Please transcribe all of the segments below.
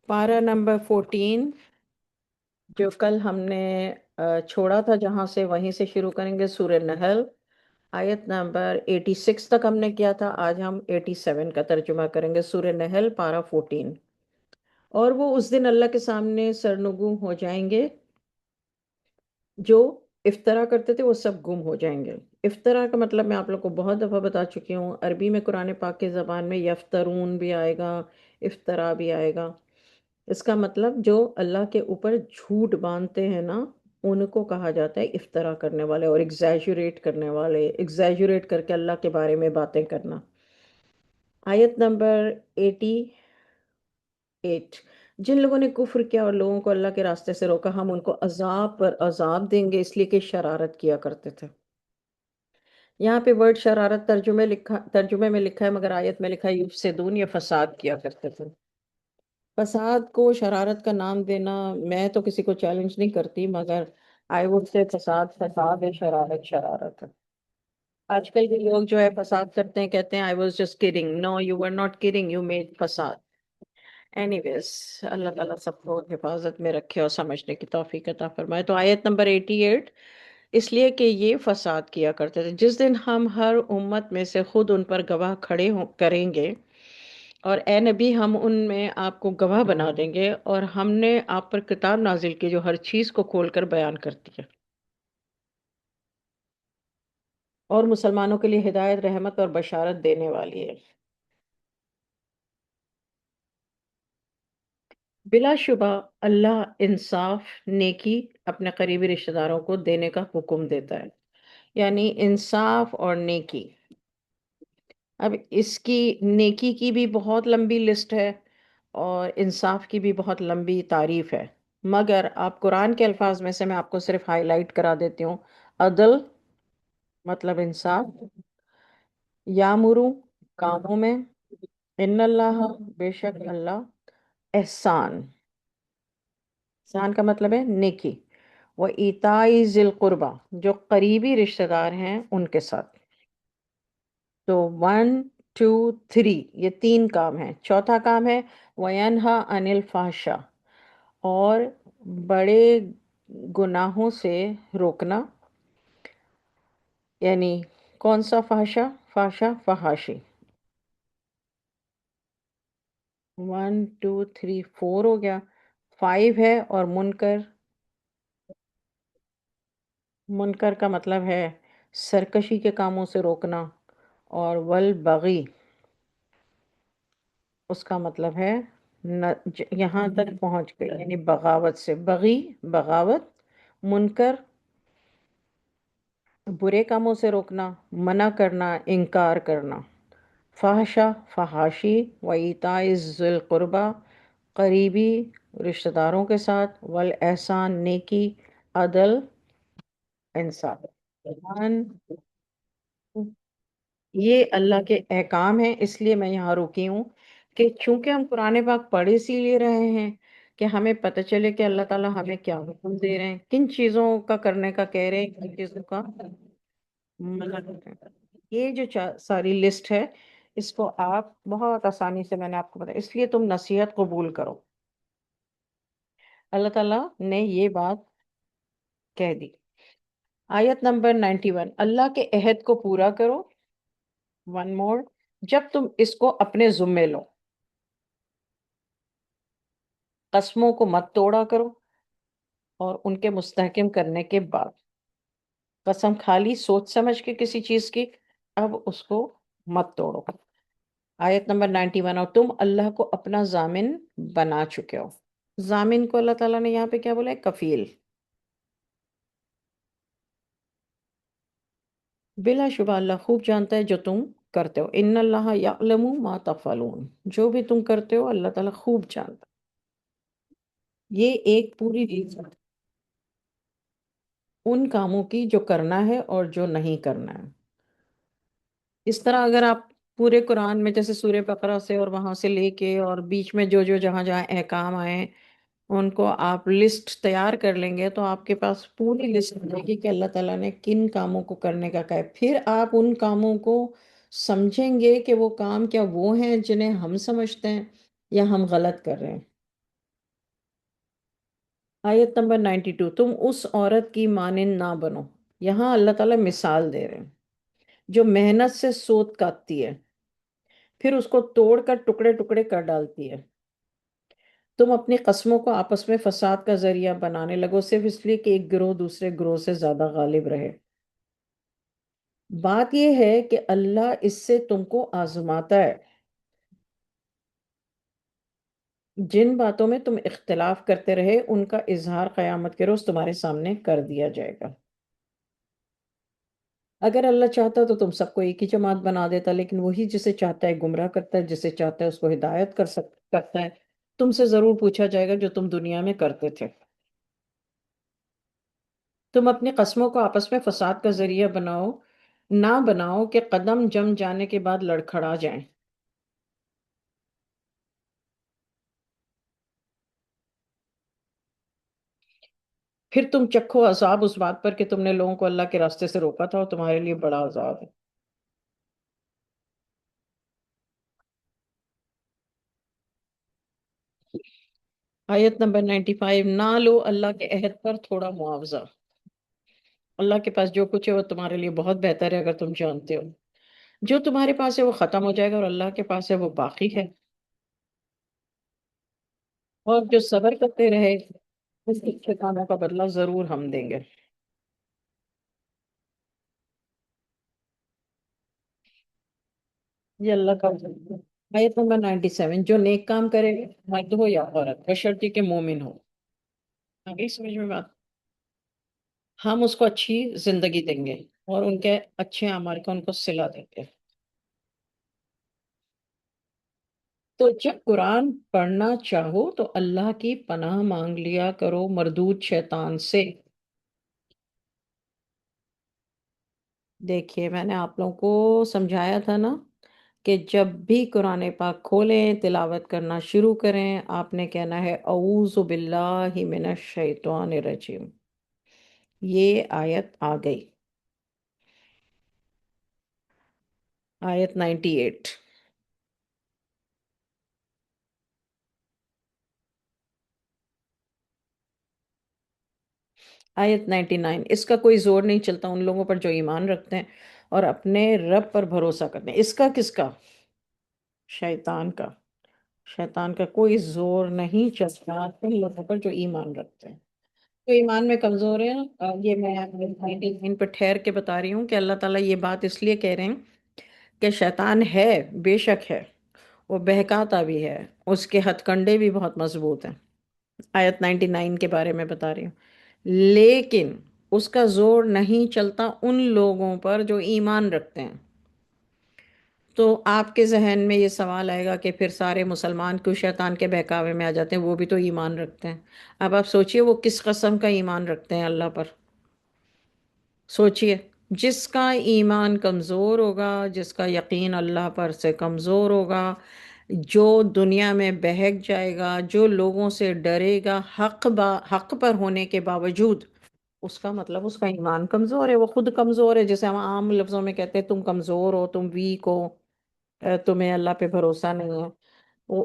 پارہ نمبر 14 جو کل ہم نے چھوڑا تھا، جہاں سے وہیں سے شروع کریں گے. سورہ نحل آیت نمبر 86 تک ہم نے کیا تھا. آج ہم 87 کا ترجمہ کریں گے. سورہ نحل پارہ 14. اور وہ اس دن اللہ کے سامنے سرنگوں ہو جائیں گے، جو افطرا کرتے تھے وہ سب گم ہو جائیں گے. افطرا کا مطلب میں آپ لوگ کو بہت دفعہ بتا چکی ہوں. عربی میں قرآن پاک کی زبان میں یفترون بھی آئے گا، افطرا بھی آئے گا. اس کا مطلب جو اللہ کے اوپر جھوٹ باندھتے ہیں نا، ان کو کہا جاتا ہے افطرا کرنے والے اور ایگزیجوریٹ کرنے والے. ایگزیجوریٹ کر کے اللہ کے بارے میں باتیں کرنا. آیت نمبر 88. جن لوگوں نے کفر کیا اور لوگوں کو اللہ کے راستے سے روکا، ہم ان کو عذاب پر عذاب دیں گے، اس لیے کہ شرارت کیا کرتے تھے. یہاں پہ ورڈ شرارت ترجمے میں لکھا ہے، مگر آیت میں لکھا ہے یفسدون، یہ فساد کیا کرتے تھے. فساد کو شرارت کا نام دینا، میں تو کسی کو چیلنج نہیں کرتی، مگر آئی وڈ سے فساد فساد ہے، شرارت شرارت ہے. آج کل کے لوگ جو ہے فساد کرتے ہیں، کہتے ہیں I was just kidding. No, you were not kidding, you made فساد. اینی ویز، اللہ تعالیٰ سب کو حفاظت میں رکھے اور سمجھنے کی توفیق عطا فرمائے. تو آیت نمبر 88. اس لیے کہ یہ فساد کیا کرتے تھے. جس دن ہم ہر امت میں سے خود ان پر گواہ کھڑے کریں گے، اور اے نبی ہم ان میں آپ کو گواہ بنا دیں گے، اور ہم نے آپ پر کتاب نازل کی جو ہر چیز کو کھول کر بیان کرتی ہے، اور مسلمانوں کے لیے ہدایت، رحمت اور بشارت دینے والی ہے. بلا شبہ اللہ انصاف، نیکی اپنے قریبی رشتہ داروں کو دینے کا حکم دیتا ہے. یعنی انصاف اور نیکی. اب اس کی نیکی کی بھی بہت لمبی لسٹ ہے، اور انصاف کی بھی بہت لمبی تعریف ہے. مگر آپ قرآن کے الفاظ میں سے میں آپ کو صرف ہائی لائٹ کرا دیتی ہوں. عدل مطلب انصاف. یامرو کاموں میں. ان اللہ بے شک اللہ. احسان. احسان کا مطلب ہے نیکی. وہ ایتائی ذی القربہ، جو قریبی رشتہ دار ہیں ان کے ساتھ. تو 1 2 3 یہ تین کام ہیں. چوتھا کام ہے وینہا عن الفحشاء، اور بڑے گناہوں سے روکنا. یعنی کون سا فحشا؟ فحشا فحاشی. 1 2 3 4 ہو گیا. 5 ہے اور منکر. منکر کا مطلب ہے سرکشی کے کاموں سے روکنا. اور والبغی اس کا مطلب ہے یہاں تک پہنچ گئی، یعنی بغاوت سے. بغی بغاوت. منکر برے کاموں سے روکنا، منع کرنا، انکار کرنا. فحشا فحاشی. و ایتاء ذی القربہ قریبی رشتہ داروں کے ساتھ. والاحسان نیکی. عدل انصاف. قرآن یہ اللہ کے احکام ہیں، اس لیے میں یہاں رکی ہوں کہ چونکہ ہم قرآن پاک پڑھ اسی لیے رہے ہیں کہ ہمیں پتہ چلے کہ اللہ تعالیٰ ہمیں کیا حکم دے رہے ہیں، کن چیزوں کا کرنے کا کہہ رہے ہیں، کن چیزوں کا منع کر رہے ہیں. یہ جو ساری لسٹ ہے، اس کو آپ بہت آسانی سے، میں نے آپ کو بتایا، اس لیے تم نصیحت قبول کرو. اللہ تعالیٰ نے یہ بات کہہ دی. آیت نمبر 91. اللہ کے عہد کو پورا کرو. One more. جب تم اس کو اپنے ذمے لو، قسموں کو مت توڑا کرو، اور ان کے مستحکم کرنے کے بعد. قسم کھا لی سوچ سمجھ کے کسی چیز کی، اب اس کو مت توڑو. آیت نمبر 91. اور تم اللہ کو اپنا ضامن بنا چکے ہو. ضامن کو اللہ تعالیٰ نے یہاں پہ کیا بولا ہے؟ کفیل. بلا شبہ اللہ خوب جانتا ہے جو تم کرتے ہو. ان اللہ یعلم ما تفعلون. جو بھی تم کرتے ہو اللہ تعالیٰ خوب جانتا ہے. یہ ایک پوری لسٹ ان کاموں کی جو کرنا ہے اور جو نہیں کرنا ہے. اس طرح اگر آپ پورے قرآن میں جیسے سورہ بقرہ سے اور وہاں سے لے کے اور بیچ میں جو جو جہاں جہاں احکام آئے ان کو آپ لسٹ تیار کر لیں گے، تو آپ کے پاس پوری لسٹ ہو جائے گی کہ اللہ تعالیٰ نے کن کاموں کو کرنے کا کہا ہے. پھر آپ ان کاموں کو سمجھیں گے کہ وہ کام کیا وہ ہیں جنہیں ہم سمجھتے ہیں یا ہم غلط کر رہے ہیں. آیت نمبر 92، تم اس عورت کی مانند نہ بنو۔ یہاں اللہ تعالیٰ مثال دے رہے ہیں، جو محنت سے سوت کاٹتی ہے، پھر اس کو توڑ کر ٹکڑے ٹکڑے کر ڈالتی ہے۔ تم اپنی قسموں کو آپس میں فساد کا ذریعہ بنانے لگو، صرف اس لیے کہ ایک گروہ دوسرے گروہ سے زیادہ غالب رہے۔ بات یہ ہے کہ اللہ اس سے تم کو آزماتا ہے۔ جن باتوں میں تم اختلاف کرتے رہے ان کا اظہار قیامت کے روز تمہارے سامنے کر دیا جائے گا۔ اگر اللہ چاہتا تو تم سب کو ایک ہی جماعت بنا دیتا، لیکن وہی جسے چاہتا ہے گمراہ کرتا ہے، جسے چاہتا ہے اس کو ہدایت کرتا ہے۔ تم سے ضرور پوچھا جائے گا جو تم دنیا میں کرتے تھے۔ تم اپنی قسموں کو آپس میں فساد کا ذریعہ نہ بناؤ کہ قدم جم جانے کے بعد لڑکھڑا جائیں۔ پھر تم چکھو عذاب اس بات پر کہ تم نے لوگوں کو اللہ کے راستے سے روکا تھا، اور تمہارے لیے بڑا عذاب ہے۔ آیت نمبر 95، نہ لو اللہ کے عہد پر تھوڑا معاوضہ۔ اللہ کے پاس جو کچھ ہے وہ تمہارے لیے بہت بہتر ہے اگر تم جانتے ہو۔ جو تمہارے پاس ہے وہ ختم ہو جائے گا، اور اللہ کے پاس ہے وہ باقی ہے۔ اور جو صبر کرتے رہے اس کے اچھے کاموں کا بدلہ ضرور ہم دیں گے۔ یہ اللہ کا وعدہ ہے۔ آیت نمبر 97، جو نیک کام کرے، مرد ہو یا عورت، بشرطیکہ کہ مومن ہو۔ آگے سمجھ میں بات؟ ہم اس کو اچھی زندگی دیں گے اور ان کے اچھے اعمال کا ان کو صلہ دیں گے۔ تو جب قرآن پڑھنا چاہو تو اللہ کی پناہ مانگ لیا کرو مردود شیطان سے۔ دیکھیے میں نے آپ لوگوں کو سمجھایا تھا نا کہ جب بھی قرآن پاک کھولیں تلاوت کرنا شروع کریں، آپ نے کہنا ہے اعوذ باللہ من الشیطان الرجیم۔ یہ آیت آ گئی، آیت 98۔ آیت 99، اس کا کوئی زور نہیں چلتا ان لوگوں پر جو ایمان رکھتے ہیں اور اپنے رب پر بھروسہ کرتے ہیں۔ اس کا کس کا؟ شیطان کا۔ شیطان کا کوئی زور نہیں چلتا ان لوگوں پر جو ایمان رکھتے ہیں۔ جو ایمان میں کمزور ہیں، یہ میں ان پہ ٹھہر کے بتا رہی ہوں کہ اللہ تعالیٰ یہ بات اس لیے کہہ رہے ہیں کہ شیطان ہے، بے شک ہے، وہ بہکاتا بھی ہے، اس کے ہتھ کنڈے بھی بہت مضبوط ہیں۔ آیت 99 کے بارے میں بتا رہی ہوں۔ لیکن اس کا زور نہیں چلتا ان لوگوں پر جو ایمان رکھتے ہیں۔ تو آپ کے ذہن میں یہ سوال آئے گا کہ پھر سارے مسلمان کیوں شیطان کے بہکاوے میں آ جاتے ہیں؟ وہ بھی تو ایمان رکھتے ہیں۔ اب آپ سوچئے وہ کس قسم کا ایمان رکھتے ہیں اللہ پر؟ سوچئے، جس کا ایمان کمزور ہوگا، جس کا یقین اللہ پر سے کمزور ہوگا، جو دنیا میں بہک جائے گا، جو لوگوں سے ڈرے گا حق پر ہونے کے باوجود، اس کا مطلب اس کا ایمان کمزور ہے، وہ خود کمزور ہے۔ جیسے ہم عام لفظوں میں کہتے ہیں تم کمزور ہو، تم ویک ہو، تمہیں اللہ پہ بھروسہ نہیں ہے۔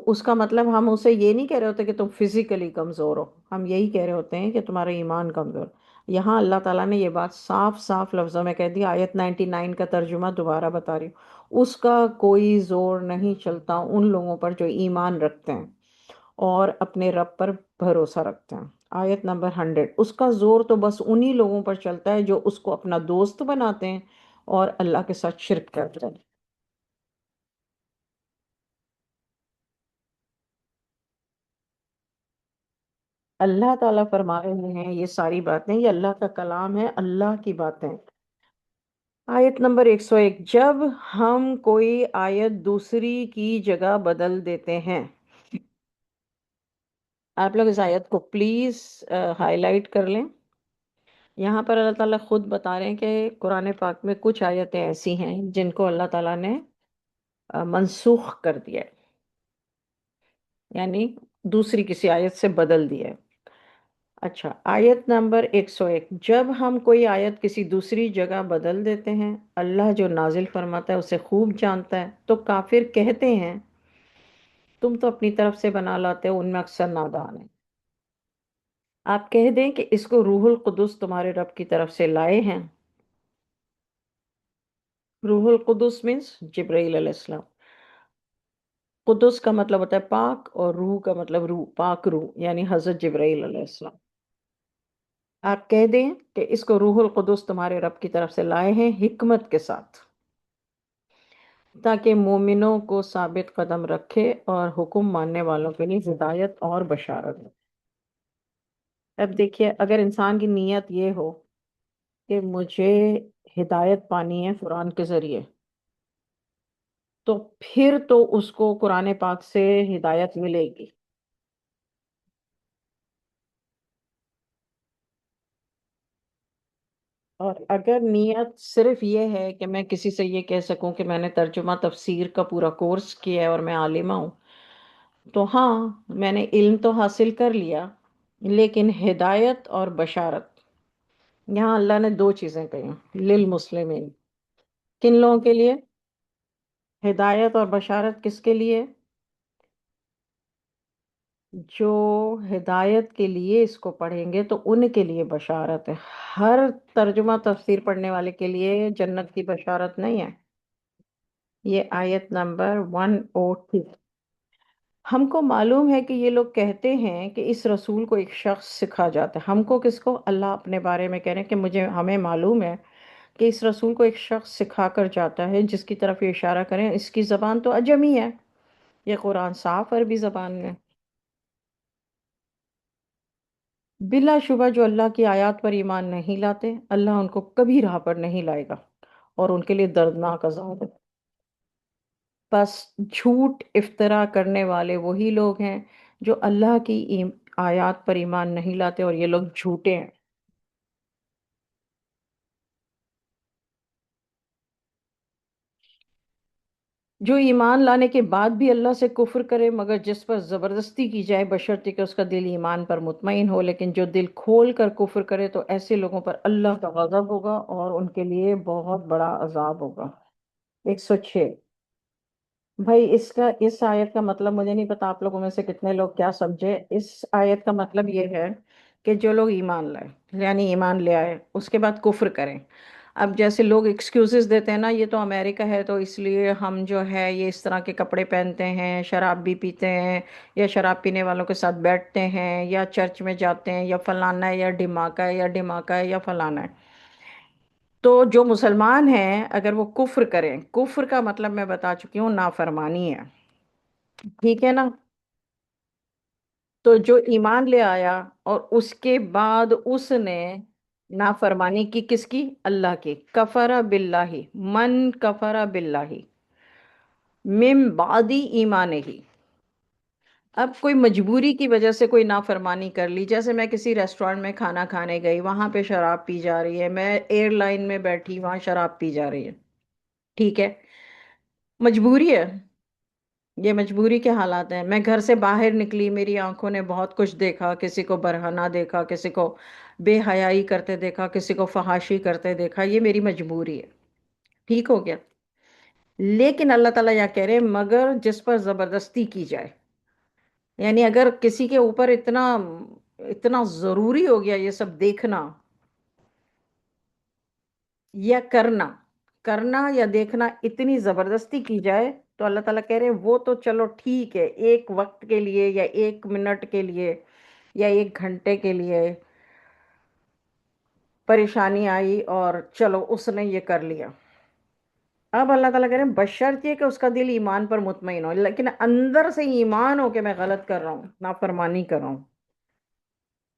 اس کا مطلب ہم اسے یہ نہیں کہہ رہے ہوتے کہ تم فزیکلی کمزور ہو، ہم یہی کہہ رہے ہوتے ہیں کہ تمہارا ایمان کمزور۔ یہاں اللہ تعالیٰ نے یہ بات صاف صاف لفظوں میں کہہ دی۔ آیت 99 کا ترجمہ دوبارہ بتا رہی ہوں، اس کا کوئی زور نہیں چلتا ان لوگوں پر جو ایمان رکھتے ہیں اور اپنے رب پر بھروسہ رکھتے ہیں۔ آیت نمبر 100، اس کا زور تو بس انہی لوگوں پر چلتا ہے جو اس کو اپنا دوست بناتے ہیں اور اللہ کے ساتھ شرک کرتے ہیں۔ اللہ تعالیٰ فرما رہے ہیں یہ ساری باتیں، یہ اللہ کا کلام ہے، اللہ کی باتیں۔ آیت نمبر 101، جب ہم کوئی آیت دوسری کی جگہ بدل دیتے ہیں۔ آپ لوگ اس آیت کو پلیز ہائی لائٹ کر لیں۔ یہاں پر اللہ تعالیٰ خود بتا رہے ہیں کہ قرآن پاک میں کچھ آیتیں ایسی ہیں جن کو اللہ تعالیٰ نے منسوخ کر دیا ہے، یعنی دوسری کسی آیت سے بدل دیا ہے۔ اچھا، آیت نمبر 101، جب ہم کوئی آیت کسی دوسری جگہ بدل دیتے ہیں، اللہ جو نازل فرماتا ہے اسے خوب جانتا ہے، تو کافر کہتے ہیں تم تو اپنی طرف سے بنا لاتے ہو، ان میں اکثر نادان ہیں۔ آپ کہہ دیں کہ اس کو روح القدس تمہارے رب کی طرف سے لائے ہیں. روح القدس مینس جبرائیل علیہ السلام. قدس کا مطلب ہوتا ہے پاک، اور روح کا مطلب روح، پاک روح، یعنی حضرت جبرائیل علیہ السلام. آپ کہہ دیں کہ اس کو روح القدس تمہارے رب کی طرف سے لائے ہیں حکمت کے ساتھ، تاکہ مومنوں کو ثابت قدم رکھے اور حکم ماننے والوں کے لیے ہدایت اور بشارت ہو. اب دیکھیے، اگر انسان کی نیت یہ ہو کہ مجھے ہدایت پانی ہے قرآن کے ذریعے، تو پھر تو اس کو قرآن پاک سے ہدایت ملے گی. اور اگر نیت صرف یہ ہے کہ میں کسی سے یہ کہہ سکوں کہ میں نے ترجمہ تفسیر کا پورا کورس کیا ہے اور میں عالمہ ہوں، تو ہاں، میں نے علم تو حاصل کر لیا، لیکن ہدایت اور بشارت، یہاں اللہ نے دو چیزیں کہی للمسلمین. کن لوگوں کے لیے؟ ہدایت اور بشارت کس کے لیے؟ جو ہدایت کے لیے اس کو پڑھیں گے تو ان کے لیے بشارت ہے. ہر ترجمہ تفسیر پڑھنے والے کے لیے جنت کی بشارت نہیں ہے. یہ آیت نمبر 103. ہم کو معلوم ہے کہ یہ لوگ کہتے ہیں کہ اس رسول کو ایک شخص سکھا جاتا ہے. ہم کو کس کو؟ اللہ اپنے بارے میں کہہ رہے ہیں کہ ہمیں معلوم ہے کہ اس رسول کو ایک شخص سکھا کر جاتا ہے، جس کی طرف یہ اشارہ کریں اس کی زبان تو عجمی ہے. یہ قرآن صاف عربی زبان میں. بلا شبہ جو اللہ کی آیات پر ایمان نہیں لاتے، اللہ ان کو کبھی راہ پر نہیں لائے گا، اور ان کے لیے دردناک عذاب ہے. بس جھوٹ افطرا کرنے والے وہی لوگ ہیں جو اللہ کی آیات پر ایمان نہیں لاتے، اور یہ لوگ جھوٹے ہیں. جو ایمان لانے کے بعد بھی اللہ سے کفر کرے، مگر جس پر زبردستی کی جائے بشرطے کہ اس کا دل ایمان پر مطمئن ہو، لیکن جو دل کھول کر کفر کرے تو ایسے لوگوں پر اللہ کا غضب ہوگا اور ان کے لیے بہت بڑا عذاب ہوگا. 106. بھائی اس آیت کا مطلب مجھے نہیں پتا آپ لوگوں میں سے کتنے لوگ کیا سمجھے. اس آیت کا مطلب یہ ہے کہ جو لوگ ایمان لائے، یعنی ایمان لے آئے، اس کے بعد کفر کریں. اب جیسے لوگ ایکسکیوزز دیتے ہیں نا، یہ تو امریکہ ہے تو اس لیے ہم جو ہے یہ اس طرح کے کپڑے پہنتے ہیں، شراب بھی پیتے ہیں، یا شراب پینے والوں کے ساتھ بیٹھتے ہیں، یا چرچ میں جاتے ہیں، یا فلانا ہے، یا ڈھماکہ ہے، یا ڈھماکہ ہے، یا فلانا ہے. تو جو مسلمان ہیں اگر وہ کفر کریں، کفر کا مطلب میں بتا چکی ہوں، نافرمانی ہے. ٹھیک ہے نا؟ تو جو ایمان لے آیا اور اس کے بعد اس نے نافرمانی کی، کس کی؟ اللہ کی. کفر باللہ، من کفر باللہ من بعد ایمان ہی. اب کوئی مجبوری کی وجہ سے کوئی نافرمانی کر لی، جیسے میں کسی ریسٹورینٹ میں کھانا کھانے گئی، وہاں پہ شراب پی جا رہی ہے، میں ایئر لائن میں بیٹھی، وہاں شراب پی جا رہی ہے. ٹھیک ہے، مجبوری ہے. یہ مجبوری کے حالات ہیں. میں گھر سے باہر نکلی، میری آنکھوں نے بہت کچھ دیکھا، کسی کو برہنہ دیکھا، کسی کو بے حیائی کرتے دیکھا، کسی کو فحاشی کرتے دیکھا، یہ میری مجبوری ہے. ٹھیک ہو گیا؟ لیکن اللہ تعالیٰ یہ کہہ رہے ہیں مگر جس پر زبردستی کی جائے، یعنی اگر کسی کے اوپر اتنا اتنا ضروری ہو گیا یہ سب دیکھنا یا کرنا، کرنا یا دیکھنا اتنی زبردستی کی جائے، تو اللہ تعالیٰ کہہ رہے ہیں وہ تو چلو ٹھیک ہے، ایک وقت کے لیے یا 1 منٹ کے لیے یا 1 گھنٹے کے لیے پریشانی آئی اور چلو اس نے یہ کر لیا. اب اللہ تعالیٰ کہہ رہے ہیں بشرط یہ کہ اس کا دل ایمان پر مطمئن ہو، لیکن اندر سے ایمان ہو کہ میں غلط کر رہا ہوں، نافرمانی کر رہا ہوں.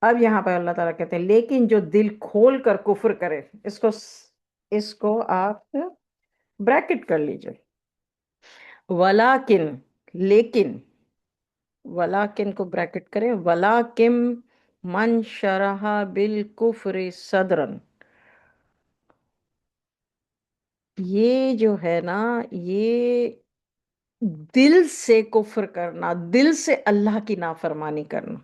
اب یہاں پر اللہ تعالیٰ کہتے ہیں لیکن جو دل کھول کر کفر کرے، اس کو آپ بریکٹ کر لیجئے. ولیکن، لیکن، ولیکن کو بریکٹ کریں، ولیکن من شرح بالکفر صدرن. یہ جو ہے نا، یہ دل سے کفر کرنا، دل سے اللہ کی نافرمانی کرنا.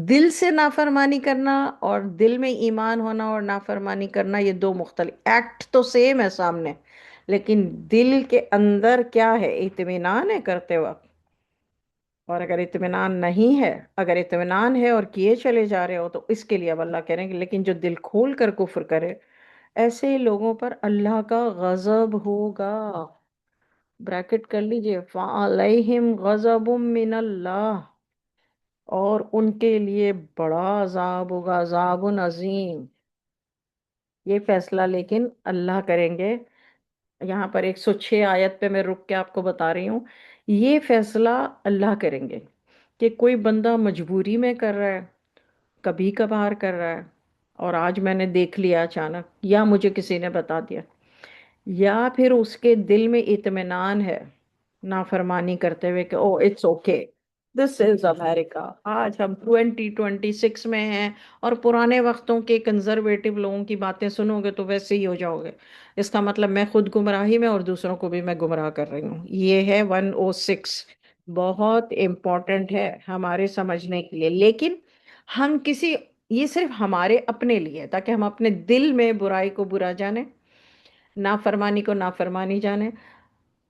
دل سے نافرمانی کرنا اور دل میں ایمان ہونا اور نافرمانی کرنا، یہ دو مختلف ایکٹ تو سیم ہے سامنے، لیکن دل کے اندر کیا ہے؟ اطمینان ہے کرتے وقت. اور اگر اطمینان نہیں ہے، اگر اطمینان ہے اور کیے چلے جا رہے ہو، تو اس کے لیے اب اللہ کہہ رہے ہیں کہ لیکن جو دل کھول کر کفر کرے، ایسے لوگوں پر اللہ کا غضب ہوگا۔ بریکٹ کر لیجئے، فَعَلَيْهِمْ غَضَبٌ مِّنَ اللَّهِ، اور ان کے لیے بڑا عذاب ہوگا، عذاب عظیم۔ یہ فیصلہ لیکن اللہ کریں گے۔ یہاں پر 106 آیت پہ میں رک کے آپ کو بتا رہی ہوں، یہ فیصلہ اللہ کریں گے کہ کوئی بندہ مجبوری میں کر رہا ہے، کبھی کبھار کر رہا ہے، اور آج میں نے دیکھ لیا اچانک، یا مجھے کسی نے بتا دیا، یا پھر اس کے دل میں اطمینان ہے نافرمانی کرتے ہوئے کہ او اٹس اوکے، دس از امریکہ، آج ہم 2026 میں ہیں، اور پرانے وقتوں کے کنزرویٹو لوگوں کی باتیں سنو گے تو ویسے ہی ہو جاؤ گے، اس کا مطلب میں خود گمراہی میں اور دوسروں کو بھی میں گمراہ کر رہی ہوں۔ یہ ہے 106، بہت امپورٹنٹ ہے ہمارے سمجھنے کے لیے، لیکن ہم کسی، یہ صرف ہمارے اپنے لیے، تاکہ ہم اپنے دل میں برائی کو برا جانیں، نافرمانی کو نافرمانی جانے۔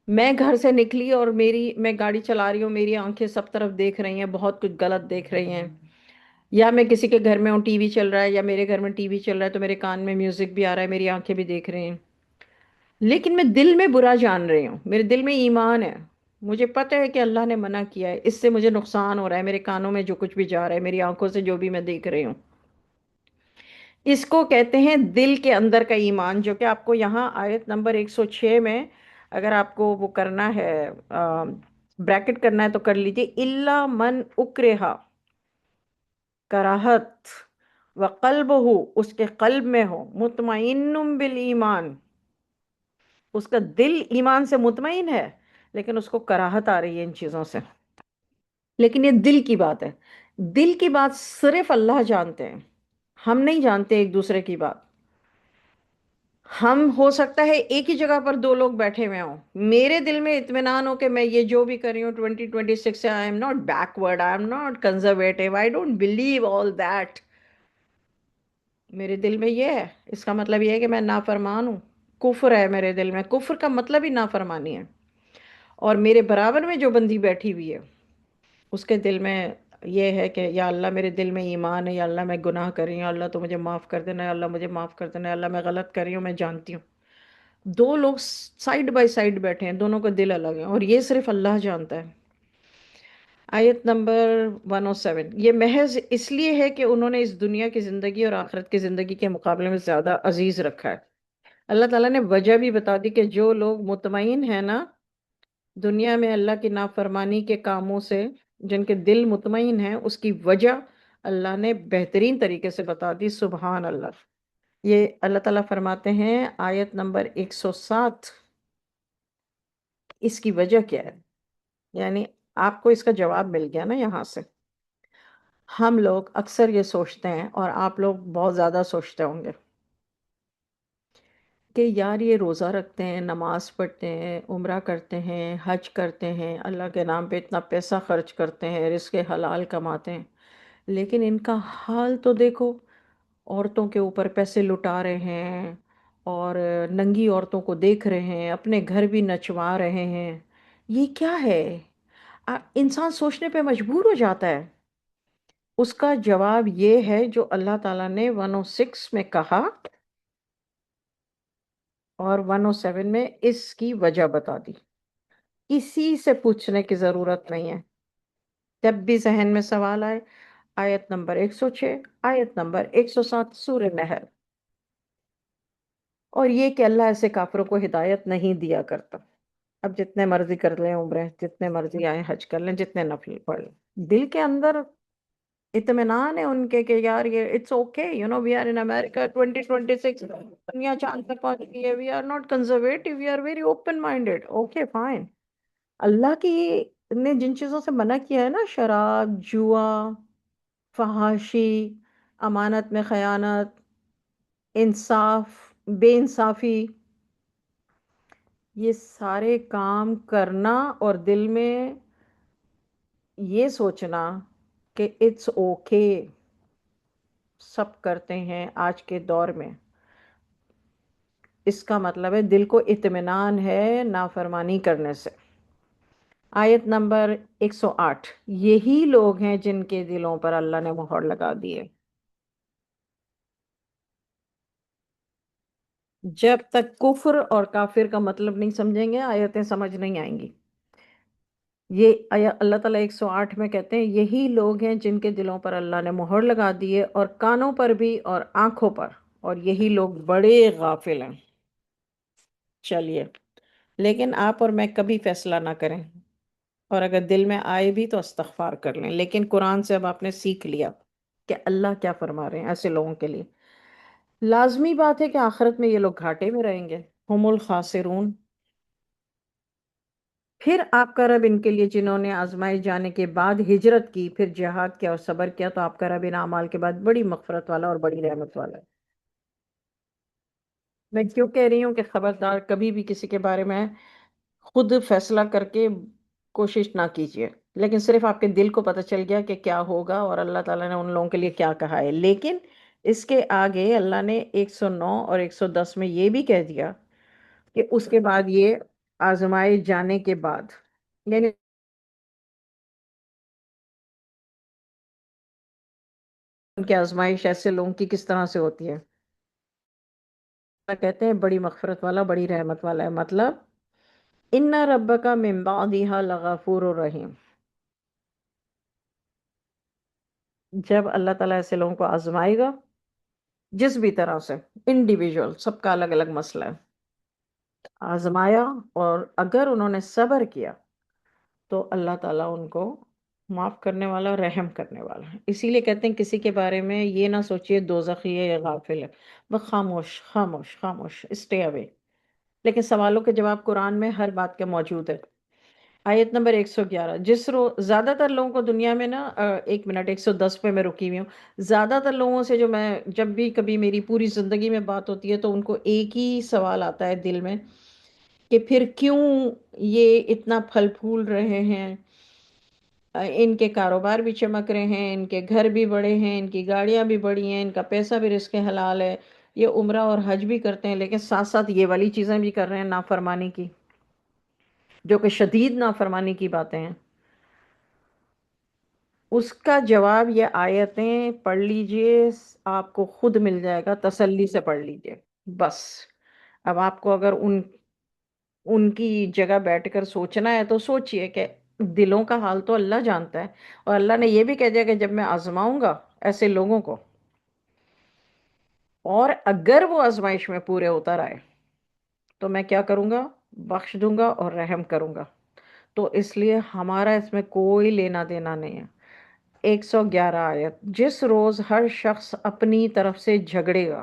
میں گھر سے نکلی اور میں گاڑی چلا رہی ہوں، میری آنکھیں سب طرف دیکھ رہی ہیں، بہت کچھ غلط دیکھ رہی ہیں، یا میں کسی کے گھر میں ہوں، ٹی وی چل رہا ہے، یا میرے گھر میں ٹی وی چل رہا ہے تو میرے کان میں میوزک بھی آ رہا ہے، میری آنکھیں بھی دیکھ رہی ہیں، لیکن میں دل میں برا جان رہی ہوں، میرے دل میں ایمان ہے، مجھے پتہ ہے کہ اللہ نے منع کیا ہے، اس سے مجھے نقصان ہو رہا ہے، میرے کانوں میں جو کچھ بھی جا رہا ہے، میری آنکھوں سے جو بھی میں دیکھ رہی ہوں، اس کو کہتے ہیں دل کے اندر کا ایمان، جو کہ آپ کو یہاں آیت نمبر 106 میں، اگر آپ کو وہ کرنا ہے، بریکٹ کرنا ہے تو کر لیجیے، اللہ من اکرہا، کراہت، وقلبہ، اس کے قلب میں ہو، مطمئن بالایمان، اس کا دل ایمان سے مطمئن ہے، لیکن اس کو کراہت آ رہی ہے ان چیزوں سے، لیکن یہ دل کی بات ہے، دل کی بات صرف اللہ جانتے ہیں، ہم نہیں جانتے ایک دوسرے کی بات۔ ہم ہو سکتا ہے ایک ہی جگہ پر دو لوگ بیٹھے ہوئے ہوں، میرے دل میں اطمینان ہو کہ میں یہ جو بھی کر رہی ہوں 2026 سے، I am not backward, I am not conservative, I don't believe all that, میرے دل میں یہ ہے، اس کا مطلب یہ ہے کہ میں نافرمان ہوں، کفر ہے میرے دل میں، کفر کا مطلب ہی نافرمانی ہے، اور میرے برابر میں جو بندی بیٹھی ہوئی ہے، اس کے دل میں یہ ہے کہ یا اللہ میرے دل میں ایمان ہے، یا اللہ میں گناہ کر رہی ہوں، اللہ تو مجھے معاف کر دینا، یا اللہ مجھے معاف کر دینا، یا اللہ میں غلط کر رہی ہوں، میں جانتی ہوں۔ دو لوگ سائیڈ بائی سائیڈ بیٹھے ہیں، دونوں کا دل الگ ہے، اور یہ صرف اللہ جانتا ہے۔ آیت نمبر 107، یہ محض اس لیے ہے کہ انہوں نے اس دنیا کی زندگی اور آخرت کی زندگی کے مقابلے میں زیادہ عزیز رکھا ہے۔ اللہ تعالیٰ نے وجہ بھی بتا دی کہ جو لوگ مطمئن ہیں نا دنیا میں اللہ کی نافرمانی کے کاموں سے، جن کے دل مطمئن ہیں، اس کی وجہ اللہ نے بہترین طریقے سے بتا دی، سبحان اللہ۔ یہ اللہ تعالیٰ فرماتے ہیں آیت نمبر 107، اس کی وجہ کیا ہے؟ یعنی آپ کو اس کا جواب مل گیا نا یہاں سے۔ ہم لوگ اکثر یہ سوچتے ہیں، اور آپ لوگ بہت زیادہ سوچتے ہوں گے، کہ یار یہ روزہ رکھتے ہیں، نماز پڑھتے ہیں، عمرہ کرتے ہیں، حج کرتے ہیں، اللہ کے نام پہ اتنا پیسہ خرچ کرتے ہیں، رزق حلال کماتے ہیں، لیکن ان کا حال تو دیکھو، عورتوں کے اوپر پیسے لٹا رہے ہیں، اور ننگی عورتوں کو دیکھ رہے ہیں، اپنے گھر بھی نچوا رہے ہیں، یہ کیا ہے؟ انسان سوچنے پہ مجبور ہو جاتا ہے۔ اس کا جواب یہ ہے جو اللہ تعالیٰ نے 106 میں کہا، اور 107 میں اس کی وجہ بتا دی، کسی سے پوچھنے کی ضرورت نہیں ہے، جب بھی ذہن میں سوال آئے، آیت نمبر 106، آیت نمبر 107 سورہ نحل۔ اور یہ کہ اللہ ایسے کافروں کو ہدایت نہیں دیا کرتا، اب جتنے مرضی کر لیں عمریں، جتنے مرضی آئیں حج کر لیں، جتنے نفل پڑھ لیں، دل کے اندر اطمینان ہے ان کے کہ یار یہ it's okay, you know we are in America 2026، دنیا چاند تک پہنچ گئی ہے، we are not conservative, we are very open minded, okay fine. اللہ کی نے جن چیزوں سے منع کیا ہے نا، شراب، جوا، فحاشی، امانت میں خیانت، انصاف، بے انصافی، یہ سارے کام کرنا، اور دل میں یہ سوچنا کہ اٹس اوکے، سب کرتے ہیں آج کے دور میں، اس کا مطلب ہے دل کو اطمینان ہے نافرمانی کرنے سے۔ آیت نمبر 108، یہی لوگ ہیں جن کے دلوں پر اللہ نے مہر لگا دی ہے۔ جب تک کفر اور کافر کا مطلب نہیں سمجھیں گے آیتیں سمجھ نہیں آئیں گی۔ یہ اللہ تعالیٰ 108 میں کہتے ہیں یہی لوگ ہیں جن کے دلوں پر اللہ نے مہر لگا دی ہے، اور کانوں پر بھی اور آنکھوں پر، اور یہی لوگ بڑے غافل ہیں۔ چلیے، لیکن آپ اور میں کبھی فیصلہ نہ کریں، اور اگر دل میں آئے بھی تو استغفار کر لیں، لیکن قرآن سے اب آپ نے سیکھ لیا کہ اللہ کیا فرما رہے ہیں ایسے لوگوں کے لیے۔ لازمی بات ہے کہ آخرت میں یہ لوگ گھاٹے میں رہیں گے، ہم الخاسرون۔ پھر آپ کا رب ان کے لیے جنہوں نے آزمائے جانے کے بعد ہجرت کی، پھر جہاد کیا اور صبر کیا، تو آپ کا رب ان اعمال کے بعد بڑی مغفرت والا اور بڑی رحمت والا ہے۔ میں کیوں کہہ رہی ہوں کہ خبردار کبھی بھی کسی کے بارے میں خود فیصلہ کر کے کوشش نہ کیجیے، لیکن صرف آپ کے دل کو پتہ چل گیا کہ کیا ہوگا اور اللہ تعالیٰ نے ان لوگوں کے لیے کیا کہا ہے۔ لیکن اس کے آگے اللہ نے 109 اور 110 میں یہ بھی کہہ دیا کہ اس کے بعد یہ آزمائے جانے کے بعد، یعنی ان کی آزمائش ایسے لوگوں کی کس طرح سے ہوتی ہے۔ اللہ کہتے ہیں بڑی مغفرت والا بڑی رحمت والا ہے، مطلب ان ربک من بعدھا لغفور رحیم۔ جب اللہ تعالیٰ ایسے لوگوں کو آزمائے گا جس بھی طرح سے، انڈیویجول سب کا الگ الگ مسئلہ ہے، آزمایا اور اگر انہوں نے صبر کیا تو اللہ تعالیٰ ان کو معاف کرنے والا، رحم کرنے والا ہے۔ اسی لیے کہتے ہیں کسی کے بارے میں یہ نہ سوچئے دوزخی ہے یا غافل ہے، بس خاموش خاموش خاموش، اسٹے اوے۔ لیکن سوالوں کے جواب قرآن میں ہر بات کے موجود ہے۔ آیت نمبر 111، زیادہ تر لوگوں کو دنیا میں نا، ایک منٹ، 110 پہ میں رکی ہوئی ہوں۔ زیادہ تر لوگوں سے جو میں جب بھی کبھی میری پوری زندگی میں بات ہوتی ہے تو ان کو ایک ہی سوال آتا ہے دل میں کہ پھر کیوں یہ اتنا پھل پھول رہے ہیں، ان کے کاروبار بھی چمک رہے ہیں، ان کے گھر بھی بڑے ہیں، ان کی گاڑیاں بھی بڑی ہیں، ان کا پیسہ بھی رزق حلال ہے، یہ عمرہ اور حج بھی کرتے ہیں، لیکن ساتھ ساتھ یہ والی چیزیں بھی کر رہے ہیں نافرمانی کی، جو کہ شدید نافرمانی کی باتیں ہیں۔ اس کا جواب یہ آیتیں پڑھ لیجئے، آپ کو خود مل جائے گا، تسلی سے پڑھ لیجئے بس۔ اب آپ کو اگر ان کی جگہ بیٹھ کر سوچنا ہے تو سوچئے کہ دلوں کا حال تو اللہ جانتا ہے، اور اللہ نے یہ بھی کہہ دیا کہ جب میں آزماؤں گا ایسے لوگوں کو، اور اگر وہ آزمائش میں پورے اتر آئے تو میں کیا کروں گا، بخش دوں گا اور رحم کروں گا۔ تو اس لیے ہمارا اس میں کوئی لینا دینا نہیں ہے۔ 111 آیت، جس روز ہر شخص اپنی طرف سے جھگڑے گا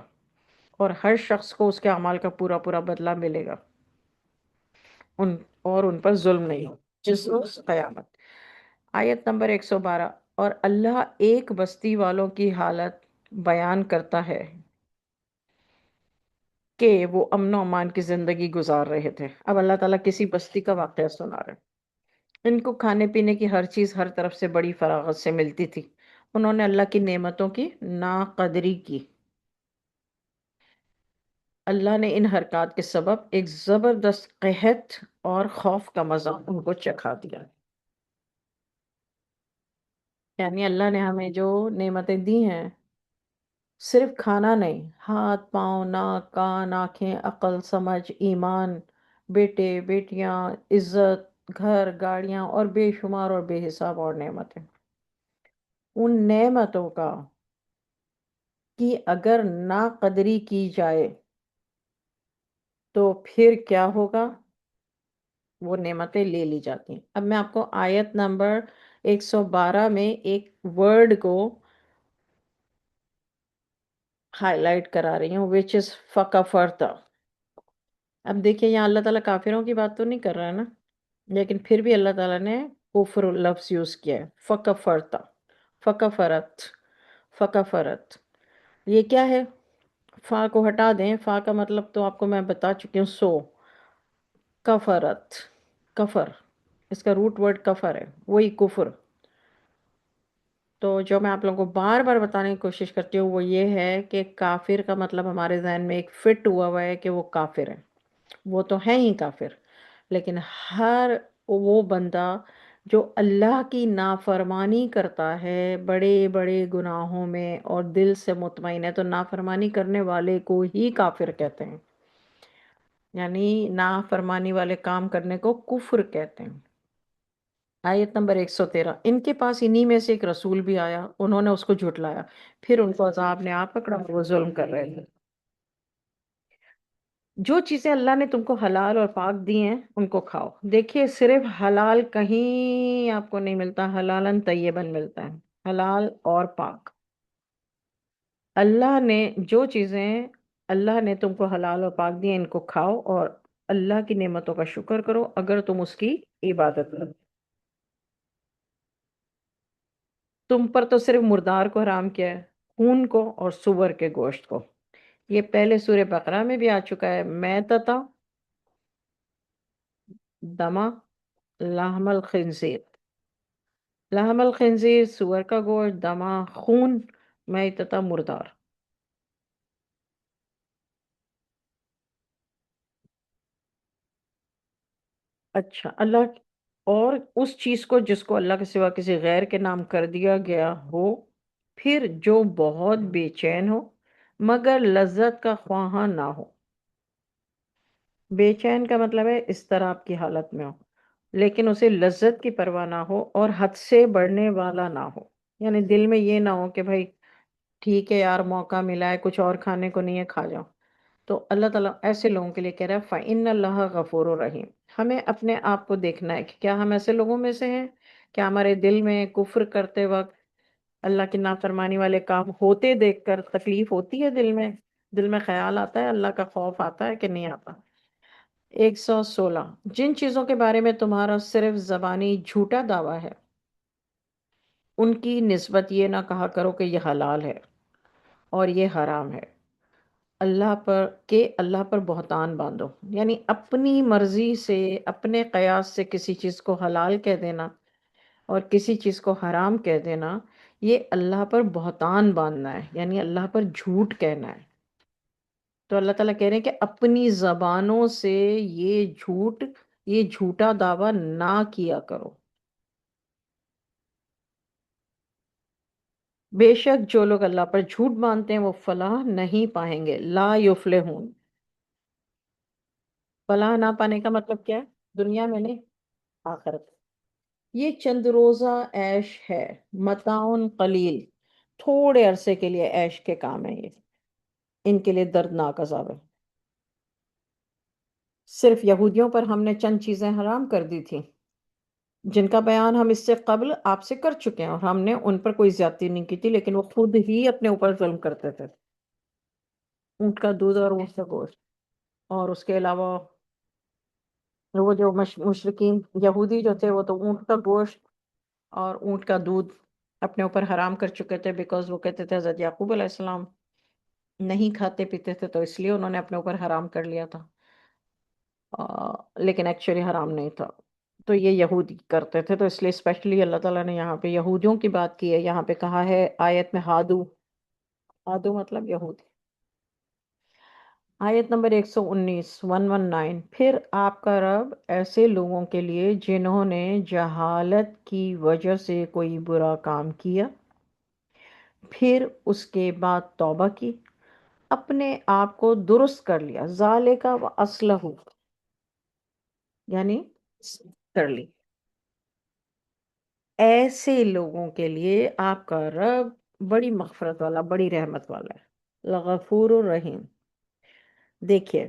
اور ہر شخص کو اس کے اعمال کا پورا پورا بدلہ ملے گا، ان اور ان پر ظلم نہیں ہو، جس روز قیامت۔ آیت نمبر 112، اور اللہ ایک بستی والوں کی حالت بیان کرتا ہے کہ وہ امن و امان کی زندگی گزار رہے تھے۔ اب اللہ تعالیٰ کسی بستی کا واقعہ سنا رہے ہیں۔ ان کو کھانے پینے کی ہر چیز ہر طرف سے بڑی فراغت سے ملتی تھی، انہوں نے اللہ کی نعمتوں کی ناقدری کی۔ اللہ نے ان حرکات کے سبب ایک زبردست قحط اور خوف کا مزہ ان کو چکھا دیا۔ یعنی اللہ نے ہمیں جو نعمتیں دی ہیں، صرف کھانا نہیں، ہاتھ پاؤں ناک کان آنکھیں عقل سمجھ ایمان، بیٹے بیٹیاں، عزت، گھر گاڑیاں اور بے شمار اور بے حساب اور نعمتیں، ان نعمتوں کا کی اگر ناقدری کی جائے تو پھر کیا ہوگا، وہ نعمتیں لے لی جاتی ہیں۔ اب میں آپ کو آیت نمبر 112 میں ایک ورڈ کو ہائی لائٹ کرا رہی ہوں، which is فَكَفَرْتَ۔ اب دیکھیں یہاں اللہ تعالیٰ کافروں کی بات تو نہیں کر رہا ہے نا، لیکن پھر بھی اللہ تعالیٰ نے کفر لفظ یوز کیا ہے، فَكَفَرْتَ، فَكَفَرَت، فَكَفَرَت۔ یہ کیا ہے؟ فا کو ہٹا دیں، فا کا مطلب تو آپ کو میں بتا چکی ہوں، سو کفرت، کفر، اس کا روٹ ورڈ کفر ہے، وہی کفر۔ تو جو میں آپ لوگوں کو بار بار بتانے کی کوشش کرتی ہوں وہ یہ ہے کہ کافر کا مطلب ہمارے ذہن میں ایک فٹ ہوا ہوا ہے کہ وہ کافر ہے، وہ تو ہیں ہی کافر، لیکن ہر وہ بندہ جو اللہ کی نافرمانی کرتا ہے بڑے بڑے گناہوں میں اور دل سے مطمئن ہے، تو نافرمانی کرنے والے کو ہی کافر کہتے ہیں، یعنی نافرمانی والے کام کرنے کو کفر کہتے ہیں۔ آیت نمبر 113، ان کے پاس انہی میں سے ایک رسول بھی آیا، انہوں نے اس کو جھٹلایا، پھر ان کو عذاب نے آ پکڑا، وہ ظلم کر رہے تھے۔ جو چیزیں اللہ نے تم کو حلال اور پاک دی ہیں ان کو کھاؤ۔ دیکھیے صرف حلال کہیں آپ کو نہیں ملتا، حلالن طیبن ملتا ہے، حلال اور پاک۔ اللہ نے جو چیزیں اللہ نے تم کو حلال اور پاک دی ہیں ان کو کھاؤ، اور اللہ کی نعمتوں کا شکر کرو اگر تم اس کی عبادت کرو۔ تم پر تو صرف مردار کو حرام کیا ہے، خون کو اور سور کے گوشت کو۔ یہ پہلے سورہ بقرہ میں بھی آ چکا ہے، میتتا، دما، لحم الخنزیر، لحم الخنزیر سور کا گوشت، دما خون، میتتا مردار۔ اچھا اللہ، اور اس چیز کو جس کو اللہ کے سوا کسی غیر کے نام کر دیا گیا ہو، پھر جو بہت بے چین ہو مگر لذت کا خواہاں نہ ہو۔ بے چین کا مطلب ہے اضطراب کی حالت میں ہو لیکن اسے لذت کی پرواہ نہ ہو اور حد سے بڑھنے والا نہ ہو، یعنی دل میں یہ نہ ہو کہ بھائی ٹھیک ہے یار موقع ملا ہے کچھ اور کھانے کو نہیں ہے کھا جاؤ۔ تو اللہ تعالیٰ ایسے لوگوں کے لیے کہہ رہا ہے فَإِنَّ اللَّهَ غَفُورٌ رَحِيمٌ۔ ہمیں اپنے آپ کو دیکھنا ہے کہ کیا ہم ایسے لوگوں میں سے ہیں، کیا ہمارے دل میں کفر کرتے وقت اللہ کی نافرمانی والے کام ہوتے دیکھ کر تکلیف ہوتی ہے، دل میں خیال آتا ہے، اللہ کا خوف آتا ہے کہ نہیں آتا۔ 116، جن چیزوں کے بارے میں تمہارا صرف زبانی جھوٹا دعویٰ ہے ان کی نسبت یہ نہ کہا کرو کہ یہ حلال ہے اور یہ حرام ہے، اللہ پر بہتان باندھو، یعنی اپنی مرضی سے اپنے قیاس سے کسی چیز کو حلال کہہ دینا اور کسی چیز کو حرام کہہ دینا، یہ اللہ پر بہتان باندھنا ہے، یعنی اللہ پر جھوٹ کہنا ہے۔ تو اللہ تعالیٰ کہہ رہے ہیں کہ اپنی زبانوں سے یہ جھوٹا دعویٰ نہ کیا کرو۔ بے شک جو لوگ اللہ پر جھوٹ باندھتے ہیں وہ فلاح نہیں پائیں گے، لا یفلحون۔ فلاح نہ پانے کا مطلب کیا ہے؟ دنیا میں نہیں، آخرت۔ یہ چند روزہ عیش ہے، متاعن قلیل، تھوڑے عرصے کے لیے عیش کے کام ہے یہ، ان کے لیے دردناک عذاب ہے۔ صرف یہودیوں پر ہم نے چند چیزیں حرام کر دی تھیں جن کا بیان ہم اس سے قبل آپ سے کر چکے ہیں، اور ہم نے ان پر کوئی زیادتی نہیں کی تھی لیکن وہ خود ہی اپنے اوپر ظلم کرتے تھے۔ اونٹ کا دودھ اور اونٹ کا گوشت، اور اس کے علاوہ وہ جو مشرقین یہودی جو تھے وہ تو اونٹ کا گوشت اور اونٹ کا دودھ اپنے اوپر حرام کر چکے تھے، بیکاز وہ کہتے تھے حضرت یعقوب علیہ السلام نہیں کھاتے پیتے تھے تو اس لیے انہوں نے اپنے اوپر حرام کر لیا تھا، لیکن ایکچولی حرام نہیں تھا۔ تو یہ یہودی کرتے تھے، تو اس لیے اسپیشلی اللہ تعالیٰ نے یہاں پہ یہودیوں کی بات کی ہے، یہاں پہ کہا ہے آیت میں ہادو، ہادو مطلب یہودی۔ آیت نمبر 119، 119، پھر آپ کا رب ایسے لوگوں کے لیے جنہوں نے جہالت کی وجہ سے کوئی برا کام کیا پھر اس کے بعد توبہ کی، اپنے آپ کو درست کر لیا، ذالک و اصلح، یعنی کر لی، ایسے لوگوں کے لیے آپ کا رب بڑی مغفرت والا، بڑی رحمت والا ہے، لغفور الرحیم۔ دیکھیے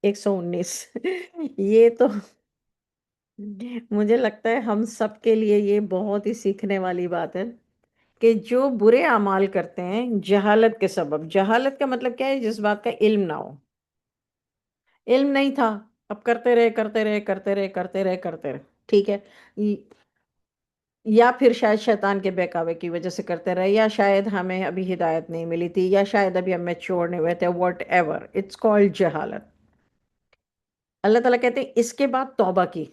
119 یہ تو مجھے لگتا ہے ہم سب کے لیے یہ بہت ہی سیکھنے والی بات ہے کہ جو برے اعمال کرتے ہیں جہالت کے سبب، جہالت کا مطلب کیا ہے؟ جس بات کا علم نہ ہو، علم نہیں تھا، اب کرتے رہے کرتے رہے کرتے رہے کرتے رہے کرتے رہے، ٹھیک ہے، یا پھر شاید شیطان کے بہکاوے کی وجہ سے کرتے رہے، یا شاید ہمیں ابھی ہدایت نہیں ملی تھی، یا شاید ابھی ہم میچور نہیں ہوئے تھے، واٹ ایور اٹس کالڈ جہالت۔ اللہ تعالیٰ کہتے ہیں اس کے بعد توبہ کی،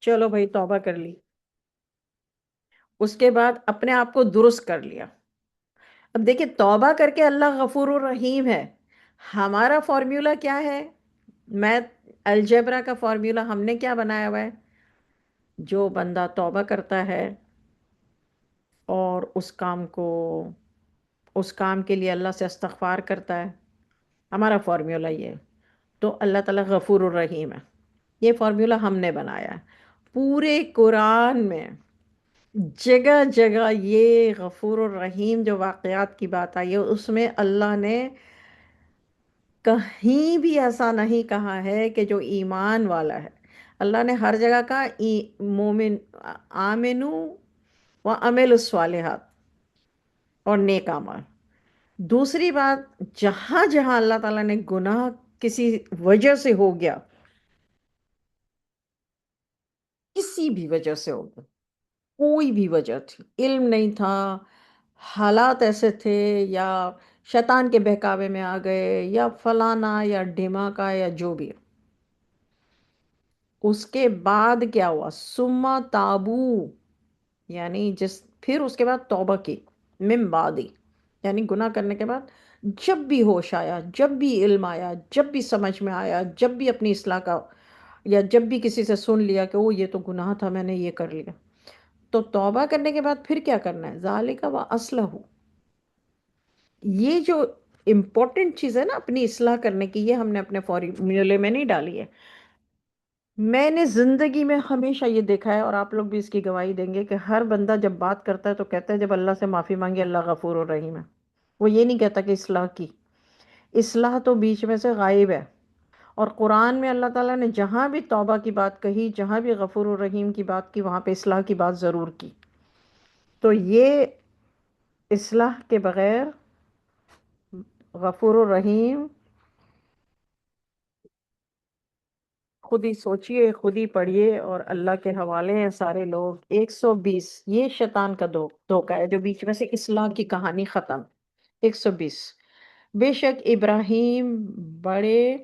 چلو بھائی توبہ کر لی، اس کے بعد اپنے آپ کو درست کر لیا۔ اب دیکھیں توبہ کر کے اللہ غفور الرحیم ہے، ہمارا فارمولا کیا ہے؟ میتھ الجبرا کا فارمولا ہم نے کیا بنایا ہوا ہے؟ جو بندہ توبہ کرتا ہے اور اس کام کے لیے اللہ سے استغفار کرتا ہے، ہمارا فارمولا یہ ہے، تو اللہ تعالیٰ غفور الرحیم ہے۔ یہ فارمولا ہم نے بنایا ہے۔ پورے قرآن میں جگہ جگہ یہ غفور الرحیم جو واقعات کی بات آئی ہے، اس میں اللہ نے کہیں بھی ایسا نہیں کہا ہے کہ جو ایمان والا ہے۔ اللہ نے ہر جگہ کہا مومن آمنو و عمل الصالحات اور نیک اعمال۔ دوسری بات، جہاں جہاں اللہ تعالیٰ نے گناہ کسی وجہ سے ہو گیا، کسی بھی وجہ سے ہو گیا، کوئی بھی وجہ تھی، علم نہیں تھا، حالات ایسے تھے، یا شیطان کے بہکاوے میں آ گئے، یا فلانا یا ڈھماکا یا جو بھی، اس کے بعد کیا ہوا؟ سما تابو، یعنی پھر اس کے بعد توبہ کی، من بعدی، یعنی گناہ کرنے کے بعد جب بھی ہوش آیا، جب بھی علم آیا، جب بھی سمجھ میں آیا، جب بھی اپنی اصلاح کا، یا جب بھی کسی سے سن لیا کہ وہ یہ تو گناہ تھا، میں نے یہ کر لیا، تو توبہ کرنے کے بعد پھر کیا کرنا ہے؟ ذالک و اصلح، یہ جو امپورٹنٹ چیز ہے نا اپنی اصلاح کرنے کی، یہ ہم نے اپنے فارمولے میں نہیں ڈالی ہے۔ میں نے زندگی میں ہمیشہ یہ دیکھا ہے، اور آپ لوگ بھی اس کی گواہی دیں گے، کہ ہر بندہ جب بات کرتا ہے تو کہتا ہے جب اللہ سے معافی مانگی اللہ غفور الرحیم ہے، وہ یہ نہیں کہتا کہ اصلاح کی۔ اصلاح تو بیچ میں سے غائب ہے، اور قرآن میں اللہ تعالیٰ نے جہاں بھی توبہ کی بات کہی، جہاں بھی غفور الرحیم کی بات کی، وہاں پہ اصلاح کی بات ضرور کی۔ تو یہ اصلاح کے بغیر غفور الرحیم، خود ہی سوچئے، خود ہی پڑھیے، اور اللہ کے حوالے ہیں سارے لوگ۔ 120 یہ شیطان کا دھوکہ ہے جو بیچ میں سے اصلاح کی کہانی ختم۔ 120 بے شک ابراہیم بڑے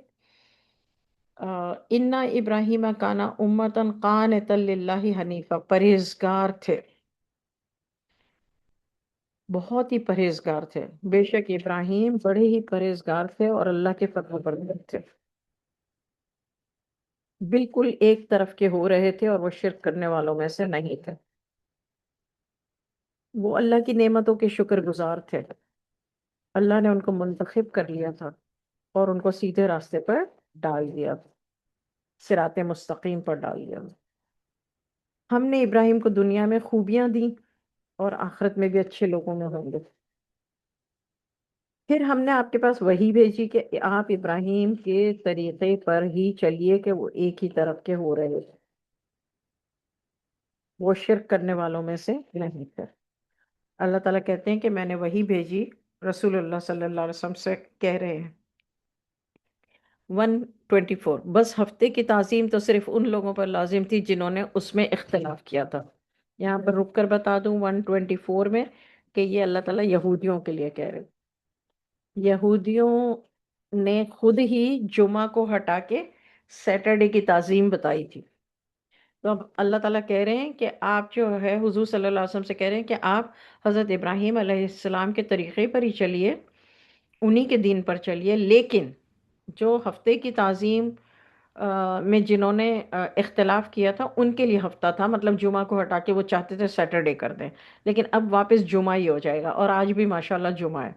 انا ابراہیم کانا امتن قانتا للہ حنیفہ، پرہیزگار تھے، بہت ہی پرہیزگار تھے۔ بے شک ابراہیم بڑے ہی پرہیزگار تھے اور اللہ کے فرما بردار تھے، بالکل ایک طرف کے ہو رہے تھے، اور وہ شرک کرنے والوں میں سے نہیں تھے، وہ اللہ کی نعمتوں کے شکر گزار تھے۔ اللہ نے ان کو منتخب کر لیا تھا اور ان کو سیدھے راستے پر ڈال دیا، صراط مستقیم پر ڈال دیا۔ ہم نے ابراہیم کو دنیا میں خوبیاں دیں، اور آخرت میں بھی اچھے لوگوں میں ہوں گے۔ پھر ہم نے آپ کے پاس وہی بھیجی کہ آپ ابراہیم کے طریقے پر ہی چلیے، کہ وہ ایک ہی طرف کے ہو رہے تھے، وہ شرک کرنے والوں میں سے نہیں تھے۔ اللہ تعالیٰ کہتے ہیں کہ میں نے وہی بھیجی، رسول اللہ صلی اللہ علیہ وسلم سے کہہ رہے ہیں۔ 124 بس ہفتے کی تعظیم تو صرف ان لوگوں پر لازم تھی جنہوں نے اس میں اختلاف کیا تھا۔ یہاں پر رک کر بتا دوں 124 میں کہ یہ اللہ تعالیٰ یہودیوں کے لیے کہہ رہے۔ یہودیوں نے خود ہی جمعہ کو ہٹا کے سیٹرڈے کی تعظیم بتائی تھی، تو اب اللہ تعالیٰ کہہ رہے ہیں کہ آپ جو ہے حضور صلی اللہ علیہ وسلم سے کہہ رہے ہیں کہ آپ حضرت ابراہیم علیہ السلام کے طریقے پر ہی چلیے، انہی کے دین پر چلیے، لیکن جو ہفتے کی تعظیم میں جنہوں نے اختلاف کیا تھا ان کے لیے ہفتہ تھا، مطلب جمعہ کو ہٹا کے وہ چاہتے تھے سیٹرڈے کر دیں، لیکن اب واپس جمعہ ہی ہو جائے گا، اور آج بھی ماشاءاللہ جمعہ ہے۔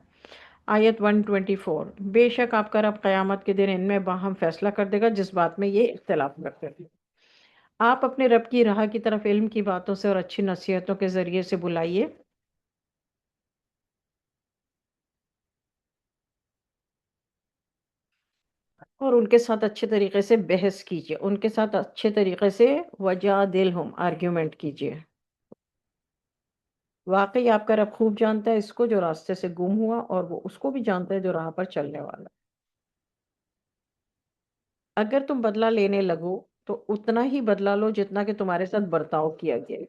آیت 124 بے شک آپ کا رب قیامت کے دن ان میں باہم فیصلہ کر دے گا جس بات میں یہ اختلاف کرتے تھے۔ آپ اپنے رب کی راہ کی طرف علم کی باتوں سے اور اچھی نصیحتوں کے ذریعے سے بلائیے، اور ان کے ساتھ اچھے طریقے سے بحث کیجیے، ان کے ساتھ اچھے طریقے سے وجادلہم آرگیومنٹ کیجیے۔ واقعی آپ کا رب خوب جانتا ہے اس کو جو راستے سے گم ہوا، اور وہ اس کو بھی جانتا ہے جو راہ پر چلنے والا۔ اگر تم بدلہ لینے لگو تو اتنا ہی بدلہ لو جتنا کہ تمہارے ساتھ برتاؤ کیا گیا ہے،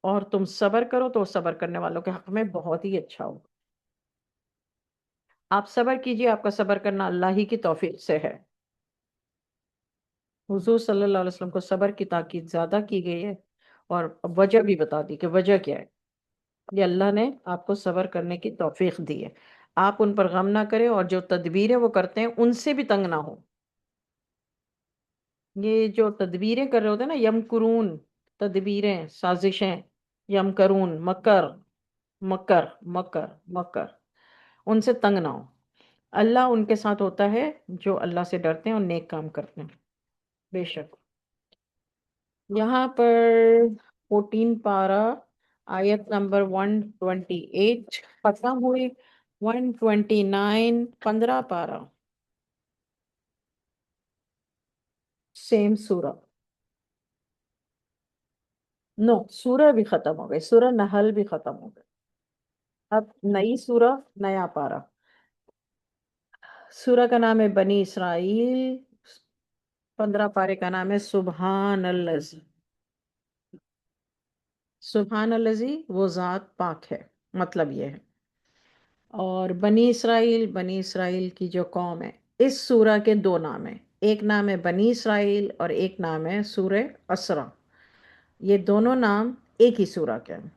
اور تم صبر کرو تو صبر کرنے والوں کے حق میں بہت ہی اچھا ہو۔ آپ صبر کیجئے، آپ کا صبر کرنا اللہ ہی کی توفیق سے ہے۔ حضور صلی اللہ علیہ وسلم کو صبر کی تاکید زیادہ کی گئی ہے، اور وجہ بھی بتا دی کہ وجہ کیا ہے۔ یہ اللہ نے آپ کو صبر کرنے کی توفیق دی ہے، آپ ان پر غم نہ کریں، اور جو تدبیریں وہ کرتے ہیں ان سے بھی تنگ نہ ہو۔ یہ جو تدبیریں کر رہے ہوتے ہیں نا، یم کرون، تدبیریں، سازشیں، یم کرون، مکر، مکر، مکر، مکر، ان سے تنگ نہ ہو۔ اللہ ان کے ساتھ ہوتا ہے جو اللہ سے ڈرتے ہیں اور نیک کام کرتے ہیں، بے شک۔ یہاں پر 14 پارہ، آیت نمبر 128 ختم ہوئی، 129، 15 پارہ، سیم سورہ۔ نو، سورہ بھی ختم ہو گئی، سورہ نحل بھی ختم ہو گئی، اب نئی سورہ، نیا پارہ۔ سورہ کا نام ہے بنی اسرائیل، 15 پارے کا نام ہے سبحان الذی۔ سبحان الذی، وہ ذات پاک ہے، مطلب یہ ہے۔ اور بنی اسرائیل، بنی اسرائیل کی جو قوم ہے، اس سورہ کے دو نام ہیں، ایک نام ہے بنی اسرائیل اور ایک نام ہے سورہ اسرا۔ یہ دونوں نام ایک ہی سورہ کے ہیں۔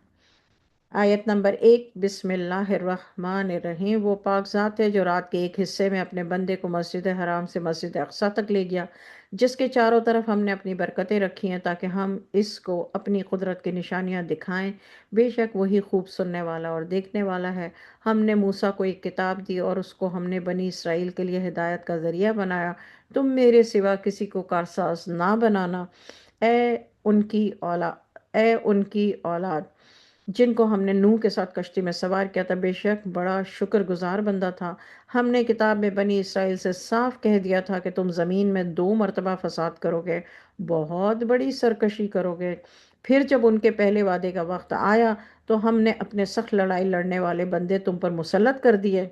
آیت نمبر 1، بسم اللہ الرحمن الرحیم۔ وہ پاک ذات ہے جو رات کے ایک حصے میں اپنے بندے کو مسجد حرام سے مسجد اقصیٰ تک لے گیا، جس کے چاروں طرف ہم نے اپنی برکتیں رکھی ہیں تاکہ ہم اس کو اپنی قدرت کی نشانیاں دکھائیں۔ بے شک وہی خوب سننے والا اور دیکھنے والا ہے۔ ہم نے موسیٰ کو ایک کتاب دی اور اس کو ہم نے بنی اسرائیل کے لیے ہدایت کا ذریعہ بنایا۔ تم میرے سوا کسی کو کارساز نہ بنانا، اے اے ان کی اولاد جن کو ہم نے نوح کے ساتھ کشتی میں سوار کیا تھا، بے شک بڑا شکر گزار بندہ تھا۔ ہم نے کتاب میں بنی اسرائیل سے صاف کہہ دیا تھا کہ تم زمین میں 2 مرتبہ فساد کرو گے، بہت بڑی سرکشی کرو گے۔ پھر جب ان کے پہلے وعدے کا وقت آیا تو ہم نے اپنے سخت لڑائی لڑنے والے بندے تم پر مسلط کر دیے،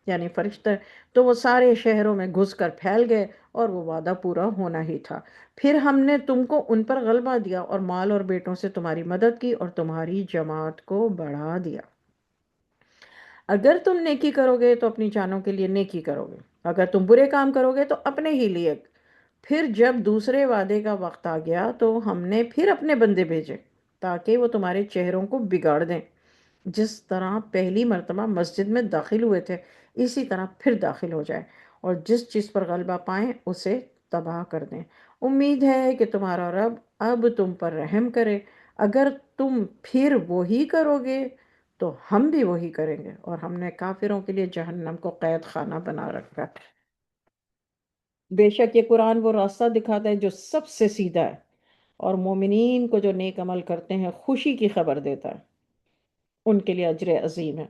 یعنی فرشتے، تو وہ سارے شہروں میں گھس کر پھیل گئے، اور وہ وعدہ پورا ہونا ہی تھا۔ پھر ہم نے تم کو ان پر غلبہ دیا اور مال اور بیٹوں سے تمہاری مدد کی اور تمہاری جماعت کو بڑھا دیا۔ اگر تم نیکی کرو گے تو اپنی جانوں کے لیے نیکی کرو گے، اگر تم برے کام کرو گے تو اپنے ہی لیے۔ پھر جب دوسرے وعدے کا وقت آ گیا تو ہم نے پھر اپنے بندے بھیجے تاکہ وہ تمہارے چہروں کو بگاڑ دیں، جس طرح پہلی مرتبہ مسجد میں داخل ہوئے تھے اسی طرح پھر داخل ہو جائیں، اور جس چیز پر غلبہ پائیں اسے تباہ کر دیں۔ امید ہے کہ تمہارا رب اب تم پر رحم کرے۔ اگر تم پھر وہی کرو گے تو ہم بھی وہی کریں گے، اور ہم نے کافروں کے لیے جہنم کو قید خانہ بنا رکھا ہے۔ بے شک یہ قرآن وہ راستہ دکھاتا ہے جو سب سے سیدھا ہے، اور مومنین کو جو نیک عمل کرتے ہیں خوشی کی خبر دیتا ہے، ان کے لیے اجر عظیم ہے۔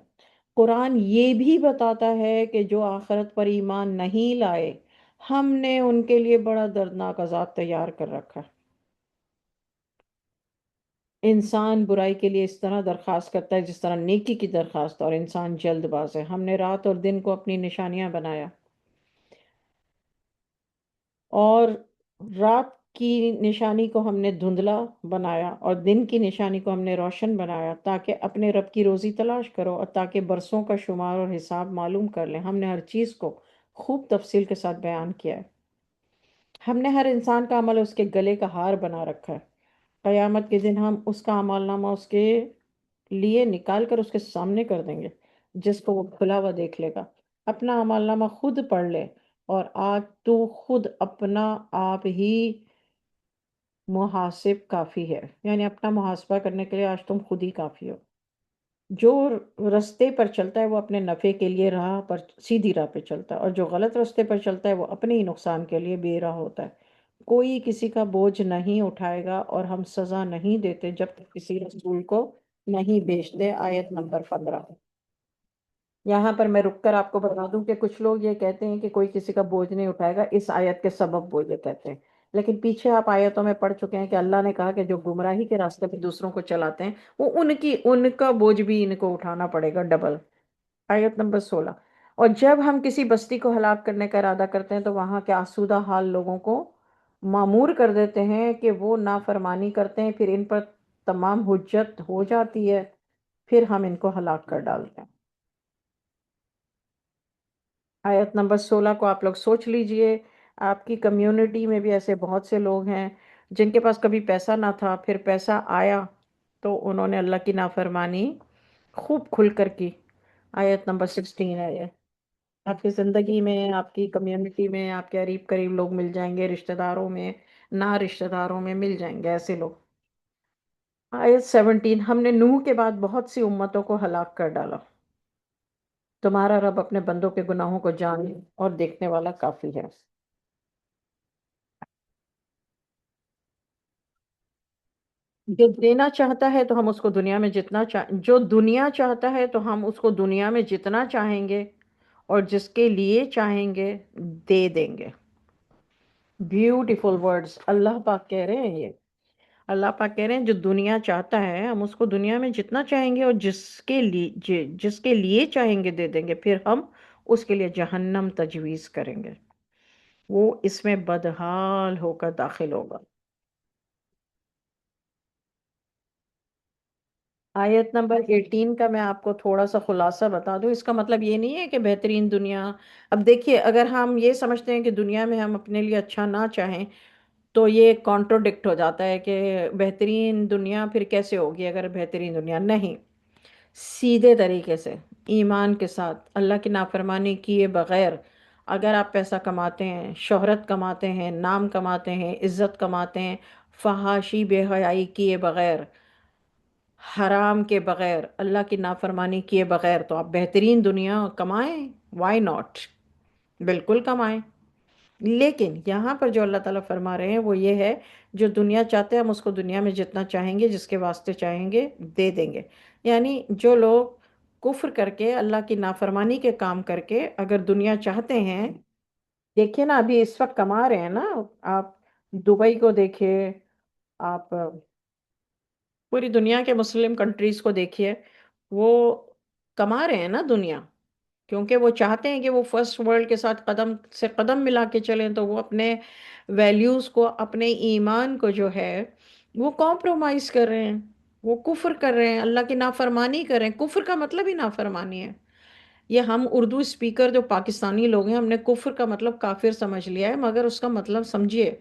قرآن یہ بھی بتاتا ہے کہ جو آخرت پر ایمان نہیں لائے، ہم نے ان کے لیے بڑا دردناک عذاب تیار کر رکھا ہے۔ انسان برائی کے لیے اس طرح درخواست کرتا ہے جس طرح نیکی کی درخواست، اور انسان جلد باز ہے۔ ہم نے رات اور دن کو اپنی نشانیاں بنایا، اور رات کی نشانی کو ہم نے دھندلا بنایا اور دن کی نشانی کو ہم نے روشن بنایا، تاکہ اپنے رب کی روزی تلاش کرو اور تاکہ برسوں کا شمار اور حساب معلوم کر لیں۔ ہم نے ہر چیز کو خوب تفصیل کے ساتھ بیان کیا ہے۔ ہم نے ہر انسان کا عمل اس کے گلے کا ہار بنا رکھا ہے۔ قیامت کے دن ہم اس کا اعمال نامہ اس کے لیے نکال کر اس کے سامنے کر دیں گے، جس کو وہ کھلا ہوا دیکھ لے گا۔ اپنا اعمال نامہ خود پڑھ لے، اور آج تو خود اپنا آپ ہی محاسب کافی ہے، یعنی اپنا محاسبہ کرنے کے لیے آج تم خود ہی کافی ہو۔ جو رستے پر چلتا ہے وہ اپنے نفع کے لیے راہ پر سیدھی راہ پہ چلتا ہے، اور جو غلط رستے پر چلتا ہے وہ اپنے ہی نقصان کے لیے بے راہ ہوتا ہے۔ کوئی کسی کا بوجھ نہیں اٹھائے گا، اور ہم سزا نہیں دیتے جب تک کسی رسول کو نہیں بھیجتے۔ آیت نمبر 15۔ یہاں پر میں رک کر آپ کو بتا دوں کہ کچھ لوگ یہ کہتے ہیں کہ کوئی کسی کا بوجھ نہیں اٹھائے گا، اس آیت کے سبب وہ یہ کہتے ہیں، لیکن پیچھے آپ آیتوں میں پڑھ چکے ہیں کہ اللہ نے کہا کہ جو گمراہی کے راستے پہ دوسروں کو چلاتے ہیں وہ ان کا بوجھ بھی ان کو اٹھانا پڑے گا ڈبل۔ آیت نمبر 16۔ اور جب ہم کسی بستی کو ہلاک کرنے کا ارادہ کرتے ہیں تو وہاں کے آسودہ حال لوگوں کو معمور کر دیتے ہیں کہ وہ نافرمانی کرتے ہیں، پھر ان پر تمام حجت ہو جاتی ہے، پھر ہم ان کو ہلاک کر ڈالتے ہیں۔ آیت نمبر 16 کو آپ لوگ سوچ لیجئے۔ آپ کی کمیونٹی میں بھی ایسے بہت سے لوگ ہیں جن کے پاس کبھی پیسہ نہ تھا، پھر پیسہ آیا تو انہوں نے اللہ کی نافرمانی خوب کھل کر کی۔ آیت نمبر 16 ہے یہ۔ آپ کی زندگی میں، آپ کی کمیونٹی میں آپ کے قریب قریب لوگ مل جائیں گے، رشتہ داروں میں، نہ رشتہ داروں میں مل جائیں گے ایسے لوگ۔ آیت 17، ہم نے نوح کے بعد بہت سی امتوں کو ہلاک کر ڈالا، تمہارا رب اپنے بندوں کے گناہوں کو جاننے اور دیکھنے والا کافی ہے۔ جو دینا چاہتا ہے تو ہم اس کو دنیا میں جو دنیا چاہتا ہے تو ہم اس کو دنیا میں جتنا چاہیں گے اور جس کے لیے چاہیں گے دے دیں گے۔ بیوٹیفل ورڈز اللہ پاک کہہ رہے ہیں یہ۔ اللہ پاک کہہ رہے ہیں جو دنیا چاہتا ہے ہم اس کو دنیا میں جتنا چاہیں گے اور جس کے لیے چاہیں گے دے دیں گے، پھر ہم اس کے لیے جہنم تجویز کریں گے، وہ اس میں بدحال ہو کر داخل ہوگا۔ آیت نمبر 18 کا میں آپ کو تھوڑا سا خلاصہ بتا دوں، اس کا مطلب یہ نہیں ہے کہ بہترین دنیا، اب دیکھیے اگر ہم یہ سمجھتے ہیں کہ دنیا میں ہم اپنے لیے اچھا نہ چاہیں تو یہ کانٹروڈکٹ ہو جاتا ہے کہ بہترین دنیا پھر کیسے ہوگی اگر بہترین دنیا نہیں۔ سیدھے طریقے سے ایمان کے ساتھ اللہ کی نافرمانی کیے بغیر اگر آپ پیسہ کماتے ہیں، شہرت کماتے ہیں، نام کماتے ہیں، عزت کماتے ہیں، فحاشی بے حیائی کیے بغیر، حرام کے بغیر، اللہ کی نافرمانی کیے بغیر، تو آپ بہترین دنیا کمائیں، وائی ناٹ، بالکل کمائیں۔ لیکن یہاں پر جو اللہ تعالیٰ فرما رہے ہیں وہ یہ ہے جو دنیا چاہتے ہیں ہم اس کو دنیا میں جتنا چاہیں گے جس کے واسطے چاہیں گے دے دیں گے۔ یعنی جو لوگ کفر کر کے اللہ کی نافرمانی کے کام کر کے اگر دنیا چاہتے ہیں، دیکھیے نا ابھی اس وقت کما رہے ہیں نا، آپ دبئی کو دیکھیے، آپ پوری دنیا کے مسلم کنٹریز کو دیکھیے، وہ کما رہے ہیں نا دنیا، کیونکہ وہ چاہتے ہیں کہ وہ فرسٹ ورلڈ کے ساتھ قدم سے قدم ملا کے چلیں، تو وہ اپنے ویلیوز کو، اپنے ایمان کو جو ہے وہ کمپرومائز کر رہے ہیں، وہ کفر کر رہے ہیں، اللہ کی نافرمانی کر رہے ہیں۔ کفر کا مطلب ہی نافرمانی ہے۔ یہ ہم اردو اسپیکر جو پاکستانی لوگ ہیں ہم نے کفر کا مطلب کافر سمجھ لیا ہے، مگر اس کا مطلب سمجھیے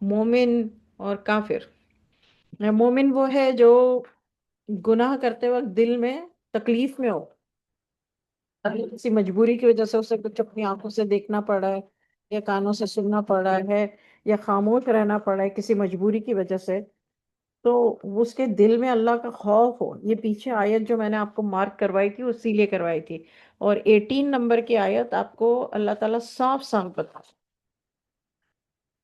مومن اور کافر۔ مومن وہ ہے جو گناہ کرتے وقت دل میں تکلیف میں ہو، ابھی کسی مجبوری کی وجہ سے اسے کچھ اپنی آنکھوں سے دیکھنا پڑ رہا ہے یا کانوں سے سننا پڑ رہا ہے یا خاموش رہنا پڑ رہا ہے کسی مجبوری کی وجہ سے، تو اس کے دل میں اللہ کا خوف ہو۔ یہ پیچھے آیت جو میں نے آپ کو مارک کروائی تھی اسی لیے کروائی تھی، اور 18 نمبر کی آیت آپ کو اللہ تعالیٰ صاف صاف بتا،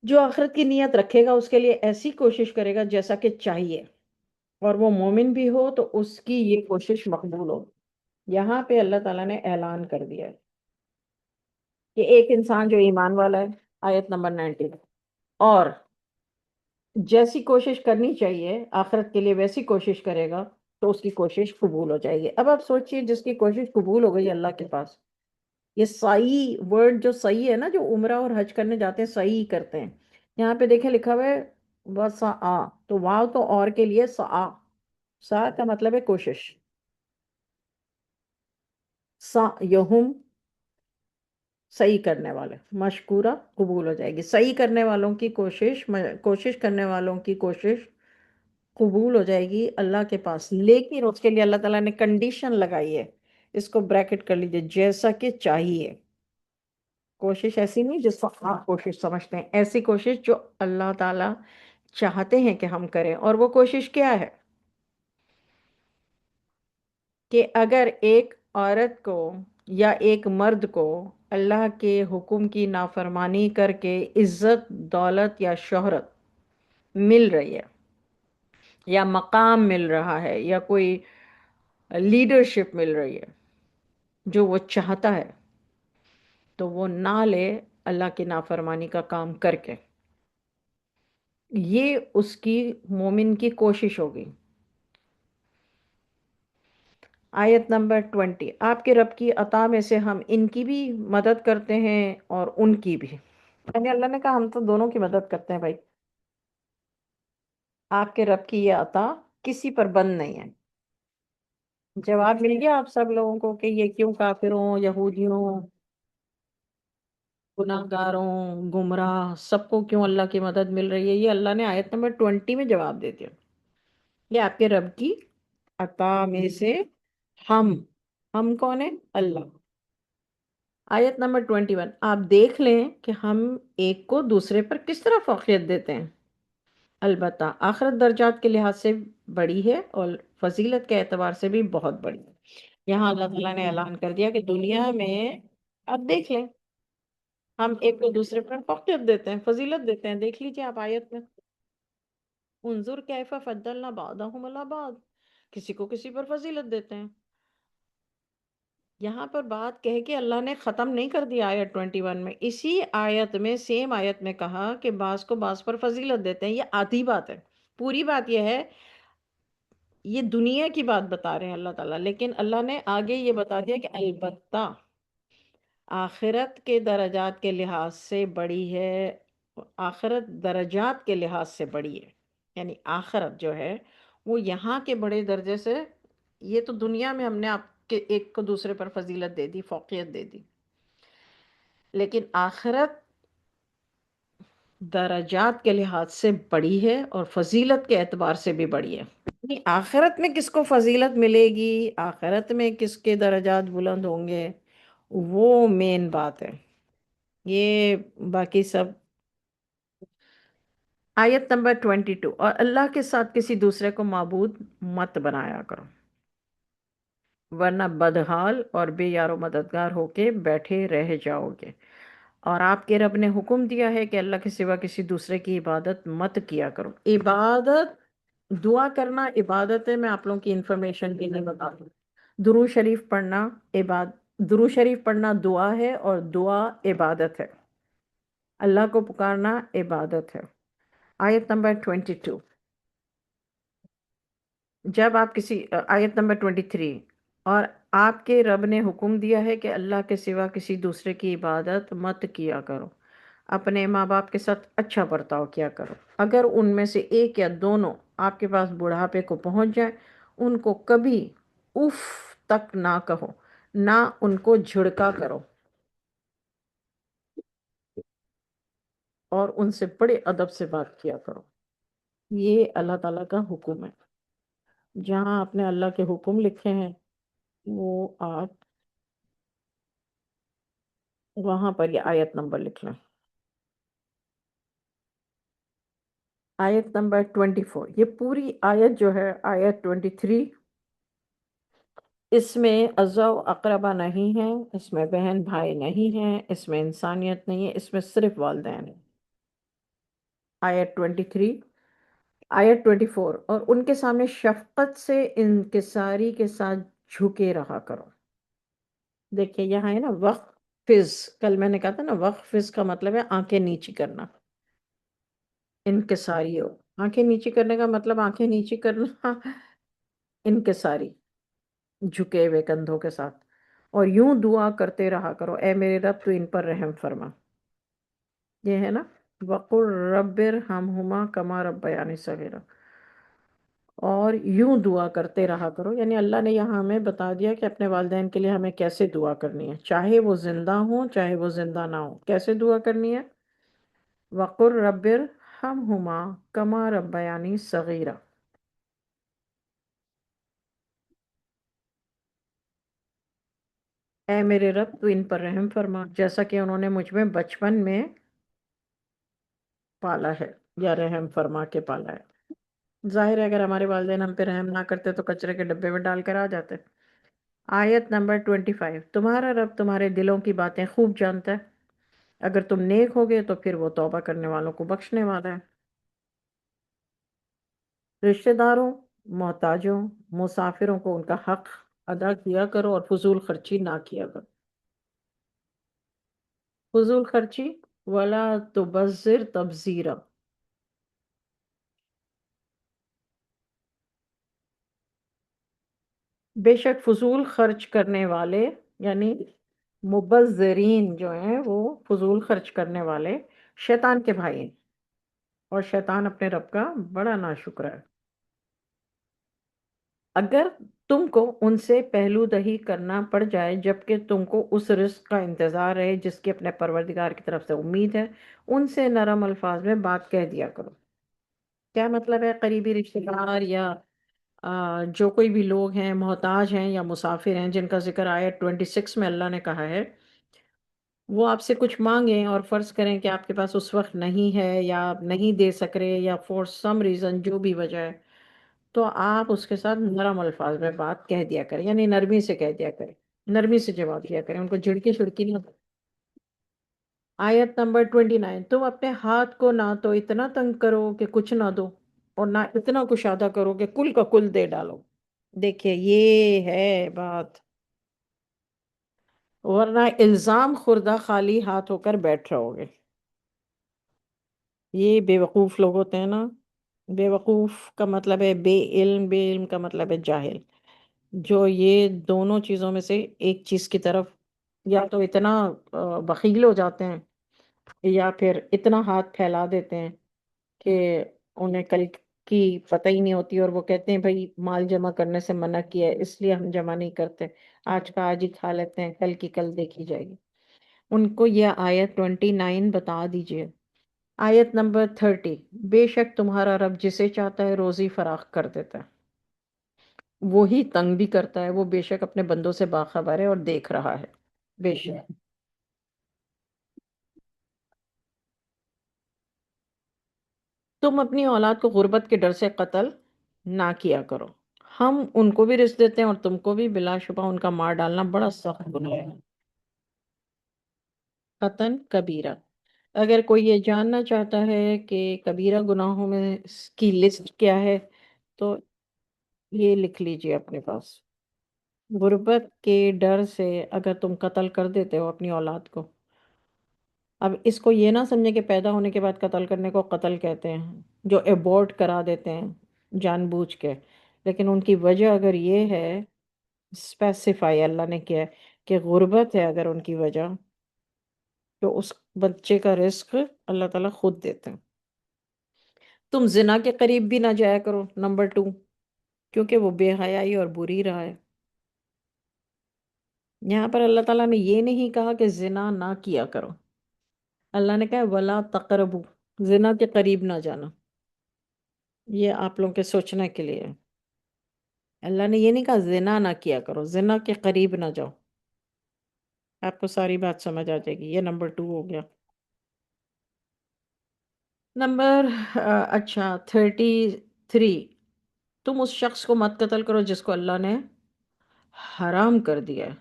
جو آخرت کی نیت رکھے گا اس کے لیے ایسی کوشش کرے گا جیسا کہ چاہیے، اور وہ مومن بھی ہو تو اس کی یہ کوشش مقبول ہو۔ یہاں پہ اللہ تعالیٰ نے اعلان کر دیا ہے کہ ایک انسان جو ایمان والا ہے، آیت نمبر 19، اور جیسی کوشش کرنی چاہیے آخرت کے لیے ویسی کوشش کرے گا تو اس کی کوشش قبول ہو جائے گی۔ اب آپ سوچئے جس کی کوشش قبول ہو گئی اللہ کے پاس، یہ سعی ورڈ جو سعی ہے نا، جو عمرہ اور حج کرنے جاتے ہیں سعی کرتے ہیں، یہاں پہ دیکھیں لکھا ہوا ہے وَسَعَى، تو واو تو اور کے لیے سعا، سا کا مطلب ہے کوشش، سعیہم صحیح کرنے والے، مشکورہ قبول ہو جائے گی۔ صحیح کرنے والوں کی کوشش، کوشش کرنے والوں کی کوشش قبول ہو جائے گی اللہ کے پاس، لیکن اس کے لیے اللہ تعالیٰ نے کنڈیشن لگائی ہے، اس کو بریکٹ کر لیجئے، جیسا کہ چاہیے۔ کوشش ایسی نہیں جس کو آپ کوشش سمجھتے ہیں، ایسی کوشش جو اللہ تعالیٰ چاہتے ہیں کہ ہم کریں، اور وہ کوشش کیا ہے کہ اگر ایک عورت کو یا ایک مرد کو اللہ کے حکم کی نافرمانی کر کے عزت، دولت یا شہرت مل رہی ہے، یا مقام مل رہا ہے، یا کوئی لیڈرشپ مل رہی ہے جو وہ چاہتا ہے، تو وہ نہ لے اللہ کی نافرمانی کا کام کر کے، یہ اس کی مومن کی کوشش ہوگی۔ آیت نمبر 20، آپ کے رب کی عطا میں سے ہم ان کی بھی مدد کرتے ہیں اور ان کی بھی، یعنی اللہ نے کہا ہم تو دونوں کی مدد کرتے ہیں بھائی، آپ کے رب کی یہ عطا کسی پر بند نہیں ہے۔ جواب مل گیا آپ سب لوگوں کو کہ یہ کیوں کافروں، یہودیوں، گناہ گاروں، گمراہ سب کو کیوں اللہ کی مدد مل رہی ہے؟ یہ اللہ نے آیت نمبر 20 میں جواب دے دیا، یہ آپ کے رب کی عطا میں سے ہم کون ہیں؟ اللہ۔ آیت نمبر 21، آپ دیکھ لیں کہ ہم ایک کو دوسرے پر کس طرح فوقیت دیتے ہیں۔ البتہ آخرت درجات کے لحاظ سے بڑی ہے اور فضیلت کے اعتبار سے بھی بہت بڑی ہے۔ یہاں اللہ تعالیٰ نے اعلان کر دیا کہ دنیا میں اب دیکھ لیں، ہم ایک کو دوسرے پر فوقیت دیتے ہیں، فضیلت دیتے ہیں۔ دیکھ لیجیے آپ آیت میں، انظر کیف فضلنا بعضهم علی بعض، کسی کو کسی پر فضیلت دیتے ہیں۔ یہاں پر بات کہہ کے اللہ نے ختم نہیں کر دیا آیت 21 میں، اسی آیت میں، سیم آیت میں کہا کہ بعض کو بعض پر فضیلت دیتے ہیں۔ یہ آدھی بات ہے، پوری بات یہ ہے، یہ دنیا کی بات بتا رہے ہیں اللہ تعالیٰ، لیکن اللہ نے آگے یہ بتا دیا کہ البتہ آخرت کے درجات کے لحاظ سے بڑی ہے، آخرت درجات کے لحاظ سے بڑی ہے، یعنی آخرت جو ہے وہ یہاں کے بڑے درجے سے، یہ تو دنیا میں ہم نے آپ کے ایک کو دوسرے پر فضیلت دے دی، فوقیت دے دی، لیکن آخرت درجات کے لحاظ سے بڑی ہے اور فضیلت کے اعتبار سے بھی بڑی ہے۔ یعنی آخرت میں کس کو فضیلت ملے گی، آخرت میں کس کے درجات بلند ہوں گے، وہ مین بات ہے۔ یہ باقی سب آیت نمبر 22، اور اللہ کے ساتھ کسی دوسرے کو معبود مت بنایا کرو، ورنہ بدحال اور بے یار و مددگار ہو کے بیٹھے رہ جاؤ گے۔ اور آپ کے رب نے حکم دیا ہے کہ اللہ کے سوا کسی دوسرے کی عبادت مت کیا کرو۔ عبادت، دعا کرنا عبادت ہے، میں آپ لوگوں کی انفارمیشن کے لیے بتا دوں۔ درود شریف پڑھنا درود شریف پڑھنا دعا ہے، اور دعا عبادت ہے، اللہ کو پکارنا عبادت ہے۔ آیت نمبر 22، جب آپ کسی آیت نمبر 23، اور آپ کے رب نے حکم دیا ہے کہ اللہ کے سوا کسی دوسرے کی عبادت مت کیا کرو، اپنے ماں باپ کے ساتھ اچھا برتاؤ کیا کرو، اگر ان میں سے ایک یا دونوں آپ کے پاس بڑھاپے کو پہنچ جائیں، ان کو کبھی اف تک نہ کہو، نہ ان کو جھڑکا کرو، اور ان سے بڑے ادب سے بات کیا کرو۔ یہ اللہ تعالیٰ کا حکم ہے۔ جہاں آپ نے اللہ کے حکم لکھے ہیں، وہ آپ وہاں پر یہ آیت نمبر لکھ لیں۔ آیت نمبر 24، یہ پوری آیت جو ہے، آیت 23، اس میں عزا و اقربا نہیں ہے، اس میں بہن بھائی نہیں ہیں، اس میں انسانیت نہیں ہے، اس میں صرف والدین ہیں۔ آیت 23، آیت 24، اور ان کے سامنے شفقت سے انکساری کے ساتھ جھکے رہا کرو۔ دیکھیں یہاں ہے نا وقفز، کل میں نے کہا تھا نا وقفز کا مطلب ہے آنکھیں نیچی کرنا، انکساری ہو، آنکھیں نیچی کرنے کا مطلب آنکھیں نیچی کرنا انکساری، جھکے ہوئے کندھوں کے ساتھ، اور یوں دعا کرتے رہا کرو، اے میرے رب تو ان پر رحم فرما۔ یہ ہے نا وَقُلْ رَبِّ ارْحَمْهُمَا كَمَا رَبَّيَانِي صَغِيرًا، اور یوں دعا کرتے رہا کرو، یعنی اللہ نے یہاں ہمیں بتا دیا کہ اپنے والدین کے لیے ہمیں کیسے دعا کرنی ہے، چاہے وہ زندہ ہوں چاہے وہ زندہ نہ ہوں، کیسے دعا کرنی ہے؟ وَقُلْ رَبِّ ارْحَمْهُمَا كَمَا رَبَّيَانِي صَغِيرًا، اے میرے رب تو ان پر رحم فرما، جیسا کہ انہوں نے مجھ میں بچپن میں پالا ہے، یا رحم فرما کے پالا ہے۔ ظاہر ہے اگر ہمارے والدین ہم پہ رحم نہ کرتے تو کچرے کے ڈبے میں ڈال کر آ جاتے۔ آیت نمبر 25، تمہارا رب تمہارے دلوں کی باتیں خوب جانتا ہے، اگر تم نیک ہوگے تو پھر وہ توبہ کرنے والوں کو بخشنے والا ہے۔ رشتہ داروں، محتاجوں، مسافروں کو ان کا حق ادا کیا کرو، اور فضول خرچی نہ کیا کرو۔ فضول خرچی، ولا تبذر تبذیرا، بے شک فضول خرچ کرنے والے، یعنی مبذرین جو ہیں وہ فضول خرچ کرنے والے شیطان کے بھائی ہیں، اور شیطان اپنے رب کا بڑا ناشکرا ہے۔ اگر تم کو ان سے پہلو دہی کرنا پڑ جائے جبکہ تم کو اس رزق کا انتظار ہے جس کی اپنے پروردگار کی طرف سے امید ہے، ان سے نرم الفاظ میں بات کہہ دیا کرو۔ کیا مطلب ہے؟ قریبی رشتہ دار یا جو کوئی بھی لوگ ہیں، محتاج ہیں یا مسافر ہیں، جن کا ذکر آیت 26 میں اللہ نے کہا ہے، وہ آپ سے کچھ مانگیں اور فرض کریں کہ آپ کے پاس اس وقت نہیں ہے یا آپ نہیں دے سک رہے یا فور سم ریزن جو بھی وجہ ہے، تو آپ اس کے ساتھ نرم الفاظ میں بات کہہ دیا کریں، یعنی نرمی سے کہہ دیا کریں، نرمی سے جواب دیا کریں، ان کو جھڑکی چھڑکی نہ۔ آیت نمبر 29، تم اپنے ہاتھ کو نہ تو اتنا تنگ کرو کہ کچھ نہ دو، اور نہ اتنا کشادہ کرو کہ کل کا کل دے ڈالو۔ دیکھیے یہ ہے بات، ورنہ الزام خوردہ خالی ہاتھ ہو کر بیٹھ رہو گے۔ یہ بے وقوف لوگ ہوتے ہیں نا، بے وقوف کا مطلب ہے بے علم، بے علم کا مطلب ہے جاہل، جو یہ دونوں چیزوں میں سے ایک چیز کی طرف یا تو اتنا بخیل ہو جاتے ہیں، یا پھر اتنا ہاتھ پھیلا دیتے ہیں کہ انہیں کل کی پتہ ہی نہیں ہوتی، اور وہ کہتے ہیں بھائی مال جمع کرنے سے منع کیا ہے اس لیے ہم جمع نہیں کرتے، آج کا آج ہی کھا لیتے ہیں، کل کی کل دیکھی جائے گی۔ ان کو یہ آیت 29 بتا دیجئے۔ آیت نمبر 30، بے شک تمہارا رب جسے چاہتا ہے روزی فراخ کر دیتا ہے، وہی تنگ بھی کرتا ہے، وہ بے شک اپنے بندوں سے باخبر ہے اور دیکھ رہا ہے۔ بے شک تم اپنی اولاد کو غربت کے ڈر سے قتل نہ کیا کرو، ہم ان کو بھی رزق دیتے ہیں اور تم کو بھی، بلا شبہ ان کا مار ڈالنا بڑا سخت گناہ ہے، قطعاً کبیرہ۔ اگر کوئی یہ جاننا چاہتا ہے کہ کبیرہ گناہوں میں اس کی لسٹ کیا ہے، تو یہ لکھ لیجئے اپنے پاس۔ غربت کے ڈر سے اگر تم قتل کر دیتے ہو اپنی اولاد کو، اب اس کو یہ نہ سمجھے کہ پیدا ہونے کے بعد قتل کرنے کو قتل کہتے ہیں، جو ایبورٹ کرا دیتے ہیں جان بوجھ کے، لیکن ان کی وجہ اگر یہ ہے، اسپیسیفائی اللہ نے کیا ہے کہ غربت ہے اگر ان کی وجہ، تو اس بچے کا رزق اللہ تعالیٰ خود دیتے ہیں۔ تم زنا کے قریب بھی نہ جایا کرو، نمبر 2، کیونکہ وہ بے حیائی اور بری راہ ہے۔ یہاں پر اللہ تعالیٰ نے یہ نہیں کہا کہ زنا نہ کیا کرو، اللہ نے کہا ولا تقربو، زنا کے قریب نہ جانا۔ یہ آپ لوگوں کے سوچنے کے لیے ہے۔ اللہ نے یہ نہیں کہا زنا نہ کیا کرو، زنا کے قریب نہ جاؤ۔ آپ کو ساری بات سمجھ آ جائے گی، یہ نمبر 2 ہو گیا۔ نمبر اچھا 33، تم اس شخص کو مت قتل کرو جس کو اللہ نے حرام کر دیا ہے،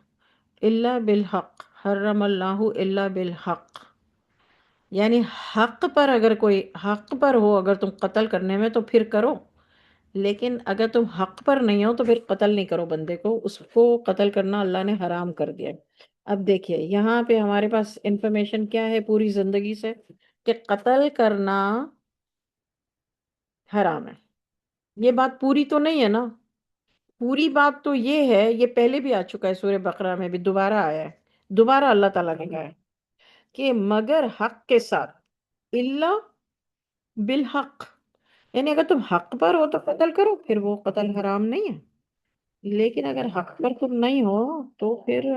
اللہ بالحق، حرم اللہ الا بالحق، یعنی حق پر، اگر کوئی حق پر ہو اگر تم قتل کرنے میں تو پھر کرو، لیکن اگر تم حق پر نہیں ہو تو پھر قتل نہیں کرو بندے کو، اس کو قتل کرنا اللہ نے حرام کر دیا ہے۔ اب دیکھیے یہاں پہ ہمارے پاس انفارمیشن کیا ہے پوری زندگی سے، کہ قتل کرنا حرام ہے۔ یہ بات پوری تو نہیں ہے نا، پوری بات تو یہ ہے، یہ پہلے بھی آ چکا ہے سورہ بقرہ میں بھی، دوبارہ آیا ہے، دوبارہ اللہ تعالیٰ نے کہا ہے کہ مگر حق کے ساتھ، اللہ بالحق، یعنی اگر تم حق پر ہو تو قتل کرو، پھر وہ قتل حرام نہیں ہے، لیکن اگر حق پر تم نہیں ہو تو پھر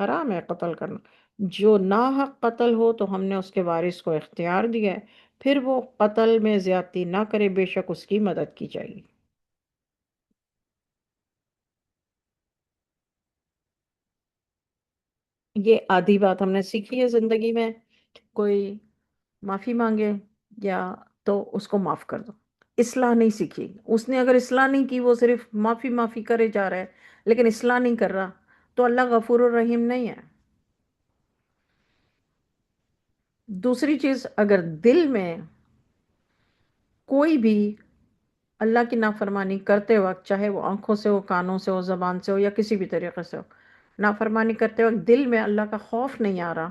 حرام ہے قتل کرنا۔ جو ناحق قتل ہو تو ہم نے اس کے وارث کو اختیار دیا ہے، پھر وہ قتل میں زیادتی نہ کرے، بے شک اس کی مدد کی جائے گی۔ یہ آدھی بات ہم نے سیکھی ہے زندگی میں، کوئی معافی مانگے یا تو اس کو معاف کر دو، اصلاح نہیں سیکھی، اس نے اگر اصلاح نہیں کی، وہ صرف معافی معافی کرے جا رہا ہے لیکن اصلاح نہیں کر رہا، تو اللہ غفور الرحیم نہیں ہے۔ دوسری چیز، اگر دل میں کوئی بھی اللہ کی نافرمانی کرتے وقت، چاہے وہ آنکھوں سے ہو، کانوں سے ہو، زبان سے ہو، یا کسی بھی طریقے سے ہو، نافرمانی کرتے وقت دل میں اللہ کا خوف نہیں آ رہا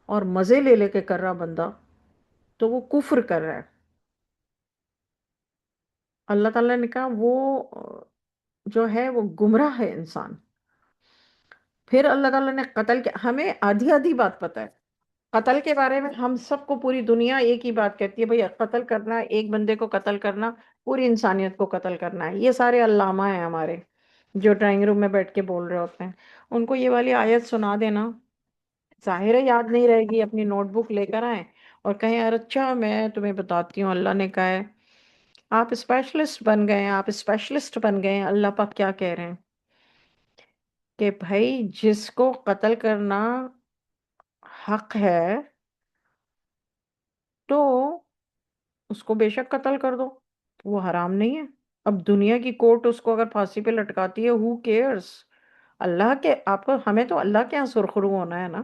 اور مزے لے لے کے کر رہا بندہ، تو وہ کفر کر رہا ہے۔ اللہ تعالیٰ نے کہا وہ جو ہے وہ گمراہ ہے انسان۔ پھر اللہ تعالیٰ نے قتل کے، ہمیں آدھی آدھی بات پتہ ہے قتل کے بارے میں، ہم سب کو پوری دنیا ایک ہی بات کہتی ہے، بھئی قتل کرنا، ایک بندے کو قتل کرنا پوری انسانیت کو قتل کرنا ہے۔ یہ سارے علامہ ہیں ہمارے جو ڈرائنگ روم میں بیٹھ کے بول رہے ہوتے ہیں، ان کو یہ والی آیت سنا دینا، ظاہر ہے یاد نہیں رہے گی، اپنی نوٹ بک لے کر آئیں اور کہیں یار اچھا میں تمہیں بتاتی ہوں، اللہ نے کہا ہے، آپ اسپیشلسٹ بن گئے ہیں، آپ اسپیشلسٹ بن گئے ہیں، اللہ پاک کیا کہہ رہے ہیں کہ بھائی جس کو قتل کرنا حق ہے تو اس کو بے شک قتل کر دو، وہ حرام نہیں ہے۔ اب دنیا کی کورٹ اس کو اگر پھانسی پہ لٹکاتی ہے، ہو کیئرس؟ اللہ کے آپ کو، ہمیں تو اللہ کے یہاں سرخرو ہونا ہے نا۔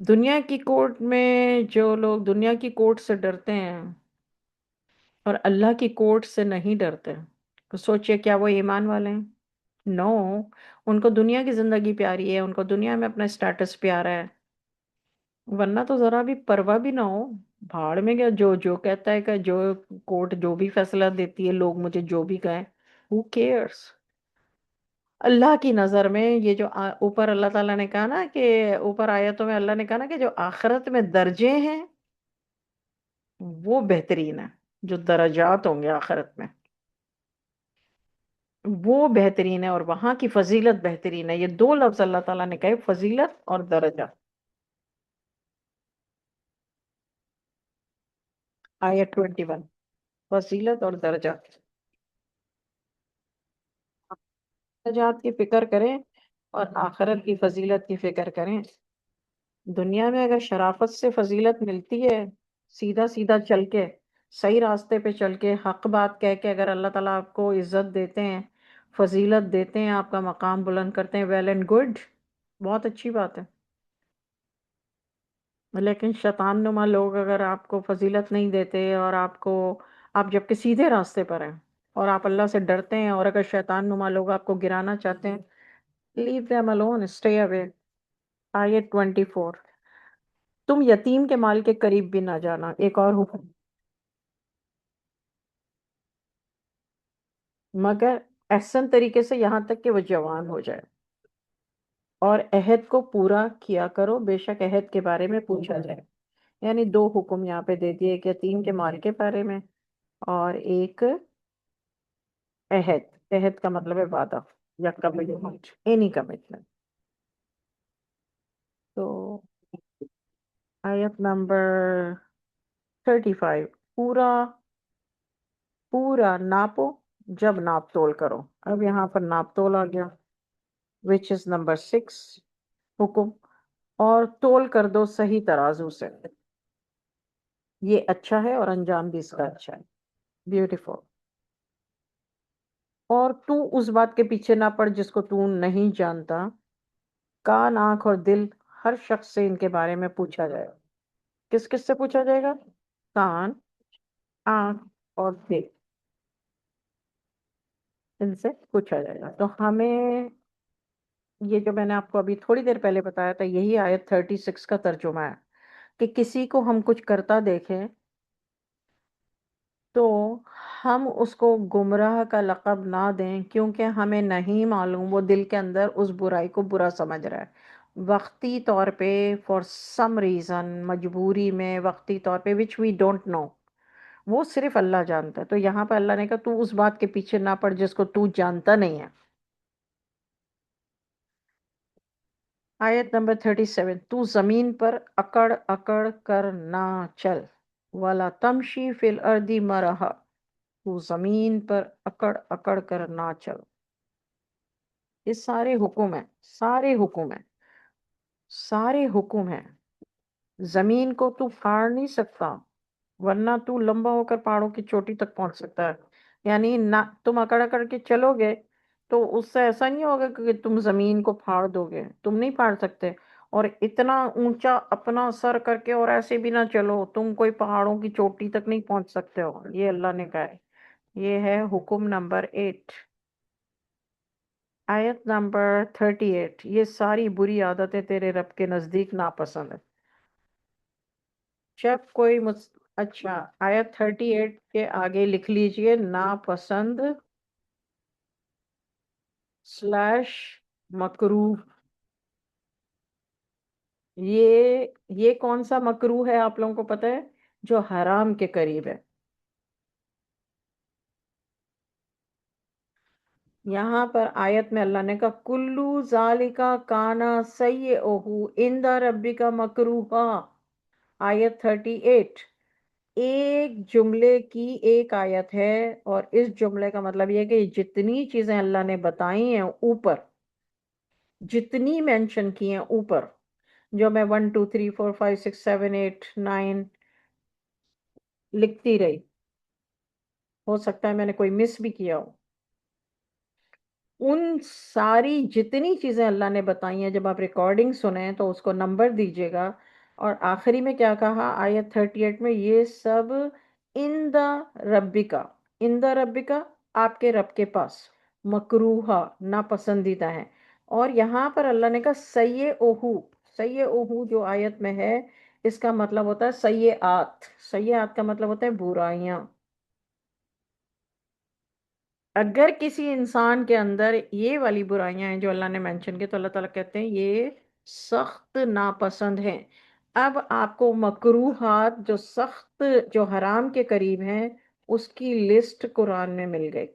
دنیا کی کورٹ میں جو لوگ دنیا کی کورٹ سے ڈرتے ہیں اور اللہ کی کورٹ سے نہیں ڈرتے، تو سوچئے کیا وہ ایمان والے ہیں؟ نو، ان کو دنیا کی زندگی پیاری ہے، ان کو دنیا میں اپنا اسٹیٹس پیارا ہے، ورنہ تو ذرا بھی پرواہ بھی نہ ہو، بھاڑ میں گیا، جو جو کہتا ہے کہ جو کورٹ جو بھی فیصلہ دیتی ہے، لوگ مجھے جو بھی کہیں، who cares؟ اللہ کی نظر میں یہ جو اوپر اللہ تعالیٰ نے کہا نا کہ اوپر آیتوں میں اللہ نے کہا نا کہ جو آخرت میں درجے ہیں وہ بہترین ہے، جو درجات ہوں گے آخرت میں وہ بہترین ہے، اور وہاں کی فضیلت بہترین ہے۔ یہ دو لفظ اللہ تعالیٰ نے کہے، فضیلت اور درجہ۔ آیت 21، فضیلت اور درجہ۔ درجات کی فکر کریں اور آخرت کی فضیلت کی فکر کریں۔ دنیا میں اگر شرافت سے فضیلت ملتی ہے، سیدھا سیدھا چل کے، صحیح راستے پہ چل کے، حق بات کہہ کے، اگر اللہ تعالیٰ آپ کو عزت دیتے ہیں، فضیلت دیتے ہیں، آپ کا مقام بلند کرتے ہیں، ویل اینڈ گڈ، بہت اچھی بات ہے۔ لیکن شیطان نما لوگ اگر آپ کو فضیلت نہیں دیتے، اور آپ جبکہ سیدھے راستے پر ہیں اور آپ اللہ سے ڈرتے ہیں، اور اگر شیطان نما لوگ آپ کو گرانا چاہتے ہیں، لیو them alone, stay away۔ آیت 24، تم یتیم کے مال کے قریب بھی نہ جانا، ایک اور حکم، مگر احسن طریقے سے، یہاں تک کہ وہ جوان ہو جائے، اور عہد کو پورا کیا کرو، بے شک عہد کے بارے میں پوچھا جائے۔ یعنی دو حکم یہاں پہ دے دیے، ایک یتیم کے مال کے بارے میں، اور ایک عہد۔ عہد کا مطلب ہے وعدہ یا کمٹمنٹ، اینی کمٹمنٹ۔ تو آیت نمبر 35، پورا پورا ناپو جب ناپ تول کرو۔ اب یہاں پر ناپ تول آ گیا، وچ از نمبر 6 حکم، اور تول کر دو صحیح ترازو سے، یہ اچھا ہے اور انجام بھی اس کا اچھا ہے، بیوٹیفل۔ اور تو اس بات کے پیچھے نہ پڑ جس کو تو نہیں جانتا، کان، آنکھ اور دل، ہر شخص سے ان کے بارے میں پوچھا جائے گا۔ کس کس سے پوچھا جائے گا؟ کان، آنکھ اور دل، ان سے پوچھا جائے گا۔ تو ہمیں یہ جو میں نے آپ کو ابھی تھوڑی دیر پہلے بتایا تھا، یہی آیت 36 کا ترجمہ ہے، کہ کسی کو ہم کچھ کرتا دیکھیں تو ہم اس کو گمراہ کا لقب نہ دیں، کیونکہ ہمیں نہیں معلوم وہ دل کے اندر اس برائی کو برا سمجھ رہا ہے، وقتی طور پہ، فار سم ریزن، مجبوری میں، وقتی طور پہ، وچ وی ڈونٹ نو، وہ صرف اللہ جانتا ہے۔ تو یہاں پہ اللہ نے کہا تو اس بات کے پیچھے نہ پڑ جس کو تو جانتا نہیں ہے۔ آیت نمبر 37، تو زمین پر اکڑ اکڑ کر نہ چل، وَلَا تَمْشِي فِي الْأَرْضِ مَرَحًا، تو زمین پر اکڑ اکڑ کر نہ چل۔ یہ سارے حکم ہیں، سارے حکم ہیں، سارے حکم ہیں۔ زمین کو تو پھاڑ نہیں سکتا، ورنہ تو لمبا ہو کر پہاڑوں کی چوٹی تک پہنچ سکتا ہے۔ یعنی نہ تم اکڑ اکڑ کے چلو گے تو اس سے ایسا نہیں ہوگا کہ تم زمین کو پھاڑ دو گے، تم نہیں پھاڑ سکتے۔ اور اتنا اونچا اپنا سر کر کے اور ایسے بھی نہ چلو، تم کوئی پہاڑوں کی چوٹی تک نہیں پہنچ سکتے ہو، یہ اللہ نے کہا ہے۔ یہ ہے حکم نمبر 8۔ آیت نمبر 38، یہ ساری بری عادتیں تیرے رب کے نزدیک ناپسند ہے۔ جب کوئی اچھا، آیت 38 کے آگے لکھ لیجئے، ناپسند سلیش مکروہ۔ یہ کون سا مکروہ ہے آپ لوگوں کو پتہ ہے؟ جو حرام کے قریب ہے۔ یہاں پر آیت میں اللہ نے کہا کلو ذالکا کانا سیئہ عند ربک مکروہا۔ آیت 38 ایک جملے کی ایک آیت ہے، اور اس جملے کا مطلب یہ ہے کہ جتنی چیزیں اللہ نے بتائی ہیں اوپر، جتنی مینشن کی ہیں اوپر، جو میں 1 2 3 4 5 6 7 8 9 لکھتی رہی، ہو سکتا ہے میں نے کوئی مس بھی کیا ہو، ان ساری جتنی چیزیں اللہ نے بتائی ہیں جب آپ ریکارڈنگ سنیں تو اس کو نمبر دیجیے گا، اور آخری میں کیا کہا آیت 38 میں، یہ سب ان دا ربکا، ان دا ربکا آپ کے رب کے پاس، مکروہا ناپسندیدہ ہیں، اور یہاں پر اللہ نے کہا سیئوہو، سیئوہو جو آیت میں ہے اس کا مطلب ہوتا ہے سیئات، سیئات کا مطلب ہوتا ہے برائیاں۔ اگر کسی انسان کے اندر یہ والی برائیاں ہیں جو اللہ نے مینشن کی، تو اللہ تعالیٰ کہتے ہیں یہ سخت ناپسند ہیں۔ اب آپ کو مکروہات جو سخت، جو حرام کے قریب ہیں، اس کی لسٹ قرآن میں مل گئی۔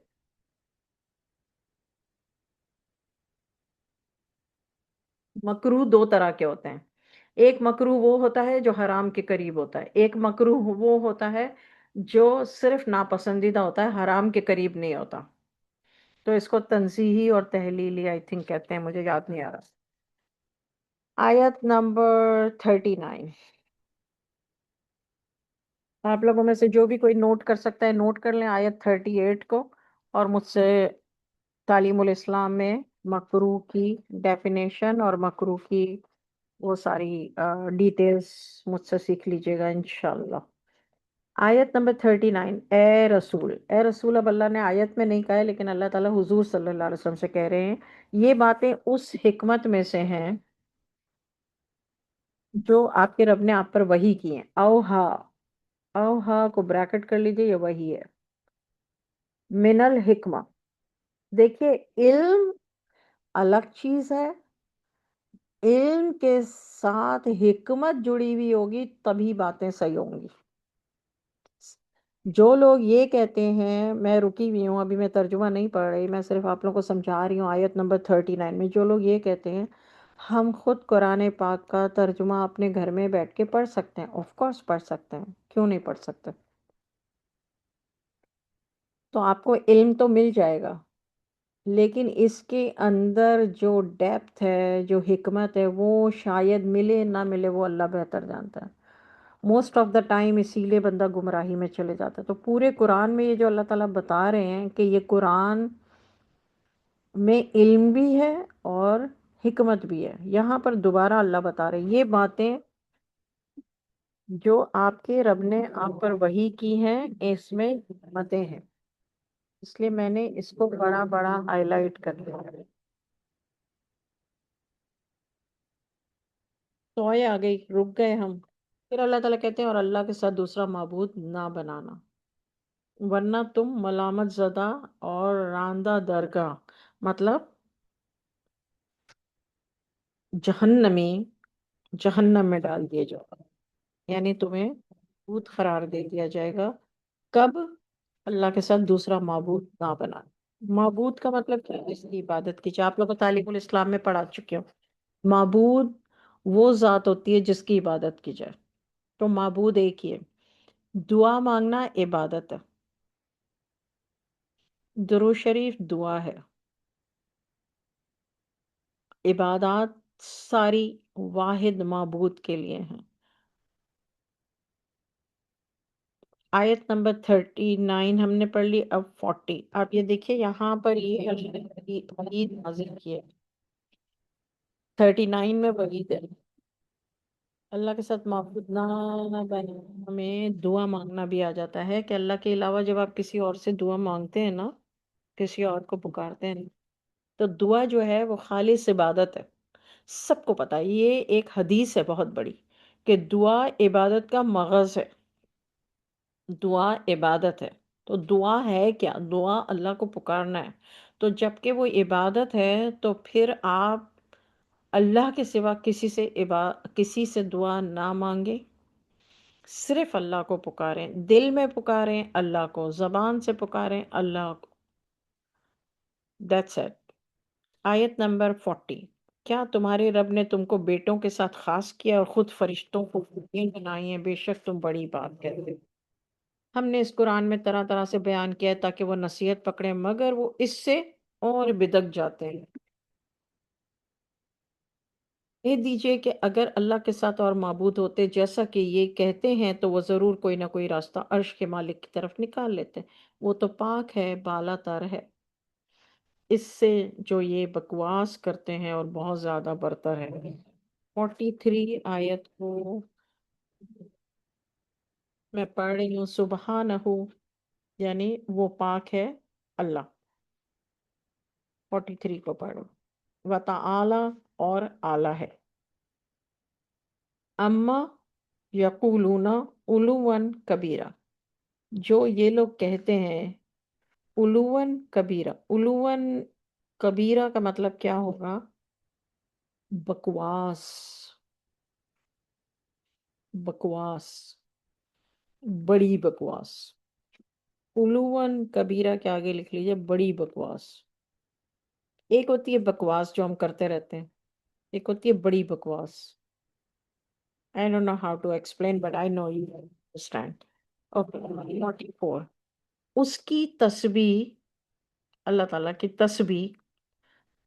مکروہ دو طرح کے ہوتے ہیں، ایک مکروہ وہ ہوتا ہے جو حرام کے قریب ہوتا ہے، ایک مکروہ وہ ہوتا ہے جو صرف ناپسندیدہ ہوتا ہے، حرام کے قریب نہیں ہوتا۔ تو اس کو تنزیہی اور تحلیلی آئی تھنک کہتے ہیں، مجھے یاد نہیں آ رہا۔ آیت نمبر 39، آپ لوگوں میں سے جو بھی کوئی نوٹ کر سکتا ہے نوٹ کر لیں آیت 38 کو، اور مجھ سے تعلیم الاسلام میں مکروہ کی ڈیفینیشن اور مکروہ کی وہ ساری ڈیٹیلز مجھ سے سیکھ لیجیے گا انشاءاللہ۔ آیت نمبر 39، اے رسول، اے رسول اب اللہ نے آیت میں نہیں کہا ہے لیکن اللہ تعالیٰ حضور صلی اللہ علیہ وسلم سے کہہ رہے ہیں، یہ باتیں اس حکمت میں سے ہیں جو آپ کے رب نے آپ پر وحی کی ہیں۔ اوہا، اوہا کو بریکٹ کر لیجئے، یہ وحی ہے۔ من الحکمہ، دیکھیے علم الگ چیز ہے، علم کے ساتھ حکمت جڑی ہوئی ہوگی تبھی باتیں صحیح ہوں گی۔ جو لوگ یہ کہتے ہیں، میں رکی ہوئی ہوں ابھی، میں ترجمہ نہیں پڑھ رہی، میں صرف آپ لوگوں کو سمجھا رہی ہوں آیت نمبر 39 میں، جو لوگ یہ کہتے ہیں ہم خود قرآن پاک کا ترجمہ اپنے گھر میں بیٹھ کے پڑھ سکتے ہیں، آف کورس پڑھ سکتے ہیں، کیوں نہیں پڑھ سکتے؟ تو آپ کو علم تو مل جائے گا، لیکن اس کے اندر جو ڈیپتھ ہے، جو حکمت ہے، وہ شاید ملے نہ ملے، وہ اللہ بہتر جانتا ہے۔ موسٹ آف دا ٹائم اسی لیے بندہ گمراہی میں چلے جاتا ہے۔ تو پورے قرآن میں یہ جو اللہ تعالیٰ بتا رہے ہیں کہ یہ قرآن میں علم بھی ہے اور حکمت بھی ہے، یہاں پر دوبارہ اللہ بتا رہے ہیں یہ باتیں جو آپ کے رب نے آپ پر وحی کی ہیں، اس میں حکمتیں ہیں، اس لیے میں نے اس کو بڑا بڑا ہائی لائٹ کر دیا۔ سوئے آ گئی، رک گئے ہم۔ پھر اللہ تعالیٰ کہتے ہیں اور اللہ کے ساتھ دوسرا معبود نہ بنانا، ورنہ تم ملامت زدہ اور راندہ درگاہ، مطلب جہنمی، جہنم میں ڈال دیے جاؤ، یعنی تمہیں معبود قرار دے دیا جائے گا۔ کب؟ اللہ کے ساتھ دوسرا معبود نہ بنا۔ معبود کا مطلب کیا ہے؟ جس کی عبادت کی جائے، آپ لوگ تعلیم الاسلام میں پڑھا چکے ہو، معبود وہ ذات ہوتی ہے جس کی عبادت کی جائے، تو معبود ایک ہی ہے۔ دعا مانگنا عبادت ہے، درود شریف دعا ہے، عبادات ساری واحد معبود کے لیے ہیں۔ آیت نمبر 39 ہم نے پڑھ لی، اب 40 آپ یہ دیکھیے، یہاں پر یہ اللہ نے وعید نازل کی ہے، 39 میں وعید ہے، اللہ کے ساتھ معبود نہ بنانا میں دعا مانگنا بھی آ جاتا ہے، کہ اللہ کے علاوہ جب آپ کسی اور سے دعا مانگتے ہیں نا، کسی اور کو پکارتے ہیں، تو دعا جو ہے وہ خالص عبادت ہے۔ سب کو پتا ہے، یہ ایک حدیث ہے بہت بڑی، کہ دعا عبادت کا مغز ہے، دعا عبادت ہے۔ تو دعا ہے کیا؟ دعا اللہ کو پکارنا ہے، تو جب کہ وہ عبادت ہے تو پھر آپ اللہ کے سوا کسی سے دعا نہ مانگے، صرف اللہ کو پکاریں، دل میں پکاریں اللہ کو، زبان سے پکاریں اللہ کو، دیٹس اٹ۔ آیت نمبر 40، کیا تمہارے رب نے تم کو بیٹوں کے ساتھ خاص کیا اور خود فرشتوں کو بیٹیاں بنائی ہیں؟ بے شک تم بڑی بات کہتے ہو۔ ہم نے اس قرآن میں طرح طرح سے بیان کیا ہے تاکہ وہ نصیحت پکڑیں، مگر وہ اس سے اور بدک جاتے ہیں۔ کہہ دیجئے کہ اگر اللہ کے ساتھ اور معبود ہوتے جیسا کہ یہ کہتے ہیں تو وہ ضرور کوئی نہ کوئی راستہ عرش کے مالک کی طرف نکال لیتے. وہ تو پاک ہے، بالا تر ہے اس سے جو یہ بکواس کرتے ہیں اور بہت زیادہ برتر ہے. 43 آیت کو میں پڑھ رہی ہوں. سبحانہ، یعنی وہ پاک ہے اللہ. 43 کو پڑھو. وتعالی، اور اعلیٰ ہے. اما یقولون علواً کبیرہ، جو یہ لوگ کہتے ہیں علواً کبیرہ. علواً کبیرہ کا مطلب کیا ہوگا؟ بکواس. بکواس، بڑی بکواس. علواً کبیرہ کے آگے لکھ لیجئے بڑی بکواس. ایک ہوتی ہے بکواس جو ہم کرتے رہتے ہیں، ایک ہوتی ہے بڑی بکواس. I don't know how to explain, but I know you understand. Okay, 44. اس کی تسبیح، اللہ تعالیٰ کی تسبیح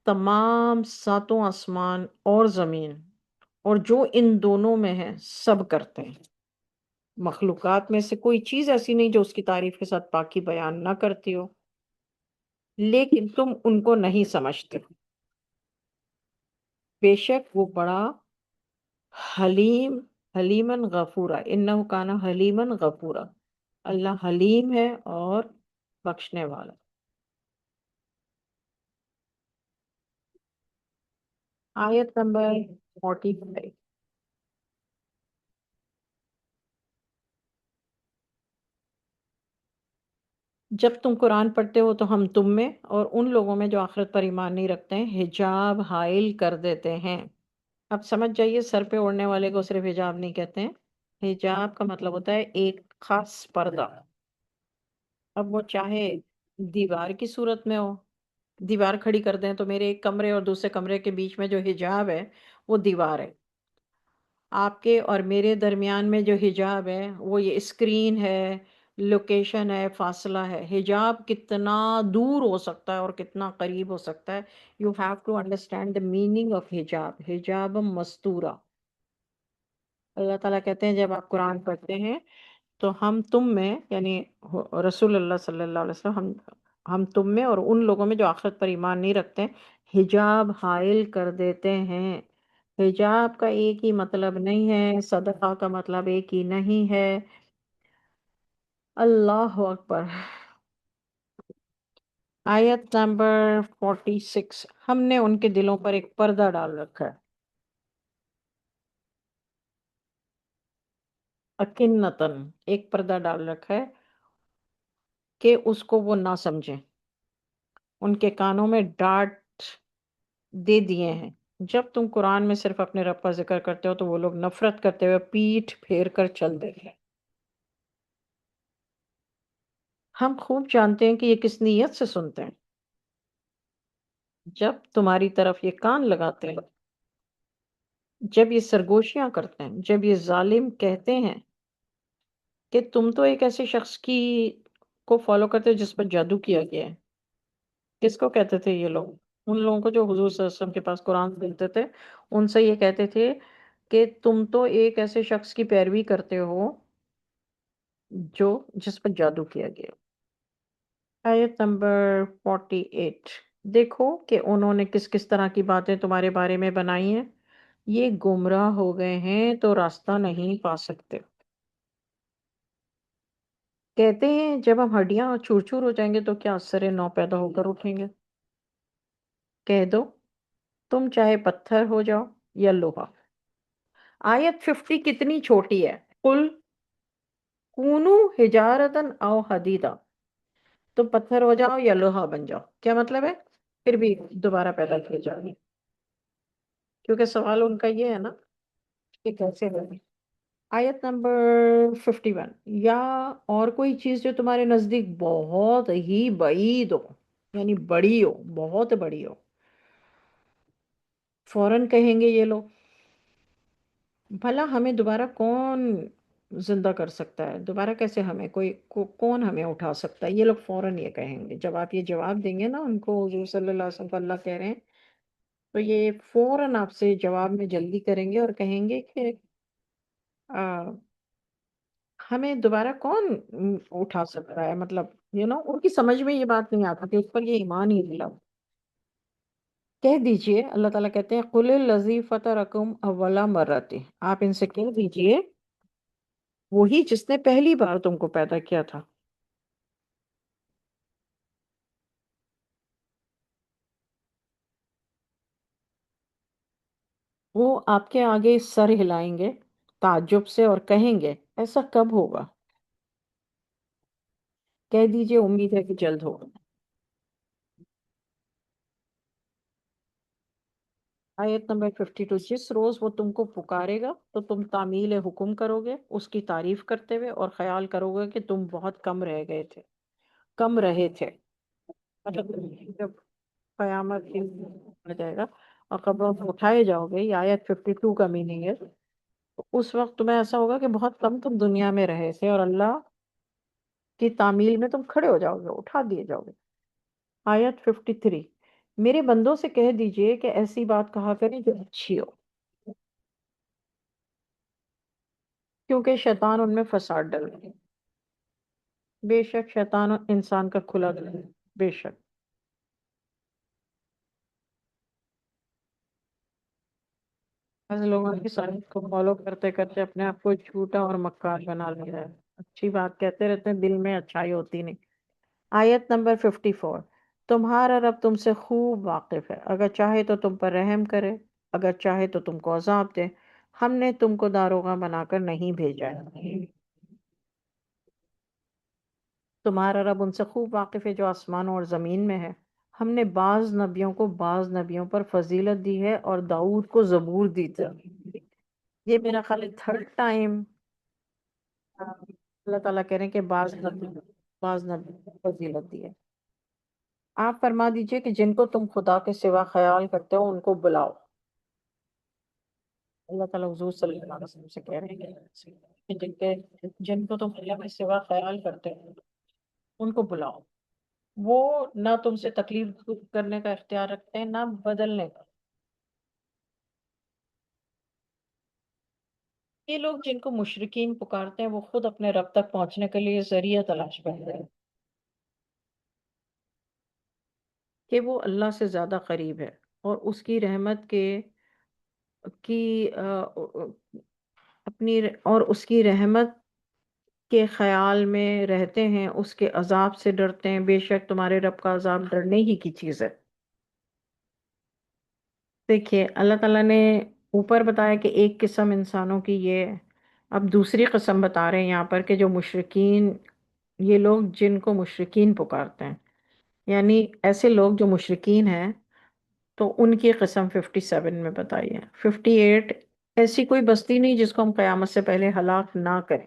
تمام ساتوں آسمان اور زمین اور جو ان دونوں میں ہے سب کرتے ہیں. مخلوقات میں سے کوئی چیز ایسی نہیں جو اس کی تعریف کے ساتھ پاکی بیان نہ کرتی ہو، لیکن تم ان کو نہیں سمجھتے. بے شک وہ بڑا حلیم، حلیمن غفورا، انہو کان حلیمن غفورا. اللہ حلیم ہے اور بخشنے والا. آیت نمبر 45. جب تم قرآن پڑھتے ہو تو ہم تم میں اور ان لوگوں میں جو آخرت پر ایمان نہیں رکھتے ہیں حجاب حائل کر دیتے ہیں. اب سمجھ جائیے، سر پہ اوڑھنے والے کو صرف حجاب نہیں کہتے ہیں. حجاب کا مطلب ہوتا ہے ایک خاص پردہ. اب وہ چاہے دیوار کی صورت میں ہو، دیوار کھڑی کر دیں تو میرے ایک کمرے اور دوسرے کمرے کے بیچ میں جو حجاب ہے وہ دیوار ہے. آپ کے اور میرے درمیان میں جو حجاب ہے وہ یہ اسکرین ہے، لوکیشن ہے، فاصلہ ہے. حجاب کتنا دور ہو سکتا ہے اور کتنا قریب ہو سکتا ہے. You have to understand the meaning of hijab. حجاب مستورہ. اللہ تعالیٰ کہتے ہیں جب آپ قرآن پڑھتے ہیں تو ہم تم میں، یعنی رسول اللہ صلی اللہ علیہ وسلم، ہم تم میں اور ان لوگوں میں جو آخرت پر ایمان نہیں رکھتے حجاب حائل کر دیتے ہیں. حجاب کا ایک ہی مطلب نہیں ہے، صدقہ کا مطلب ایک ہی نہیں ہے. اللہ اکبر. آیت نمبر 46. ہم نے ان کے دلوں پر ایک پردہ ڈال رکھا ہے. اکنتن، ایک پردہ ڈال رکھا ہے کہ اس کو وہ نہ سمجھیں. ان کے کانوں میں ڈانٹ دے دیے ہیں. جب تم قرآن میں صرف اپنے رب کا ذکر کرتے ہو تو وہ لوگ نفرت کرتے ہوئے پیٹھ پھیر کر چل دیتے ہیں. ہم خوب جانتے ہیں کہ یہ کس نیت سے سنتے ہیں. جب تمہاری طرف یہ کان لگاتے ہیں، جب یہ سرگوشیاں کرتے ہیں، جب یہ ظالم کہتے ہیں کہ تم تو ایک ایسے شخص کی کو فالو کرتے ہو جس پر جادو کیا گیا ہے. کس کو کہتے تھے یہ لوگ؟ ان لوگوں کو جو حضور صلی اللہ علیہ وسلم کے پاس قرآن سنتے تھے ان سے یہ کہتے تھے کہ تم تو ایک ایسے شخص کی پیروی کرتے ہو جو جس پر جادو کیا گیا. آیت نمبر 48. دیکھو کہ انہوں نے کس کس طرح کی باتیں تمہارے بارے میں بنائی ہیں. یہ گمراہ ہو گئے ہیں تو راستہ نہیں پا سکتے. کہتے ہیں جب ہم ہڈیاں چور چور ہو جائیں گے تو کیا سرے نو پیدا ہو کر اٹھیں گے. کہہ دو تم چاہے پتھر ہو جاؤ یا لوہا. آیت 50 کتنی چھوٹی ہے. قل کونو حجارتن او حدیدہ، تم پتھر ہو جاؤ یا لوہا بن جاؤ. کیا مطلب ہے؟ پھر بھی دوبارہ پیدا کیے جاؤ گے. کیونکہ سوال ان کا یہ ہے نا کہ کیسے ہوگی. آیت نمبر 51. یا اور کوئی چیز جو تمہارے نزدیک بہت ہی بعید ہو، یعنی بڑی ہو، بہت بڑی ہو. فوراً کہیں گے یہ لوگ بھلا ہمیں دوبارہ کون زندہ کر سکتا ہے، دوبارہ کیسے ہمیں کون ہمیں اٹھا سکتا ہے. یہ لوگ فوراً یہ کہیں گے جب آپ یہ جواب دیں گے نا ان کو. حضور صلی اللہ علیہ وسلم کو اللہ کہہ رہے ہیں تو یہ فوراً آپ سے جواب میں جلدی کریں گے اور کہیں گے کہ ہمیں دوبارہ کون اٹھا سکتا ہے، مطلب ان کی سمجھ میں یہ بات نہیں آتی کہ اس پر یہ ایمان ہی نہیں لاؤ۔ کہہ دیجئے، اللہ تعالیٰ کہتے ہیں قُلِ الَّذِي فَطَرَكُمْ أَوَّلَ مَرَّةٍ، آپ ان سے کہہ دیجئے وہی جس نے پہلی بار تم کو پیدا کیا تھا۔ وہ آپ کے آگے سر ہلائیں گے تعجب سے اور کہیں گے ایسا کب ہوگا؟ کہہ دیجئے امید ہے کہ جلد ہوگا۔ آیت نمبر 52، جس روز وہ تم کو پکارے گا تو تم تعمیل حکم کرو گے اس کی تعریف کرتے ہوئے، اور خیال کرو گے کہ تم بہت کم رہ گئے تھے، کم رہے تھے۔ مطلب جب قیامت کی آ جائے گا اور قبروں سے اٹھائے جاؤ گے، یہ آیت 52 کا میننگ ہے، تو اس وقت تمہیں ایسا ہوگا کہ بہت کم تم دنیا میں رہے تھے اور اللہ کی تعمیل میں تم کھڑے ہو جاؤ گے، اٹھا دیے جاؤ گے۔ آیت 53، میرے بندوں سے کہہ دیجئے کہ ایسی بات کہا کریں جو اچھی ہو، کیونکہ شیطان ان میں فساد ڈل گئے۔ بے شک شیطان انسان کا کھلا دل ہے، بے شک۔ بعض لوگوں کی سائنس کو فالو کرتے کرتے اپنے آپ کو جھوٹا اور مکار بنا لیا ہے، اچھی بات کہتے رہتے ہیں، دل میں اچھائی ہوتی نہیں۔ آیت نمبر 54، تمہارا رب تم سے خوب واقف ہے، اگر چاہے تو تم پر رحم کرے، اگر چاہے تو تم کو عذاب دے، ہم نے تم کو داروغہ بنا کر نہیں بھیجا ہے۔ تمہارا رب ان سے خوب واقف ہے جو آسمانوں اور زمین میں ہے۔ ہم نے بعض نبیوں کو بعض نبیوں پر فضیلت دی ہے اور داؤد کو زبور دی تھی۔ یہ میرا خیال ہے تھرڈ ٹائم اللہ تعالیٰ کہہ رہے ہیں کہ بعض نبی کو فضیلت دی ہے۔ آپ فرما دیجئے کہ جن کو تم خدا کے سوا خیال کرتے ہو ان کو بلاؤ۔ اللہ تعالیٰ حضور صلی اللہ علیہ وسلم سے کہہ رہے ہیں کہ جن کو تم اللہ کے سوا خیال کرتے ہو ان کو بلاؤ۔ وہ نہ تم سے تکلیف دور کرنے کا اختیار رکھتے ہیں نہ بدلنے کا۔ یہ لوگ جن کو مشرکین پکارتے ہیں وہ خود اپنے رب تک پہنچنے کے لیے ذریعہ تلاش کرتے ہیں کہ وہ اللہ سے زیادہ قریب ہے اور اس کی رحمت کی اور اس کی رحمت کے خیال میں رہتے ہیں، اس کے عذاب سے ڈرتے ہیں، بے شک تمہارے رب کا عذاب ڈرنے ہی کی چیز ہے۔ دیکھیے اللہ تعالیٰ نے اوپر بتایا کہ ایک قسم انسانوں کی یہ ہے، اب دوسری قسم بتا رہے ہیں یہاں پر کہ جو مشرکین، یہ لوگ جن کو مشرکین پکارتے ہیں، یعنی ایسے لوگ جو مشرکین ہیں، تو ان کی قسم 57 میں بتائی ہے۔ 58، ایسی کوئی بستی نہیں جس کو ہم قیامت سے پہلے ہلاک نہ کریں،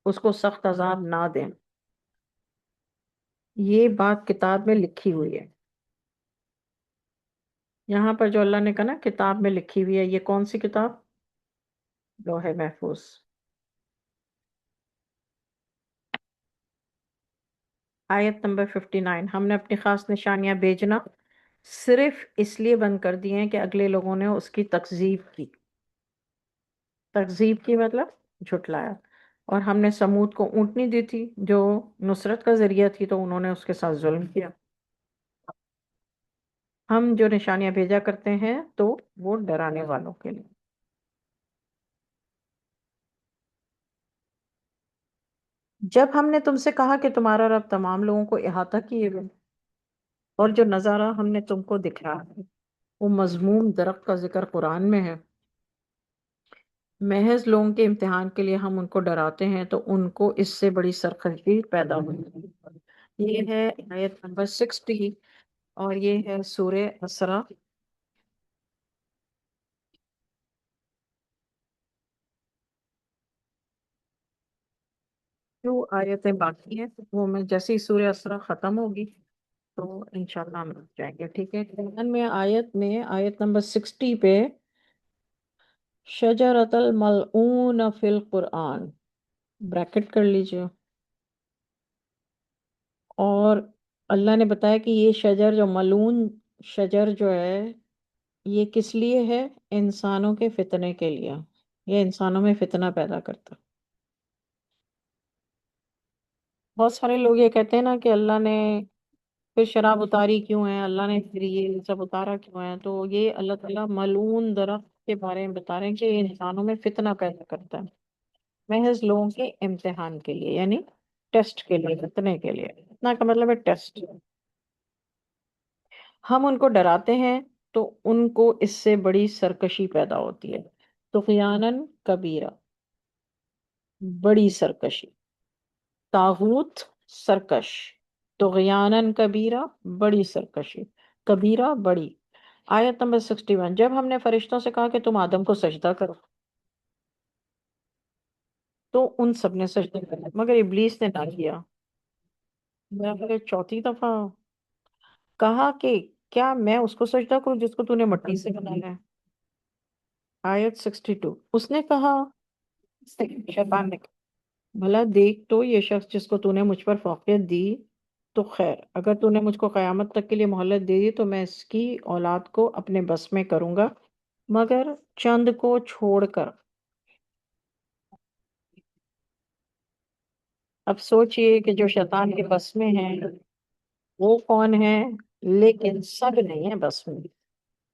اس کو سخت عذاب نہ دیں۔ یہ بات کتاب میں لکھی ہوئی ہے۔ یہاں پر جو اللہ نے کہا نا کتاب میں لکھی ہوئی ہے، یہ کون سی کتاب؟ لوح محفوظ۔ آیت نمبر 59، ہم نے اپنی خاص نشانیاں بھیجنا صرف اس لیے بند کر دی ہیں کہ اگلے لوگوں نے اس کی تکذیب کی۔ تکذیب کی مطلب جھٹلایا۔ اور ہم نے سمود کو اونٹنی دی تھی جو نصرت کا ذریعہ تھی، تو انہوں نے اس کے ساتھ ظلم کیا۔ ہم جو نشانیاں بھیجا کرتے ہیں تو وہ ڈرانے والوں کے لیے۔ جب ہم نے تم سے کہا کہ تمہارا رب تمام لوگوں کو احاطہ کیے ہوئے، اور جو نظارہ ہم نے تم کو دکھایا ہے وہ مضموم درخت کا ذکر قرآن میں ہے، محض لوگوں کے امتحان کے لیے ہم ان کو ڈراتے ہیں تو ان کو اس سے بڑی سرخوشی پیدا ہوئی۔ یہ ہے آیت نمبر 60، اور یہ ہے سورہ اسرا۔ جو آیتیں باقی ہیں وہ میں جیسے ہی سورہ اسرا ختم ہوگی تو انشاءاللہ ہم رک جائیں گے، ٹھیک ہے؟ قرآن میں آیت نمبر 60 پہ شجرۃ الملعون فی القرآن، بریکٹ کر لیجئے، اور اللہ نے بتایا کہ یہ شجر جو ملعون شجر جو ہے یہ کس لیے ہے؟ انسانوں کے فتنے کے لیے، یہ انسانوں میں فتنہ پیدا کرتا۔ بہت سارے لوگ یہ کہتے ہیں نا کہ اللہ نے پھر شراب اتاری کیوں ہے، اللہ نے پھر یہ سب اتارا کیوں ہے، تو یہ اللہ تعالیٰ ملعون درخت کے بارے میں بتا رہے ہیں کہ یہ انسانوں میں فتنہ پیدا کرتا ہے، محض لوگوں کے امتحان کے لیے، یعنی ٹیسٹ کے لیے، فتنے کے لیے۔ فتنہ کا مطلب ہے ٹیسٹ۔ ہم ان کو ڈراتے ہیں تو ان کو اس سے بڑی سرکشی پیدا ہوتی ہے، طغیاناً کبیرہ، بڑی سرکشی، طاغوت سرکش، طغیاناً کبیرہ بڑی سرکشی، کبیرہ بڑی۔ آیت نمبر 61، جب ہم نے فرشتوں سے کہا کہ تم آدم کو سجدہ کرو تو ان سب نے سجدہ کیا مگر ابلیس نے نہ کیا۔ میں پھر چوتھی دفعہ کہا کہ کیا میں اس کو سجدہ کروں جس کو تو نے مٹی سے بنایا ہے؟ آیت 62، اس نے کہا، شیطان نے کہا، بھلا دیکھ تو یہ شخص جس کو تو نے مجھ پر فوقیت دی، تو خیر اگر تو نے مجھ کو قیامت تک کے لیے مہلت دے دی تو میں اس کی اولاد کو اپنے بس میں کروں گا، مگر چند کو چھوڑ کر۔ اب سوچئے کہ جو شیطان کے بس میں ہیں وہ کون ہے، لیکن سب نہیں ہے بس میں۔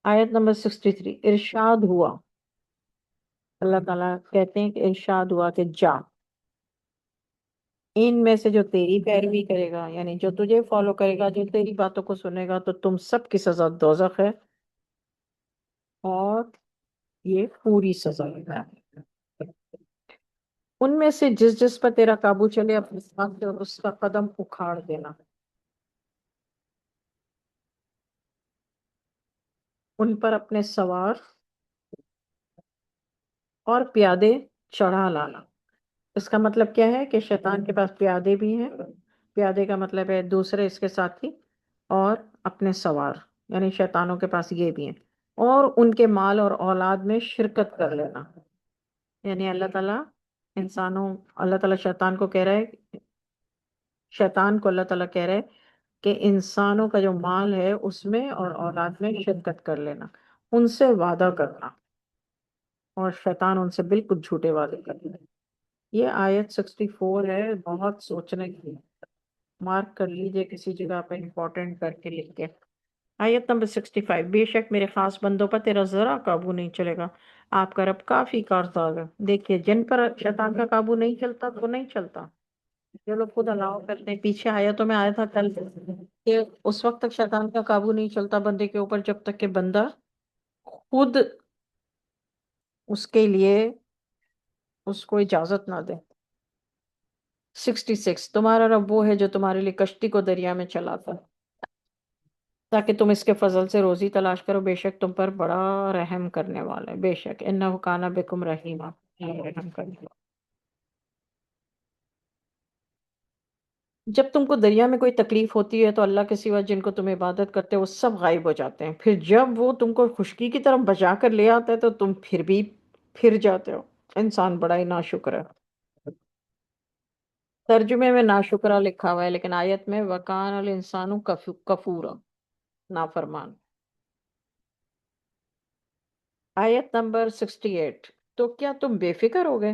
آیت نمبر 63، ارشاد ہوا، اللہ تعالیٰ کہتے ہیں کہ ارشاد ہوا کہ جا، ان میں سے جو تیری پیروی کرے گا، یعنی جو تجھے فالو کرے گا، جو تیری باتوں کو سنے گا، تو تم سب کی سزا دوزخ ہے، اور یہ پوری سزا ہے۔ ان میں سے جس جس پر تیرا قابو چلے اپنے ساتھ سے اور اس کا قدم اکھاڑ دینا، ان پر اپنے سوار اور پیادے چڑھا لانا۔ اس کا مطلب کیا ہے کہ شیطان کے پاس پیادے بھی ہیں، پیادے کا مطلب ہے دوسرے اس کے ساتھی، اور اپنے سوار، یعنی شیطانوں کے پاس یہ بھی ہیں، اور ان کے مال اور اولاد میں شرکت کر لینا، یعنی اللہ تعالیٰ اللہ تعالیٰ شیطان کو کہہ رہا ہے، شیطان کو اللہ تعالیٰ کہہ رہا ہے کہ انسانوں کا جو مال ہے اس میں اور اولاد میں شرکت کر لینا، ان سے وعدہ کرنا، اور شیطان ان سے بالکل جھوٹے وعدے کرنا۔ یہ آیت 64 ہے، بہت سوچنے کی، مارک کر لیجئے کسی جگہ پہ امپورٹنٹ کر کے لکھ کے۔ آیت نمبر 65، بے شک میرے خاص بندوں پر تیرا ذرا قابو نہیں چلے گا، آپ کا رب کافی کارساز ہے۔ دیکھیے جن پر شیطان کا قابو نہیں چلتا تو نہیں چلتا، جو لوگ خود الاؤ کرتے ہیں، پیچھے آیتوں میں آیا تھا کل کہ اس وقت تک شیطان کا قابو نہیں چلتا بندے کے اوپر جب تک کہ بندہ خود اس کے لیے اس کو اجازت نہ دے۔ 66، تمہارا رب وہ ہے جو تمہارے لیے کشتی کو دریا میں چلاتا ہے تاکہ تم اس کے فضل سے روزی تلاش کرو، بے شک تم پر بڑا رحم کرنے والا ہے، بے شک انہ کان بکم رحیمہ، رحم کرنے والا۔ جب تم کو دریا میں کوئی تکلیف ہوتی ہے تو اللہ کے سوا جن کو تم عبادت کرتے ہو وہ سب غائب ہو جاتے ہیں، پھر جب وہ تم کو خشکی کی طرف بچا کر لے آتا ہے تو تم پھر بھی پھر جاتے ہو۔ انسان بڑا ہی ناشکر ہے۔ ترجمے میں ناشکرہ لکھا ہوا ہے لیکن آیت میں وکان الانسان کفورا، نافرمان۔ آیت نمبر 68، تو کیا تم بے فکر ہو گئے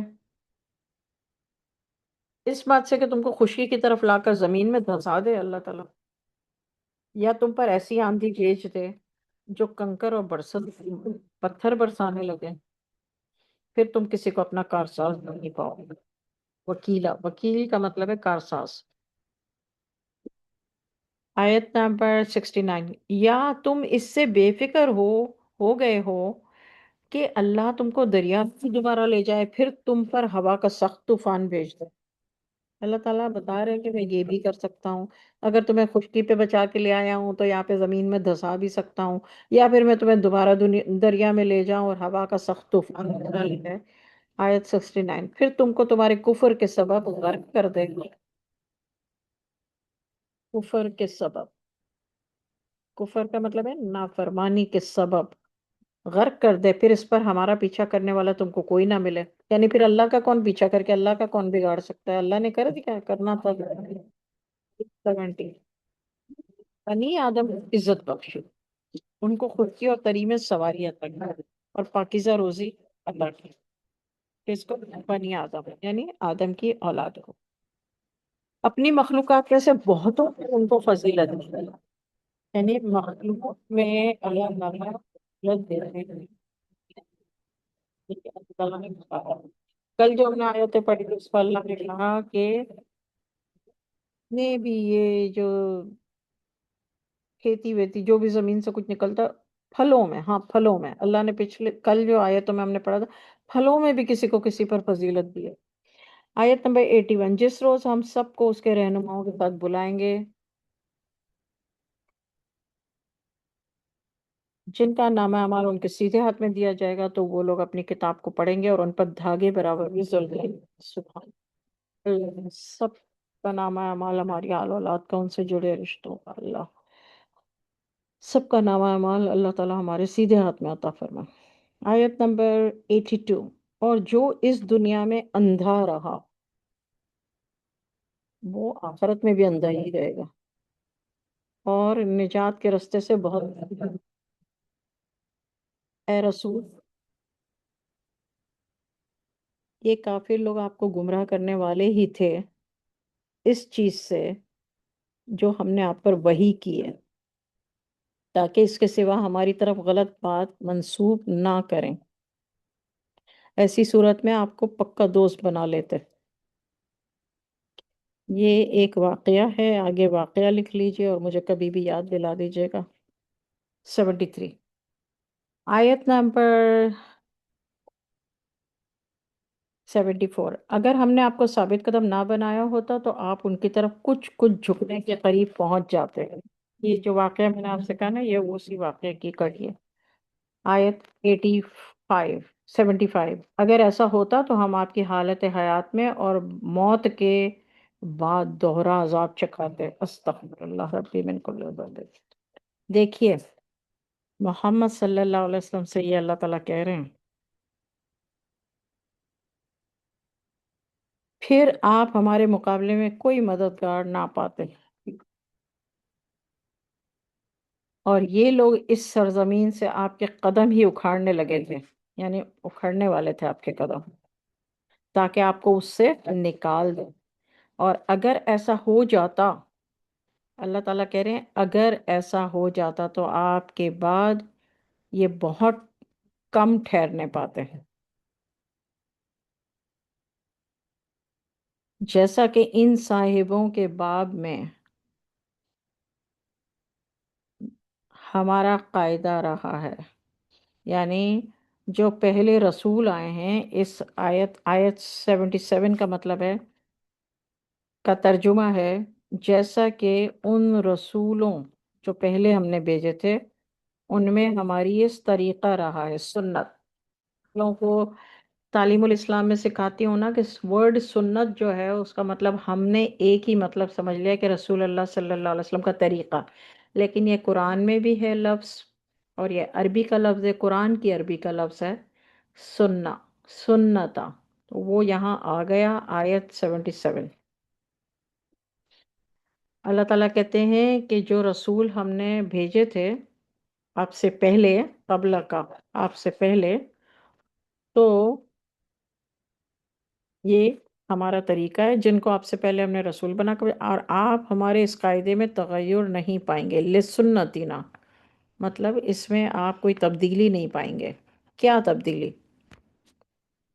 اس بات سے کہ تم کو خشکی کی طرف لا کر زمین میں دھسا دے اللہ تعالیٰ، یا تم پر ایسی آندھی بھیج دے جو کنکر اور برسات پتھر برسانے لگے، پھر تم کسی کو اپنا کارساز نہیں پاؤ گے۔ وکیلا، وکیل کا مطلب ہے کارساز۔ آیت نمبر 69، یا تم اس سے بے فکر ہو گئے ہو کہ اللہ تم کو دریا سے دوبارہ لے جائے پھر تم پر ہوا کا سخت طوفان بھیج دے۔ اللہ تعالیٰ بتا رہے ہیں کہ میں یہ بھی کر سکتا ہوں، اگر تمہیں خشکی پہ بچا کے لے آیا ہوں تو یہاں پہ زمین میں دھسا بھی سکتا ہوں، یا پھر میں تمہیں دوبارہ دریا میں لے جاؤں اور ہوا کا سخت طوفان ڈال ہے۔ آیت 69، پھر تم کو تمہارے کفر کے سبب غرق کر دے گا، کفر کے سبب، کفر کا مطلب ہے نافرمانی کے سبب غرق کر دے، پھر اس پر ہمارا پیچھا کرنے والا تم کو کوئی نہ ملے، یعنی پھر اللہ کا کون پیچھا کر کے اللہ کا کون بگاڑ سکتا ہے، اللہ نے کر دیا کرنا تھا۔ 70، بنی آدم کو عزت بخشو، ان کو خود کی اور تری میں سواری عطا کی اور پاکیزہ روزی عطا کی، کہ اس کو بنی آدم یعنی آدم کی اولاد ہو، اپنی مخلوقات میں سے بہتوں کو ان کو فضیلت دی، یعنی مخلوق میں اللہ تعالیٰ فضیلت دے رہے ہیں، ٹھیک ہے؟ اللہ تعالیٰ نے کہا، کل جو ہم نے آیتیں پڑھی تھی اس پر اللہ نے کہا کہ نے بھی یہ جو کھیتی ویتی جو بھی زمین سے کچھ نکلتا، پھلوں میں، ہاں پھلوں میں اللہ نے پچھلے کل جو آیتوں میں ہم نے پڑھا تھا، پھلوں میں بھی کسی کو کسی پر فضیلت دی ہے۔ آیت نمبر 81، جس روز ہم سب کو اس کے رہنماؤں کے ساتھ بلائیں گے، جن کا نامہ اعمال ان کے سیدھے ہاتھ میں دیا جائے گا، تو وہ لوگ اپنی کتاب کو پڑھیں گے اور ان پر دھاگے برابر بھی ظلم کریں گے۔ سبحان اللہ، سب کا نامہ اعمال ہماری آل اولاد کا ان سے جڑے رشتوں کا اللہ، سب کا نامہ اعمال اللہ تعالیٰ ہمارے سیدھے ہاتھ میں عطا فرمائے۔ آیت نمبر 82، اور جو اس دنیا میں اندھا رہا وہ آخرت میں بھی اندھا ہی رہے گا، اور نجات کے رستے سے بہت، اے رسول، یہ کافر لوگ آپ کو گمراہ کرنے والے ہی تھے اس چیز سے جو ہم نے آپ پر وحی کی ہے، تاکہ اس کے سوا ہماری طرف غلط بات منسوب نہ کریں، ایسی صورت میں آپ کو پکا دوست بنا لیتے۔ یہ ایک واقعہ ہے، آگے واقعہ لکھ لیجئے اور مجھے کبھی بھی یاد دلا دیجئے گا۔ 73، آیت نمبر 74، اگر ہم نے آپ کو ثابت قدم نہ بنایا ہوتا تو آپ ان کی طرف کچھ کچھ جھکنے کے قریب پہنچ جاتے ہیں۔ یہ جو واقعہ میں نے آپ سے کہا نا، یہ اسی واقعے کی کڑی ہے۔ آیت 85، 75، اگر ایسا ہوتا تو ہم آپ کی حالت حیات میں اور موت کے بعد دوہرا عذاب چکھاتے۔ استغفر اللہ ربی من کل ذنب۔ دیکھیے، محمد صلی اللہ علیہ وسلم سے یہ اللہ تعالیٰ کہہ رہے ہیں، پھر آپ ہمارے مقابلے میں کوئی مددگار نہ پاتے، اور یہ لوگ اس سرزمین سے آپ کے قدم ہی اکھاڑنے لگے تھے، یعنی اکھڑنے والے تھے آپ کے قدم، تاکہ آپ کو اس سے نکال دیں۔ اور اگر ایسا ہو جاتا، اللہ تعالیٰ کہہ رہے ہیں اگر ایسا ہو جاتا تو آپ کے بعد یہ بہت کم ٹھہرنے پاتے ہیں، جیسا کہ ان صاحبوں کے باب میں ہمارا قاعدہ رہا ہے، یعنی جو پہلے رسول آئے ہیں، اس آیت 77 کا مطلب ہے، کا ترجمہ ہے، جیسا کہ ان رسولوں جو پہلے ہم نے بھیجے تھے ان میں ہماری اس طریقہ رہا ہے، سنت لوگوں کو تعلیم الاسلام میں سکھاتی ہوں نا، کہ ورڈ سنت جو ہے اس کا مطلب ہم نے ایک ہی مطلب سمجھ لیا کہ رسول اللہ صلی اللہ علیہ وسلم کا طریقہ، لیکن یہ قرآن میں بھی ہے لفظ، اور یہ عربی کا لفظ ہے، قرآن کی عربی کا لفظ ہے سننا، سنتا، تو وہ یہاں آ گیا آیت 77۔ اللہ تعالیٰ کہتے ہیں کہ جو رسول ہم نے بھیجے تھے آپ سے پہلے، قبل کا، آپ سے پہلے، تو یہ ہمارا طریقہ ہے جن کو آپ سے پہلے ہم نے رسول بنا کر، اور آپ ہمارے اس قاعدے میں تغیر نہیں پائیں گے، لسنتنا، مطلب اس میں آپ کوئی تبدیلی نہیں پائیں گے۔ کیا تبدیلی؟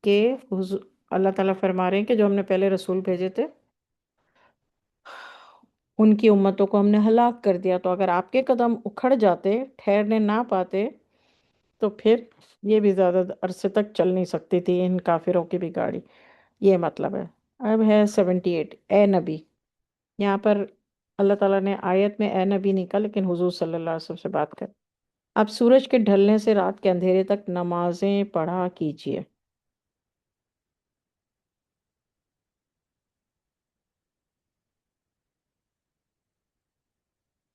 کہ اللہ تعالیٰ فرما رہے ہیں کہ جو ہم نے پہلے رسول بھیجے تھے ان کی امتوں کو ہم نے ہلاک کر دیا، تو اگر آپ کے قدم اکھڑ جاتے، ٹھہرنے نہ پاتے، تو پھر یہ بھی زیادہ عرصے تک چل نہیں سکتی تھی ان کافروں کی بھی گاڑی، یہ مطلب ہے۔ اب ہے 78، اے نبی، یہاں پر اللہ تعالیٰ نے آیت میں اے نبی نہیں کہا، لیکن حضور صلی اللہ علیہ وسلم سے بات کر، اب سورج کے ڈھلنے سے رات کے اندھیرے تک نمازیں پڑھا کیجیے،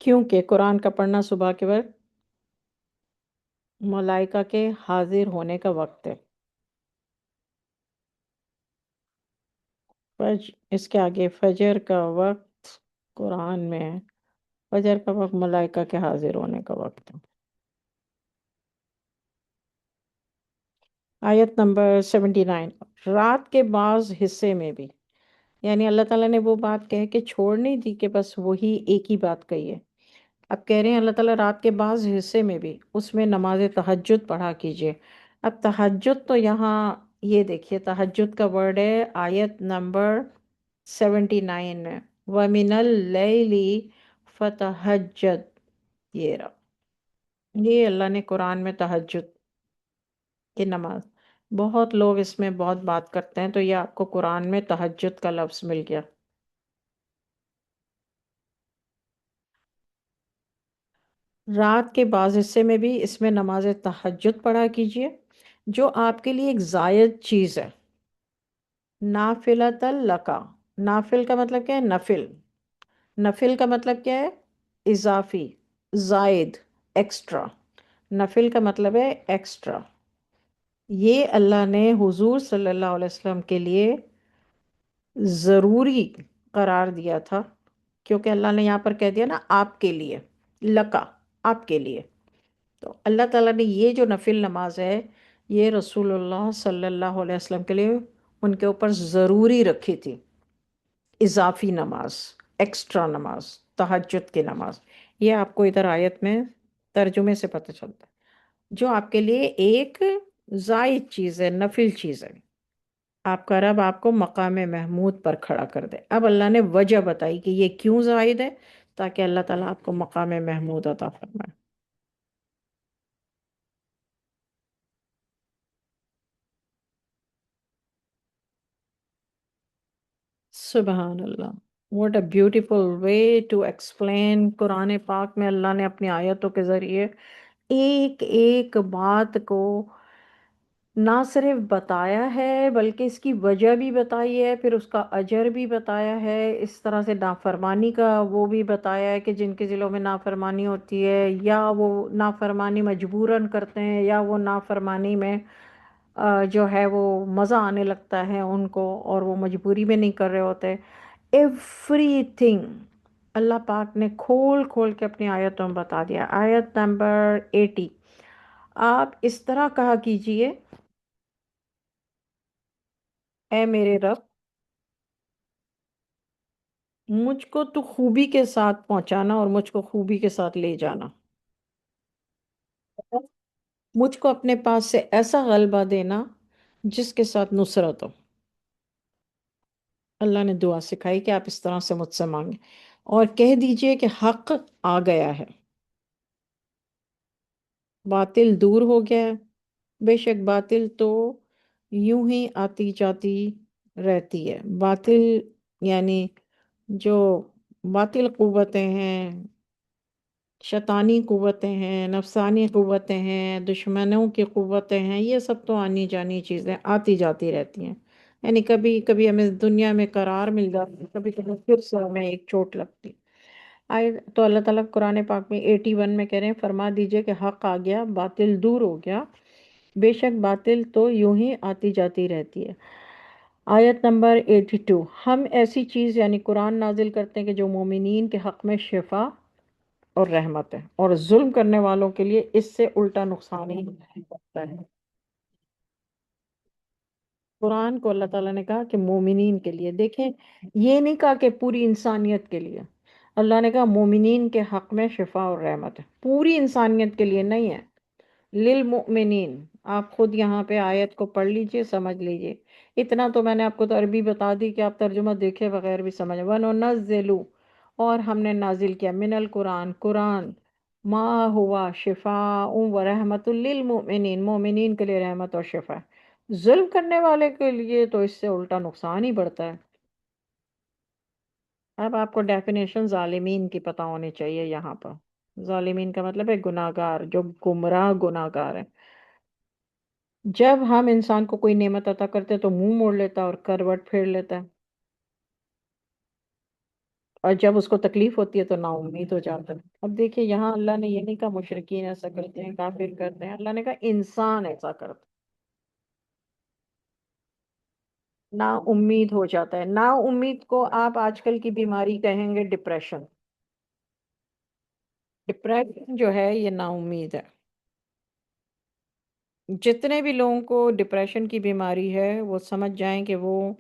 کیونکہ قرآن کا پڑھنا صبح کے وقت ملائکہ کے حاضر ہونے کا وقت ہے۔ اس کے آگے فجر کا وقت قرآن میں ہے، فجر کا وقت ملائکہ کے حاضر ہونے کا وقت ہے۔ آیت نمبر 79، رات کے بعض حصے میں بھی، یعنی اللہ تعالیٰ نے وہ بات کہہ کے چھوڑ نہیں دی کہ بس وہی ایک ہی بات کہی ہے۔ اب کہہ رہے ہیں اللہ تعالیٰ رات کے بعض حصے میں بھی اس میں نماز تہجد پڑھا کیجئے۔ اب تہجد تو یہاں یہ دیکھیے تہجد کا ورڈ ہے آیت نمبر 79 میں، وَمِنَ اللَّيْلِ فَتَہجد، یہ رہا، یہ اللہ نے قرآن میں تہجد کی نماز، بہت لوگ اس میں بہت بات کرتے ہیں، تو یہ آپ کو قرآن میں تہجد کا لفظ مل گیا۔ رات کے بعض حصے میں بھی اس میں نماز تہجد پڑھا کیجئے، جو آپ کے لیے ایک زائد چیز ہے، نافلۃ لکا، نافل کا مطلب کیا ہے؟ نفل، نفل کا مطلب کیا ہے؟ اضافی، زائد، ایکسٹرا، نفل کا مطلب ہے ایکسٹرا۔ یہ اللہ نے حضور صلی اللہ علیہ وسلم کے لیے ضروری قرار دیا تھا، کیونکہ اللہ نے یہاں پر کہہ دیا نا آپ کے لیے، لکا، آپ کے لیے، تو اللہ تعالیٰ نے یہ جو نفل نماز ہے یہ رسول اللہ صلی اللہ علیہ وسلم کے لیے ان کے اوپر ضروری رکھی تھی، اضافی نماز، ایکسٹرا نماز، تہجد کی نماز۔ یہ آپ کو ادھر آیت میں ترجمے سے پتہ چلتا ہے، جو آپ کے لیے ایک زائد چیز ہے، نفل چیز ہے، آپ کا رب آپ کو مقام محمود پر کھڑا کر دے۔ اب اللہ نے وجہ بتائی کہ یہ کیوں زائد ہے، تاکہ اللہ تعالیٰ آپ کو مقام محمود عطا فرمائے۔ سبحان اللہ، what a beautiful way to explain۔ قرآن پاک میں اللہ نے اپنی آیتوں کے ذریعے ایک ایک بات کو نہ صرف بتایا ہے بلکہ اس کی وجہ بھی بتائی ہے، پھر اس کا اجر بھی بتایا ہے، اس طرح سے نافرمانی کا وہ بھی بتایا ہے کہ جن کے دلوں میں نافرمانی ہوتی ہے یا وہ نافرمانی مجبوراً کرتے ہیں یا وہ نافرمانی میں جو ہے وہ مزہ آنے لگتا ہے ان کو اور وہ مجبوری میں نہیں کر رہے ہوتے، ایوری تھنگ اللہ پاک نے کھول کھول کے اپنی آیتوں میں بتا دیا۔ آیت نمبر 80، آپ اس طرح کہا کیجئے، اے میرے رب، مجھ کو تو خوبی کے ساتھ پہنچانا اور مجھ کو خوبی کے ساتھ لے جانا، مجھ کو اپنے پاس سے ایسا غلبہ دینا جس کے ساتھ نصرت ہو۔ اللہ نے دعا سکھائی کہ آپ اس طرح سے مجھ سے مانگیں اور کہہ دیجئے کہ حق آ گیا ہے، باطل دور ہو گیا ہے، بے شک باطل تو یوں ہی آتی جاتی رہتی ہے، باطل یعنی جو باطل قوتیں ہیں، شیطانی قوتیں ہیں، نفسانی قوتیں ہیں، دشمنوں کی قوتیں ہیں، یہ سب تو آنی جانی چیزیں آتی جاتی رہتی ہیں، یعنی کبھی کبھی ہمیں دنیا میں قرار مل جاتا ہے، کبھی کبھی پھر سے ہمیں ایک چوٹ لگتی۔ آئے تو اللہ تعالیٰ قرآن پاک میں 81 میں کہہ رہے ہیں، فرما دیجئے کہ حق آ گیا، باطل دور ہو گیا، بے شک باطل تو یوں ہی آتی جاتی رہتی ہے۔ آیت نمبر 82، ہم ایسی چیز یعنی قرآن نازل کرتے ہیں کہ جو مومنین کے حق میں شفا اور رحمت ہے، اور ظلم کرنے والوں کے لیے اس سے الٹا نقصان ہی ہوتا ہے۔ قرآن کو اللہ تعالیٰ نے کہا کہ مومنین کے لیے، دیکھیں یہ نہیں کہا کہ پوری انسانیت کے لیے، اللہ نے کہا مومنین کے حق میں شفا اور رحمت ہے، پوری انسانیت کے لیے نہیں ہے، للمؤمنین۔ آپ خود یہاں پہ آیت کو پڑھ لیجئے، سمجھ لیجئے، اتنا تو میں نے آپ کو تو عربی بتا دی کہ آپ ترجمہ دیکھے بغیر بھی سمجھ، وَنُنَزِّلُ، اور ہم نے نازل کیا، من القرآن، قرآن، ما ہوا شفاء و رحمت للمؤمنین، مومنین کے لیے رحمت اور شفا ہے، ظلم کرنے والے کے لیے تو اس سے الٹا نقصان ہی بڑھتا ہے۔ اب آپ کو ڈیفینیشن ظالمین کی پتہ ہونی چاہیے یہاں پر، ظالمین کا مطلب ہے گناہگار، جو گمراہ گناہگار ہیں۔ جب ہم انسان کو کوئی نعمت عطا کرتے ہیں تو منہ موڑ لیتا ہے اور کروٹ پھیر لیتا ہے، اور جب اس کو تکلیف ہوتی ہے تو نا امید ہو جاتا ہے۔ اب دیکھیے یہاں اللہ نے یہ نہیں کہا مشرکین ایسا کرتے ہیں، کافر کرتے ہیں، اللہ نے کہا انسان ایسا کرتا ہے، نا امید ہو جاتا ہے۔ نا امید کو آپ آج کل کی بیماری کہیں گے ڈپریشن، ڈپریشن جو ہے یہ نا امید ہے۔ جتنے بھی لوگوں کو ڈپریشن کی بیماری ہے وہ سمجھ جائیں کہ وہ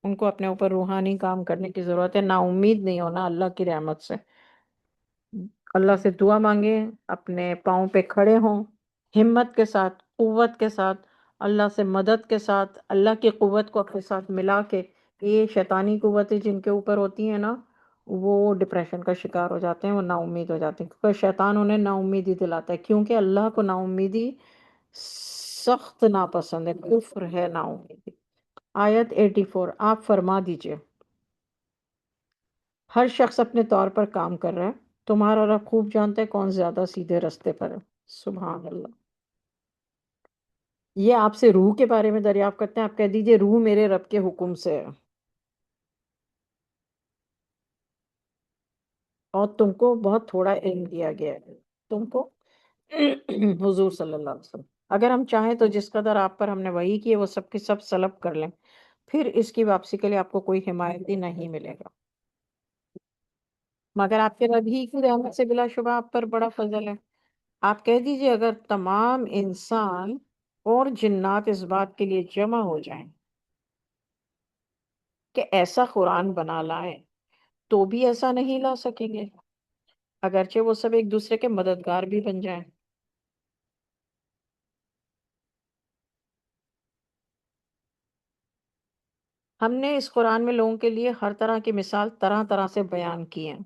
ان کو اپنے اوپر روحانی کام کرنے کی ضرورت ہے، نا امید نہیں ہونا اللہ کی رحمت سے۔ اللہ سے دعا مانگے، اپنے پاؤں پہ کھڑے ہوں، ہمت کے ساتھ، قوت کے ساتھ، اللہ سے مدد کے ساتھ، اللہ کی قوت کو اپنے ساتھ ملا کے۔ یہ شیطانی قوتیں جن کے اوپر ہوتی ہیں نا، وہ ڈپریشن کا شکار ہو جاتے ہیں، وہ نا امید ہو جاتے ہیں، کیونکہ شیطان انہیں نا امیدی دلاتا ہے، کیونکہ اللہ کو نا امیدی سخت ناپسند ہے، کفر ہے نا امیدی۔ آیت 84 آپ فرما دیجئے، ہر شخص اپنے طور پر کام کر رہا ہے، تمہارا رب خوب جانتا ہے کون زیادہ سیدھے رستے پر ہے۔ سبحان اللہ۔ یہ آپ سے روح کے بارے میں دریافت کرتے ہیں، آپ کہہ دیجئے روح میرے رب کے حکم سے ہے، اور تم کو بہت تھوڑا علم دیا گیا ہے، تم کو حضور صلی اللہ علیہ وسلم، اگر ہم چاہیں تو جس قدر آپ پر ہم نے وحی کی ہے وہ سب کی سب سلب کر لیں، پھر اس کی واپسی کے لیے آپ کو کوئی حمایتی نہیں ملے گا، مگر آپ کے رب ہی کی رحمت سے بلا شبہ آپ پر بڑا فضل ہے۔ آپ کہہ دیجئے اگر تمام انسان اور جنات اس بات کے لیے جمع ہو جائیں کہ ایسا قرآن بنا لائیں تو بھی ایسا نہیں لا سکیں گے، اگرچہ وہ سب ایک دوسرے کے مددگار بھی بن جائیں۔ ہم نے اس قرآن میں لوگوں کے لیے ہر طرح کی مثال طرح طرح سے بیان کی ہیں،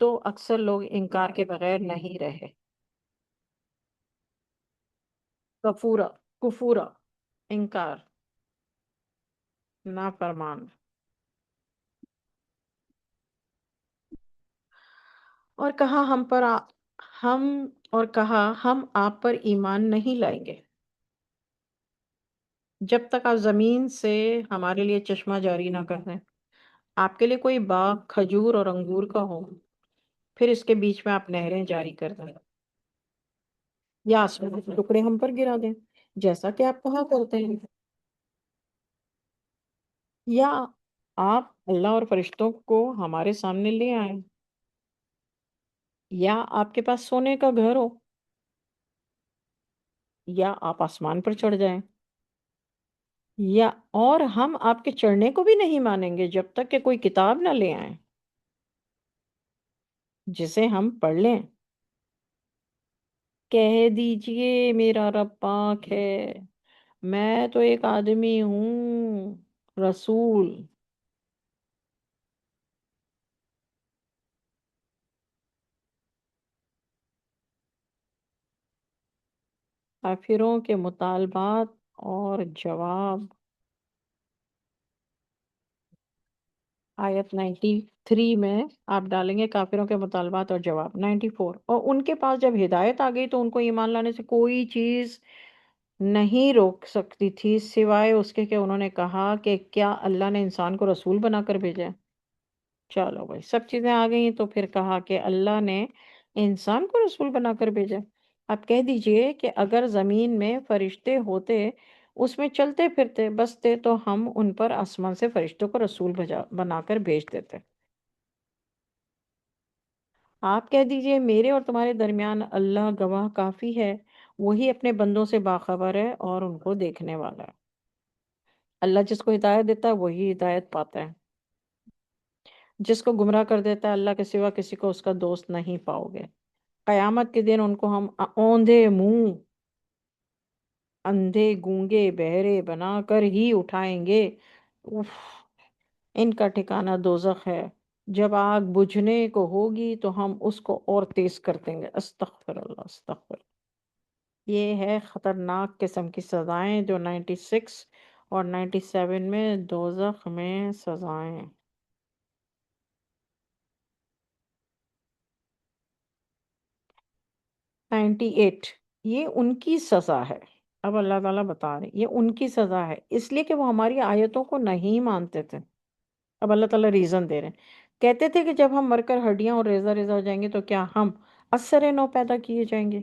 تو اکثر لوگ انکار کے بغیر نہیں رہے۔ کفورا، کفورا، انکار، نافرمان، اور کہا ہم اور کہا ہم آپ پر ایمان نہیں لائیں گے جب تک آپ زمین سے ہمارے لیے چشمہ جاری نہ کر دیں، آپ کے لیے کوئی باغ کھجور اور انگور کا ہو، پھر اس کے بیچ میں آپ نہریں جاری کر دیں، یا آسمان کے ٹکڑے ہم پر گرا دیں جیسا کہ آپ کہا کرتے ہیں، یا آپ اللہ اور فرشتوں کو ہمارے سامنے لے آئیں، یا آپ کے پاس سونے کا گھر ہو، یا آپ آسمان پر چڑھ جائیں، یا اور ہم آپ کے چڑھنے کو بھی نہیں مانیں گے جب تک کہ کوئی کتاب نہ لے آئیں جسے ہم پڑھ لیں۔ کہہ دیجئے میرا رب پاک ہے، میں تو ایک آدمی ہوں، رسول۔ کافروں کے مطالبات اور جواب، آیت 93 میں آپ ڈالیں گے کافروں کے مطالبات اور جواب، 94، اور ان کے پاس جب ہدایت آ گئی تو ان کو ایمان لانے سے کوئی چیز نہیں روک سکتی تھی سوائے اس کے کہ انہوں نے کہا کہ کیا اللہ نے انسان کو رسول بنا کر بھیجا ہے؟ چلو بھائی سب چیزیں آ گئی ہیں تو پھر کہا کہ اللہ نے انسان کو رسول بنا کر بھیجا۔ آپ کہہ دیجئے کہ اگر زمین میں فرشتے ہوتے، اس میں چلتے پھرتے بستے، تو ہم ان پر آسمان سے فرشتوں کو رسول بنا کر بھیج دیتے۔ آپ کہہ دیجئے میرے اور تمہارے درمیان اللہ گواہ کافی ہے، وہی اپنے بندوں سے باخبر ہے اور ان کو دیکھنے والا ہے۔ اللہ جس کو ہدایت دیتا ہے وہی ہدایت پاتا ہے، جس کو گمراہ کر دیتا ہے اللہ کے سوا کسی کو اس کا دوست نہیں پاؤ گے۔ قیامت کے دن ان کو ہم اوندھے منہ، اندھے گونگے بہرے بنا کر ہی اٹھائیں گے۔ اف، ان کا ٹھکانہ دوزخ ہے، جب آگ بجھنے کو ہوگی تو ہم اس کو اور تیز کر دیں گے۔ استغفر اللہ، استغفر۔ یہ ہے خطرناک قسم کی سزائیں جو 96 اور 97 میں دوزخ میں سزائیں۔ 98 یہ ان کی سزا ہے، اب اللہ تعالیٰ بتا رہے ہیں یہ ان کی سزا ہے، اس لیے کہ وہ ہماری آیتوں کو نہیں مانتے تھے۔ اب اللہ تعالیٰ ریزن دے رہے ہیں، کہتے تھے کہ جب ہم مر کر ہڈیاں اور ریزہ ریزہ ہو جائیں گے تو کیا ہم اثر نو پیدا کیے جائیں گے؟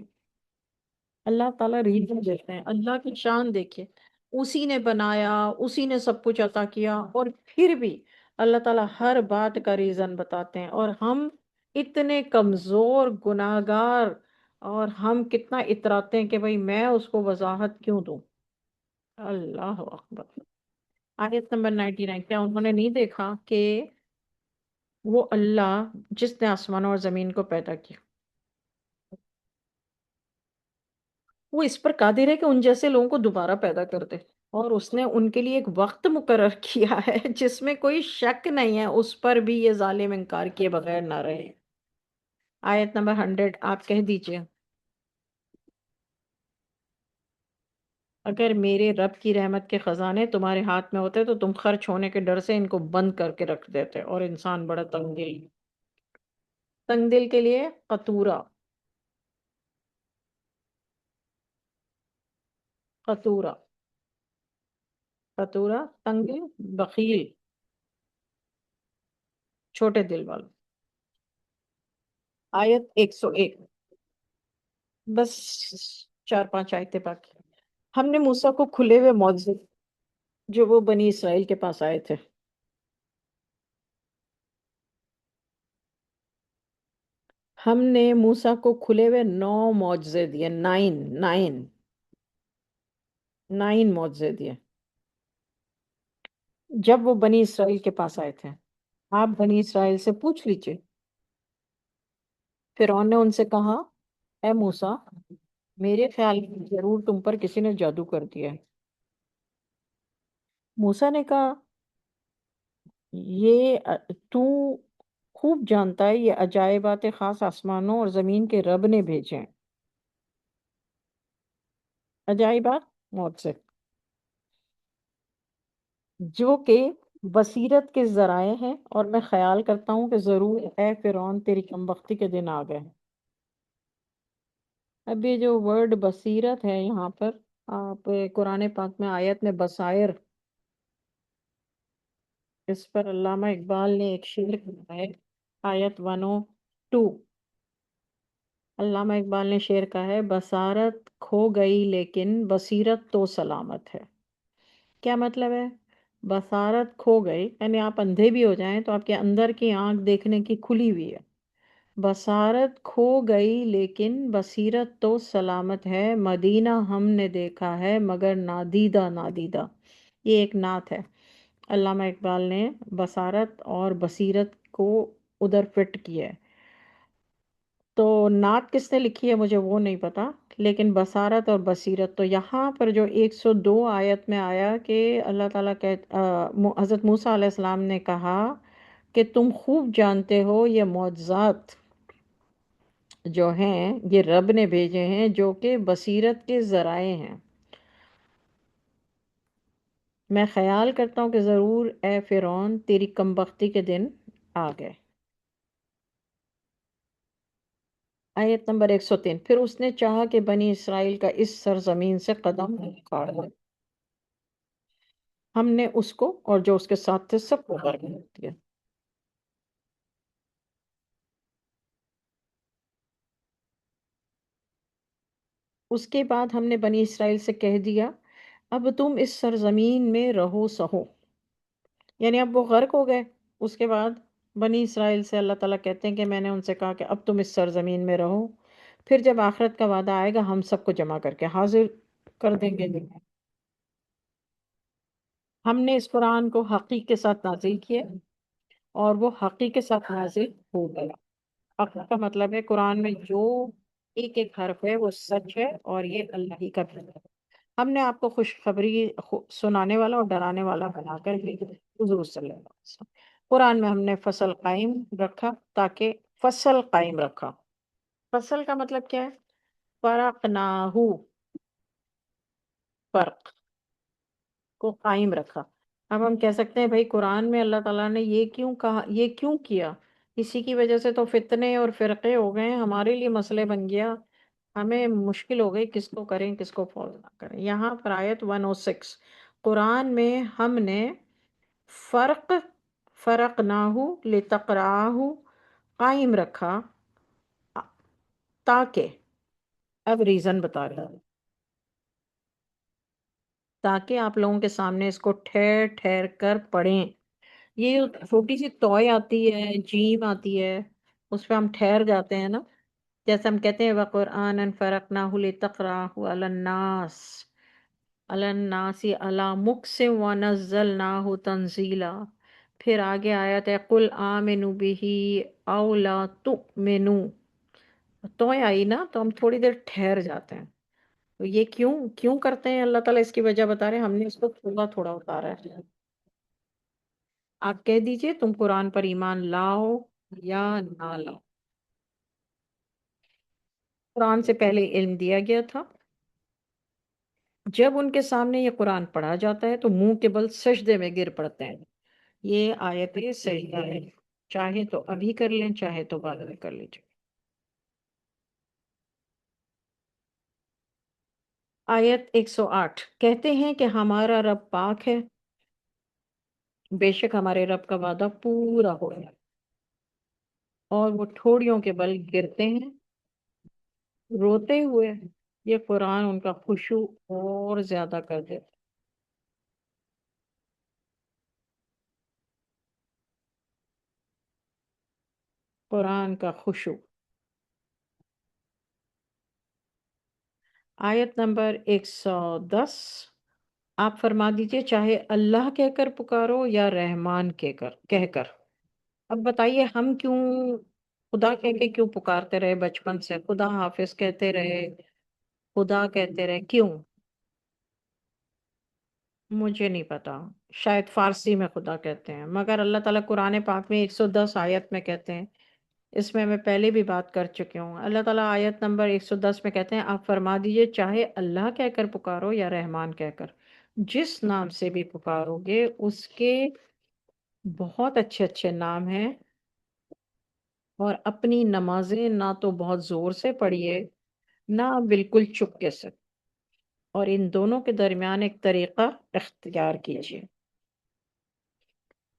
اللہ تعالیٰ ریزن دیتے ہیں، اللہ کی شان دیکھیے، اسی نے بنایا، اسی نے سب کچھ عطا کیا، اور پھر بھی اللہ تعالیٰ ہر بات کا ریزن بتاتے ہیں، اور ہم اتنے کمزور گناہگار اور ہم کتنا اتراتے ہیں کہ بھئی میں اس کو وضاحت کیوں دوں. اللہ اکبر. آیت نمبر 99. کیا انہوں نے نہیں دیکھا کہ وہ اللہ جس نے آسمانوں اور زمین کو پیدا کیا، وہ اس پر قادر ہے کہ ان جیسے لوگوں کو دوبارہ پیدا کر دے، اور اس نے ان کے لیے ایک وقت مقرر کیا ہے جس میں کوئی شک نہیں ہے، اس پر بھی یہ ظالم انکار کیے بغیر نہ رہے. آیت نمبر 100 آپ کہہ دیجئے. اگر میرے رب کی رحمت کے خزانے تمہارے ہاتھ میں ہوتے تو تم خرچ ہونے کے ڈر سے ان کو بند کر کے رکھ دیتے. اور انسان بڑا تنگ دل. تنگ دل کے لیے قطورہ. قطورہ. قطورہ تنگ دل، بخیل، چھوٹے دل والا. آیت 101. بس 4-5 آیتیں باقی. ہم نے موسیٰ کو کھلے ہوئے معجزے جو وہ بنی اسرائیل کے پاس آئے تھے، ہم نے موسیٰ کو کھلے ہوئے 9 معجزے دیے. 9 معجزے دیے جب وہ بنی اسرائیل کے پاس آئے تھے. آپ بنی اسرائیل سے پوچھ لیجئے. فرعون نے ان سے کہا اے موسیٰ، میرے خیال میں ضرور تم پر کسی نے جادو کر دیا ہے. موسیٰ نے کہا یہ تو خوب جانتا ہے یہ عجائبات خاص آسمانوں اور زمین کے رب نے بھیجے ہیں. عجائبات معجزے جو کہ بصیرت کے ذرائع ہیں، اور میں خیال کرتا ہوں کہ ضرور اے فرعون تیری کمبختی کے دن آ گئے. اب یہ جو ورڈ بصیرت ہے یہاں پر، آپ قرآن پاک میں آیت میں بصائر، اس پر علامہ اقبال نے ایک شعر کہا ہے. آیت 102. علامہ اقبال نے شعر کہا ہے بصارت کھو گئی لیکن بصیرت تو سلامت ہے. کیا مطلب ہے؟ بصارت کھو گئی یعنی آپ اندھے بھی ہو جائیں تو آپ کے اندر کی آنکھ دیکھنے کی کھلی ہوئی ہے. بصارت کھو گئی لیکن بصیرت تو سلامت ہے، مدینہ ہم نے دیکھا ہے مگر نادیدہ نادیدہ. یہ ایک نعت ہے. علامہ اقبال نے بصارت اور بصیرت کو ادھر فٹ کیا ہے. تو نعت کس نے لکھی ہے مجھے وہ نہیں پتا، لیکن بصارت اور بصیرت تو یہاں پر جو 102 آیت میں آیا کہ اللہ تعالیٰ حضرت موسیٰ علیہ السلام نے کہا کہ تم خوب جانتے ہو یہ معجزات جو ہیں یہ رب نے بھیجے ہیں جو کہ بصیرت کے ذرائع ہیں. میں خیال کرتا ہوں کہ ضرور اے فرعون تیری کمبختی کے دن آ گئے. آیت نمبر 103. پھر اس نے چاہا کہ بنی اسرائیل کا اس سرزمین سے قدم اکھاڑ دے، ہم نے اس کو اور جو اس کے ساتھ تھے سب کو غرق کر دیا. اس کے بعد ہم نے بنی اسرائیل سے کہہ دیا اب تم اس سرزمین میں رہو سہو، یعنی اب وہ غرق ہو گئے. اس کے بعد بنی اسرائیل سے اللہ تعالیٰ کہتے ہیں کہ میں نے ان سے کہا کہ اب تم اس سرزمین میں رہو، پھر جب آخرت کا وعدہ آئے گا ہم سب کو جمع کر کے حاضر کر دیں گے. ہم نے اس قرآن کو حقیق کے ساتھ نازل کیا اور وہ حقیق کے ساتھ نازل ہو گیا. حق کا مطلب ہے قرآن میں جو ایک ایک حرف ہے وہ سچ ہے اور یہ اللہ ہی کا ہے. ہم نے آپ کو خوشخبری سنانے والا اور ڈرانے والا بنا کر بھیجا حضور صلی اللہ علیہ وسلم. قرآن میں ہم نے فصل قائم رکھا تاکہ فصل قائم رکھا. فصل کا مطلب کیا ہے؟ فرقناہو، فرق کو قائم رکھا. اب ہم کہہ سکتے ہیں بھائی قرآن میں اللہ تعالیٰ نے یہ کیوں کہا، یہ کیوں کیا؟ اسی کی وجہ سے تو فتنے اور فرقے ہو گئے، ہمارے لیے مسئلے بن گیا، ہمیں مشکل ہو گئی کس کو کریں کس کو فالو نہ کریں. یہاں پر آیت 106. قرآن میں ہم نے فرق فرقناہو لتقرأہ قائم رکھا تاکہ، اب ریزن بتا رہا ہے، تاکہ آپ لوگوں کے سامنے اس کو ٹھہر ٹھہر کر پڑھیں. یہ جو چھوٹی سی توئے آتی ہے، جیم آتی ہے، اس پہ ہم ٹھہر جاتے ہیں نا، جیسے ہم کہتے ہیں وَقُرْآنًا فَرَقْنَاهُ لِتَقْرَأَهُ عَلَى النَّاسِ عَلَى النَّاسِ عَلَى مُكْثٍ وَنَزَّلْنَاهُ تَنزِيلًا۔ پھر آگے آیت ہے قُلْ آمِنُوا بِهِ أَوْ لَا تُؤْمِنُوا۔ تو آئی نا تو ہم تھوڑی دیر ٹھہر جاتے ہیں، تو یہ کیوں کرتے ہیں؟ اللہ تعالیٰ اس کی وجہ بتا رہے ہیں، ہم نے اس کو تھوڑا تھوڑا اتارا ہے۔ آپ کہہ دیجئے تم قرآن پر ایمان لاؤ یا نہ لاؤ۔ قرآن سے پہلے علم دیا گیا تھا، جب ان کے سامنے یہ قرآن پڑھا جاتا ہے تو منہ کے بل سجدے میں گر پڑتے ہیں۔ یہ آیت سجدہ ہے، چاہے تو ابھی کر لیں چاہے تو بعد میں کر لیجیے۔ آیت 108 کہتے ہیں کہ ہمارا رب پاک ہے، بے شک ہمارے رب کا وعدہ پورا ہو ہے، اور وہ ٹھوڑیوں کے بل گرتے ہیں روتے ہوئے۔ یہ قرآن ان کا خشوع اور زیادہ کر دیتا۔ قرآن کا خشوع۔ آیت نمبر 110 آپ فرما دیجئے چاہے اللہ کہہ کر پکارو یا رحمان کہہ کر۔ اب بتائیے ہم کیوں خدا کہہ کے کیوں پکارتے رہے بچپن سے؟ خدا حافظ کہتے رہے، خدا کہتے رہے، کیوں؟ مجھے نہیں پتا، شاید فارسی میں خدا کہتے ہیں، مگر اللہ تعالیٰ قرآن پاک میں 110 آیت میں کہتے ہیں۔ اس میں پہلے بھی بات کر چکی ہوں۔ اللہ تعالیٰ آیت نمبر 110 میں کہتے ہیں آپ فرما دیجئے چاہے اللہ کہہ کر پکارو یا رحمان کہہ کر، جس نام سے بھی پکارو گے اس کے بہت اچھے اچھے نام ہیں، اور اپنی نمازیں نہ تو بہت زور سے پڑھیے نہ بالکل چپکے سے، اور ان دونوں کے درمیان ایک طریقہ اختیار کیجیے۔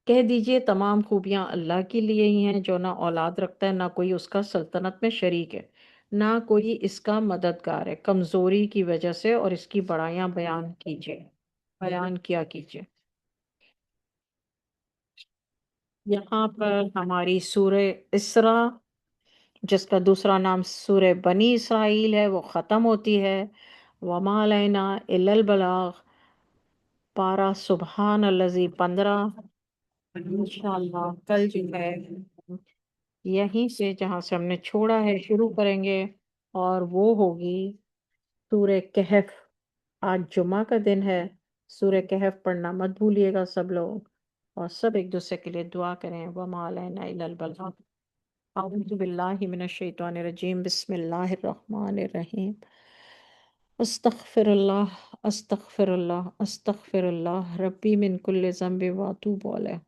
کہہ دیجئے تمام خوبیاں اللہ کے لیے ہی ہیں، جو نہ اولاد رکھتا ہے نہ کوئی اس کا سلطنت میں شریک ہے، نہ کوئی اس کا مددگار ہے، کمزوری کی وجہ سے، اور اس کی بڑائیاں بیان کیا کیجئے۔ یہاں پر ہماری سورہ اسراء، جس کا دوسرا نام سورہ بنی اسرائیل ہے، وہ ختم ہوتی ہے۔ وَمَا عَلَيْنَا إِلَّا الْبَلَاغُ، پارہ سبحان الذی 15۔ انشاءاللہ کل جو ہے یہیں سے جہاں سے ہم نے چھوڑا ہے شروع کریں گے، اور وہ ہوگی سورہ کہف۔ آج جمعہ کا دن ہے، سورہ کہف پڑھنا مت بھولیے گا سب لوگ، اور سب ایک دوسرے کے لیے دعا کریں۔ وَمَا عَلَيْنَا إِلَّا الْبَلَاغُ۔ اعوذ باللہ من الشیطان الرجیم، بسم اللہ الرحمن الرحیم۔ استغفر اللہ استغفر اللہ استغفر اللہ ربی من کل ذنب واتوب علیہ۔